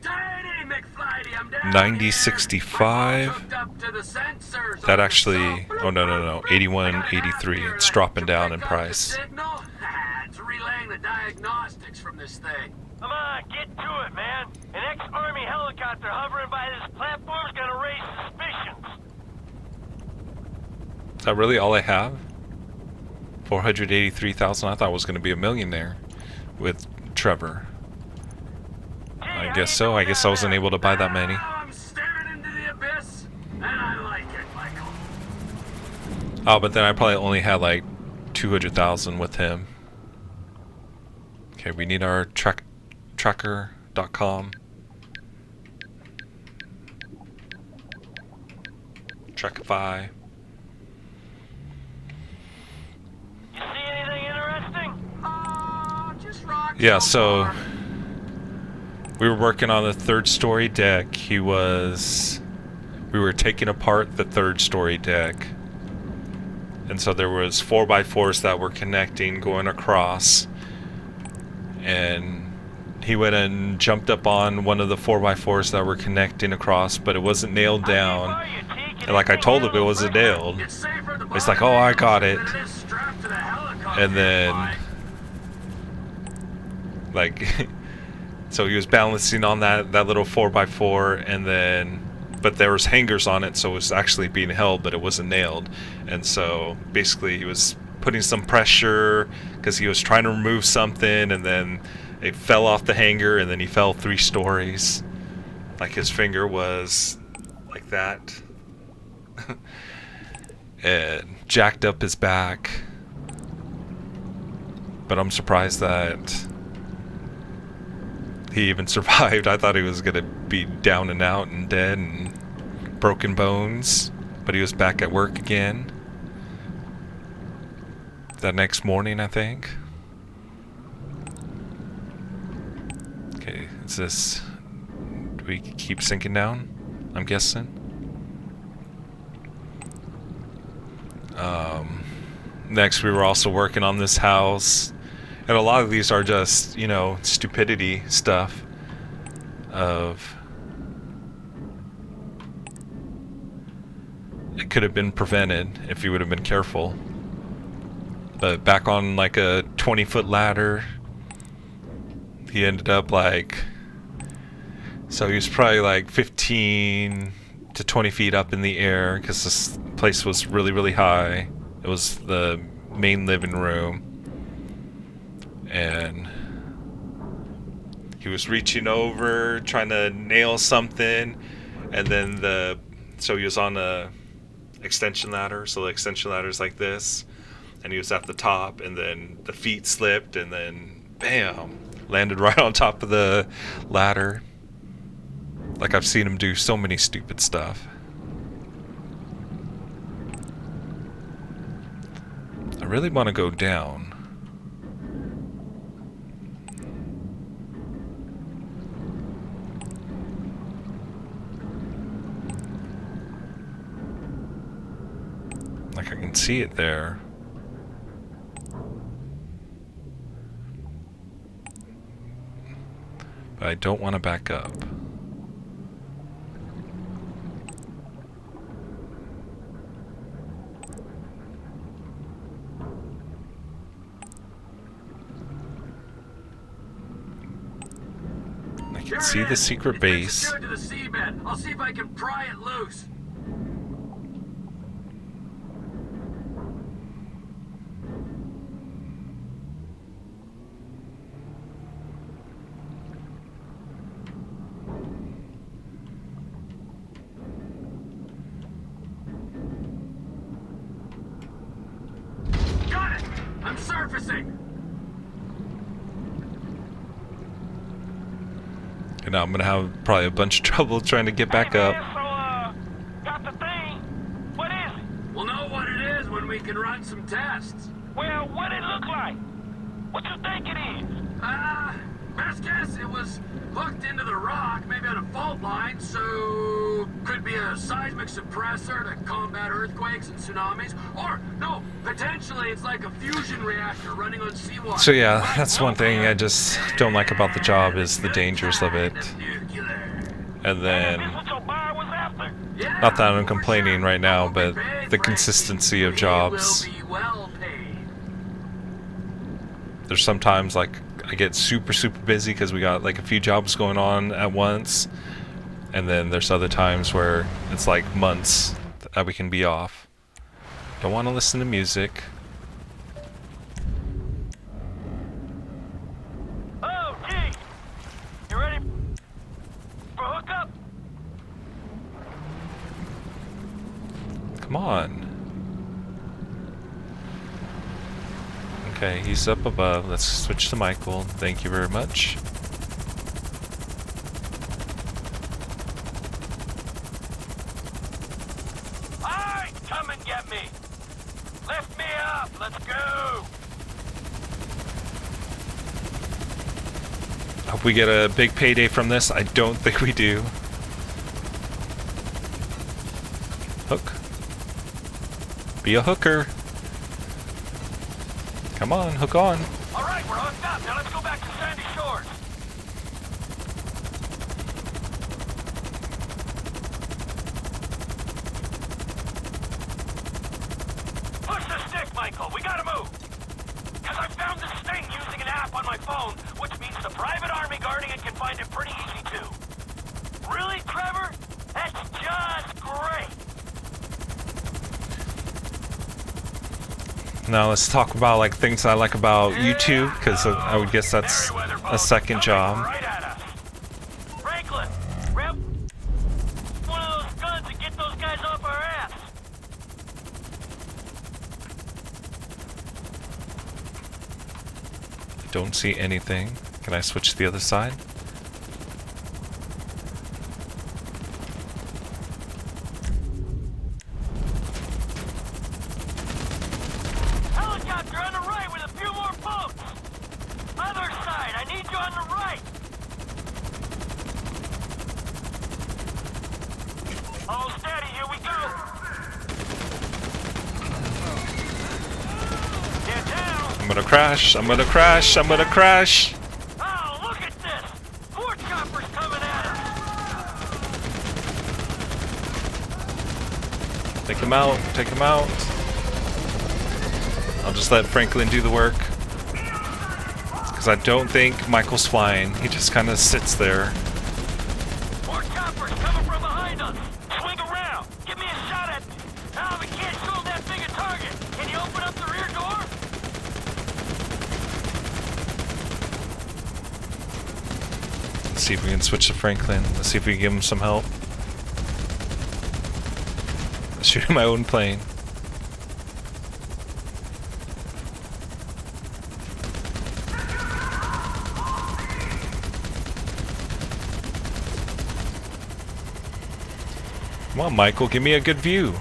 tighty, McFlighty, I'm down 9065. That actually, oh no, 8183. It's dropping down in price. It's relaying the diagnostics from this thing. Come on, get to it, man. An ex-Army helicopter hovering by this platform's gonna raise suspicions. Is that really all I have? 483,000. I thought it was going to be a millionaire with Trevor. I guess so. I guess I wasn't able to buy that many. I'm staring into the abyss, and I like it, Michael. Oh, but then I probably only had like 200,000 with him. Okay, we need our tracker.com. Trackify. You see anything interesting? Yeah, so we were working on the 3rd story deck. We were taking apart the 3rd story deck. And so there was 4x4s that were connecting, going across. And he went and jumped up on one of the 4x4s that were connecting across, but it wasn't nailed down. And like I told him, it wasn't nailed. It's like, oh, I got it. And then, like, so he was balancing on that little 4x4, and then, but there was hangers on it, so it was actually being held, but it wasn't nailed. And so basically he was putting some pressure because he was trying to remove something, and then it fell off the hanger, and then he fell 3 stories. Like, his finger was like that. And jacked up his back. But I'm surprised that he even survived. I thought he was gonna be down and out and dead and broken bones. But he was back at work again. That next morning, I think. Okay, is this... Do we keep sinking down? I'm guessing. Next, we were also working on this house. And a lot of these are just, you know, stupidity stuff. It could have been prevented if you would have been careful. But back on like a 20-foot ladder, he ended up like... So he was probably like 15 to 20 feet up in the air because this place was really, really high. It was the main living room. And he was reaching over, trying to nail something. And then so he was on a extension ladder. So the extension ladder is like this. And he was at the top, and then the feet slipped, and then bam, landed right on top of the ladder. Like, I've seen him do so many stupid stuff. I really want to go down. Like, I can see it there. But I don't want to back up. I can see the secret base. Secured to the seabed. I'll see if I can pry it loose. Got it! I'm surfacing! And now I'm gonna have probably a bunch of trouble trying to get back up. Got the thing. What is it? We'll know what it is when we can run some tests. Well, what it look like? What you think it is? Best guess it was hooked into the rock, maybe on a fault line, so could be a seismic suppressor to combat earthquakes and tsunamis, or no, potentially it's like a fusion reactor running on seawater. So yeah, that's one thing I just don't like about the job is the dangers of it. And then, not that I'm complaining right now, but the consistency of jobs. There's sometimes like I get super busy because we got like a few jobs going on at once, and then there's other times where it's like months that we can be off. Don't want to listen to music. Oh, gee! You ready for hookup? Come on. Okay, he's up above. Let's switch to Michael. Thank you very much. Alright, come and get me. Lift me up. Let's go. Hope we get a big payday from this. I don't think we do. Hook. Be a hooker. Come on, hook on. All right, we're hooked up. Now let's go back to Sandy Shores. Push the stick, Michael. We gotta move. Because I found this thing using an app on my phone, which means the private army guarding it can find it pretty easy too. Really, Trevor? That's just great. Now let's talk about like things I like about YouTube, because I would guess that's a second job. Franklin, grab one of those guns and get those guys off our ass. Don't see anything. Can I switch to the other side? Helicopter on the right with a few more boats. Other side, I need you on the right. All steady, here we go. Get down. I'm gonna crash. I'm gonna crash. I'm gonna crash. Oh, look at this. 4 choppers coming at us. Take him out. Take him out. I'll just let Franklin do the work. Because I don't think Michael's flying. He just kind of sits there. 4 choppers coming from behind us. Swing around. Give me a shot at me. Oh, we can't show that big a target. Can you open up the rear door? Let's see if we can switch to Franklin. Let's see if we can give him some help. Shooting my own plane. Come on, Michael, give me a good view.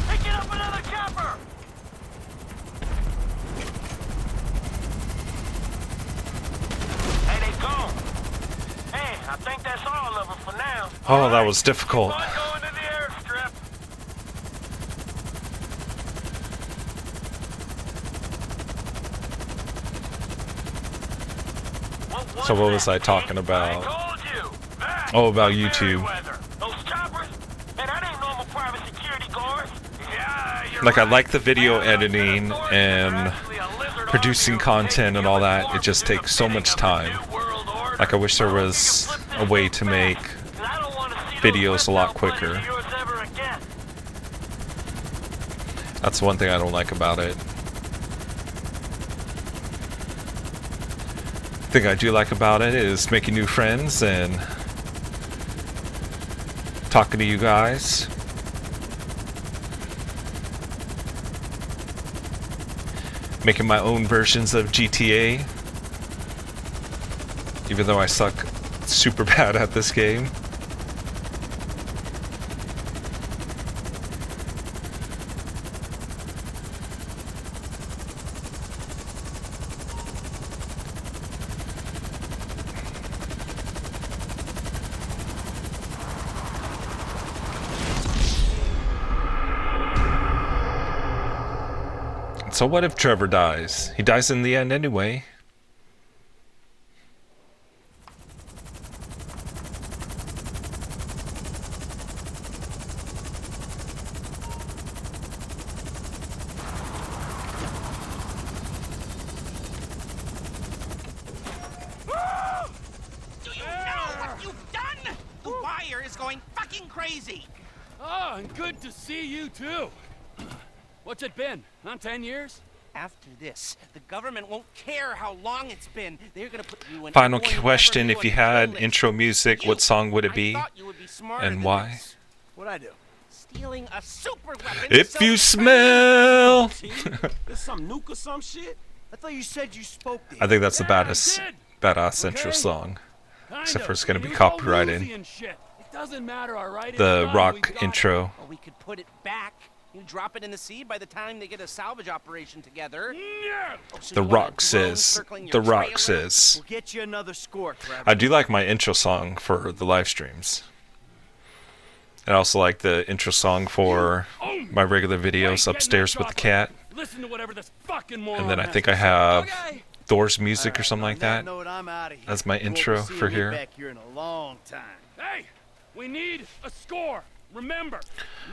Picking up another chopper. Hey, they gone. Hey, I think that's all of them for now. Oh, that was difficult. Keep on going. So what was I talking about? Oh, about YouTube. Like, I like the video editing and producing content and all that. It just takes so much time. Like, I wish there was a way to make videos a lot quicker. That's one thing I don't like about it. The thing I do like about it is making new friends and talking to you guys. Making my own versions of GTA. Even though I suck super bad at this game. So what if Trevor dies? He dies in the end anyway. Do you know what you've done? The wire is going fucking crazy. Oh, and good to see you too. What's it been? Not 10 years? After this, the government won't care how long it's been. They're gonna put you in. Final question: if you had intro music, what song would it be, and why? What'd I do? Stealing a super weapon. If you smell. There's some nuke or some shit. I thought you said you spoke. I think that's the badass intro song. Except for it's gonna be copyrighted. It doesn't matter, all right? The rock intro. Well, we could put it back. You drop it in the sea by the time they get a salvage operation together. Oh, so The Rock says. The Rock says. We'll get you another score, Trevor. I do like my intro song for the live streams. And I also like the intro song for my regular videos upstairs with the cat. Listen to whatever this fucking moron And then I has think to I say. have Thor's music or something like that. Note, I'm outta here. That's my You won't intro be seeing for me here. back here in a long time. Hey, we need a score. Remember.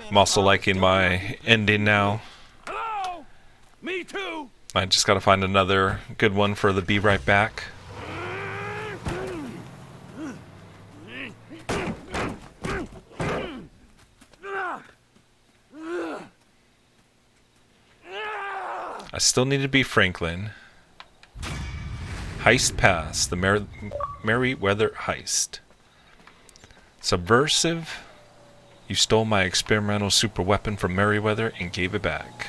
I'm also liking my ending now. Hello? Me too. I just gotta find another good one for the Be Right Back. I still need to be Franklin. Heist pass. The Merryweather heist. Subversive. You stole my experimental super weapon from Merryweather and gave it back.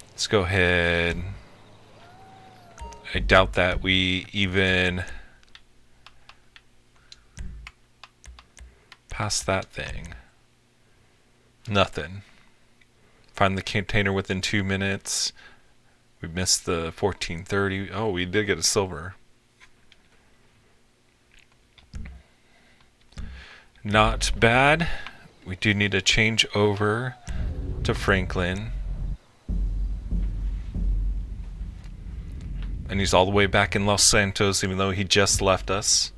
Let's go ahead. I doubt that we even passed that thing. Nothing. Find the container within 2 minutes. We missed the 1430. Oh, we did get a silver. Not bad. We do need to change over to Franklin. And he's all the way back in Los Santos, even though he just left us.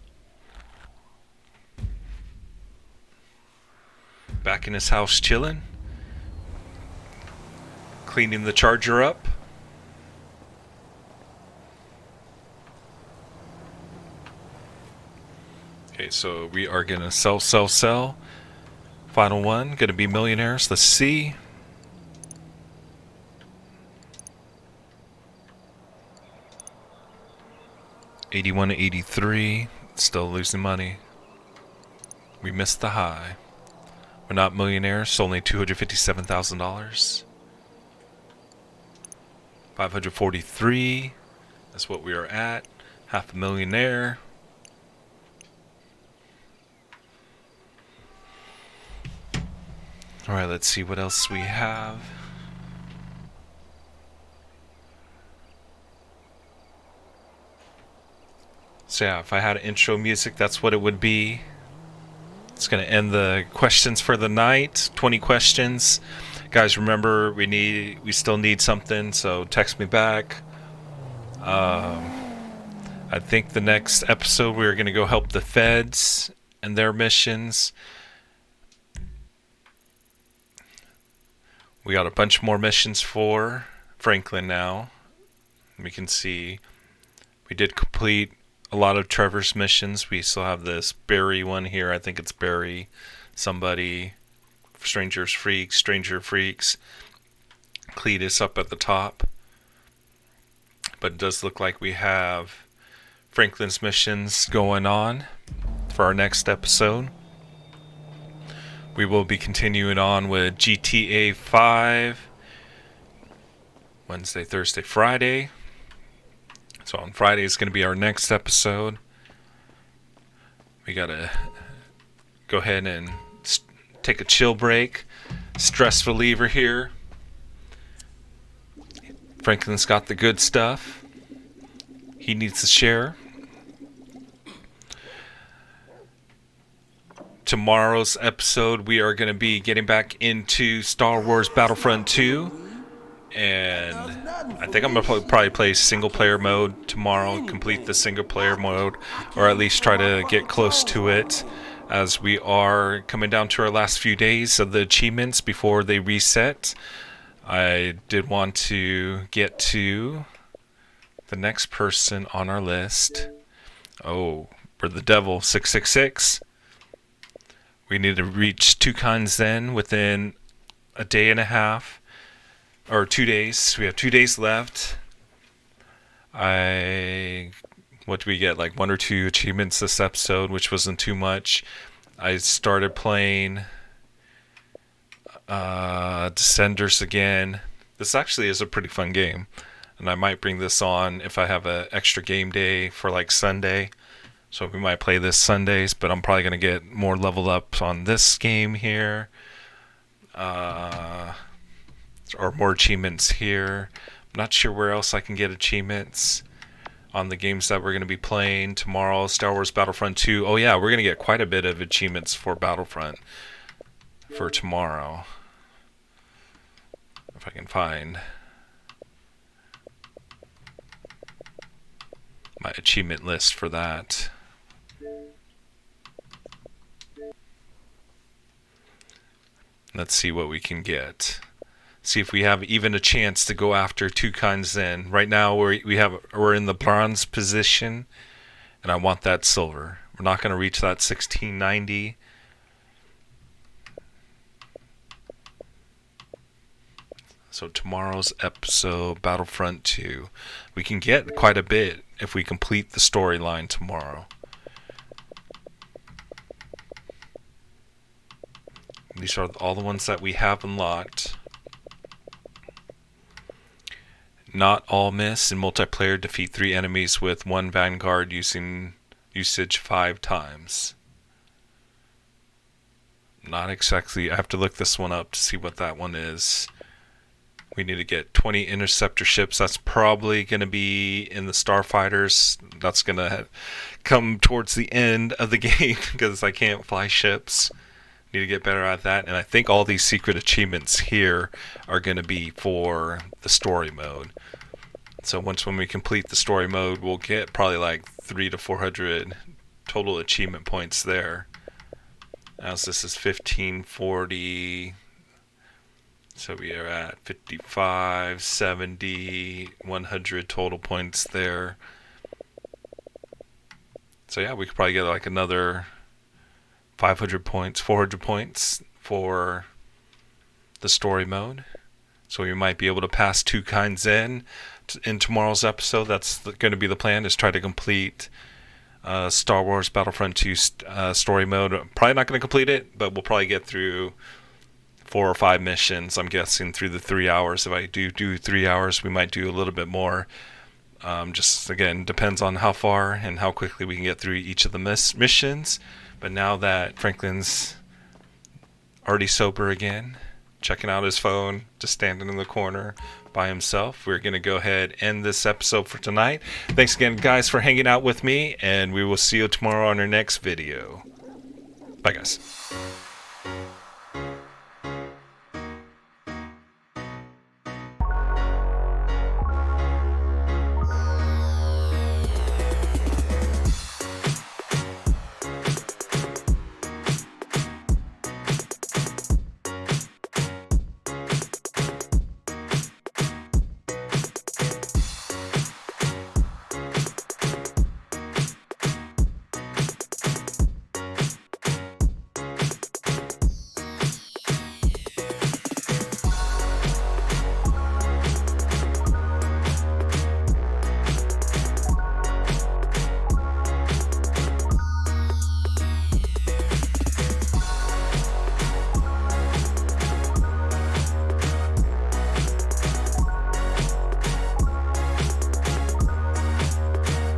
Back in his house chilling. Cleaning the charger up. Okay, so we are going to sell. Final one, going to be millionaires. Let's see. $81 to $83. Still losing money. We missed the high. We're not millionaires, only $257,000. 543. That's what we are at. Half a millionaire. Alright, let's see what else we have. So yeah, if I had intro music, that's what it would be. It's going to end the questions for the night. 20 questions. Guys, remember, we still need something, so text me back. I think the next episode we're going to go help the feds and their missions. We got a bunch more missions for Franklin now. We can see we did complete a lot of Trevor's missions. We still have this Barry one here. I think it's Barry. Somebody. Stranger Freaks. Cletus up at the top. But it does look like we have Franklin's missions going on for our next episode. We will be continuing on with GTA 5 Wednesday, Thursday, Friday. So on Friday is going to be our next episode. We got to go ahead and take a chill break. Stress reliever here. Franklin's got the good stuff. He needs to share. Tomorrow's episode, we are going to be getting back into Star Wars Battlefront 2. And I think I'm going to probably play single player mode tomorrow. Complete the single player mode. Or at least try to get close to it. As we are coming down to our last few days of the achievements before they reset. I did want to get to the next person on our list. Oh, we're the devil, 666. We need to reach Toucan Zen within a day and a half. Or 2 days. We have 2 days left. What do we get? Like 1 or 2 achievements this episode, which wasn't too much. I started playing Descenders again. This actually is a pretty fun game. And I might bring this on if I have an extra game day for like Sunday. So we might play this Sundays, but I'm probably going to get more level up on this game here. Or more achievements here. I'm not sure where else I can get achievements on the games that we're going to be playing tomorrow. Star Wars Battlefront 2. Oh yeah, we're going to get quite a bit of achievements for Battlefront for tomorrow. If I can find my achievement list for that. Let's see what we can get. See if we have even a chance to go after Toucan Zen. Right now we're in the bronze position, and I want that silver. We're not going to reach that 1690. So tomorrow's episode, Battlefront 2. We can get quite a bit if we complete the storyline tomorrow. These are all the ones that we have unlocked. Not all miss. In multiplayer, defeat 3 enemies with 1 Vanguard usage 5 times. Not exactly. I have to look this one up to see what that one is. We need to get 20 interceptor ships. That's probably going to be in the Starfighters. That's going to come towards the end of the game because I can't fly ships. Need to get better at that. And I think all these secret achievements here are going to be for the story mode. So when we complete the story mode, we'll get probably like 300 to 400 total achievement points there. As this is 1540. So we are at 55, 70, 100 total points there. So yeah, we could probably get like another 500 points, 400 points for the story mode. So we might be able to pass Toucan Zen in tomorrow's episode. That's going to be the plan, is try to complete Star Wars Battlefront 2 story mode. Probably not going to complete it, but we'll probably get through 4 or 5 missions, I'm guessing, through the 3 hours. If I do 3 hours, we might do a little bit more. Just, again, depends on how far and how quickly we can get through each of the missions. But now that Franklin's already sober again, checking out his phone, just standing in the corner by himself, we're going to go ahead and end this episode for tonight. Thanks again, guys, for hanging out with me, and we will see you tomorrow on our next video. Bye, guys.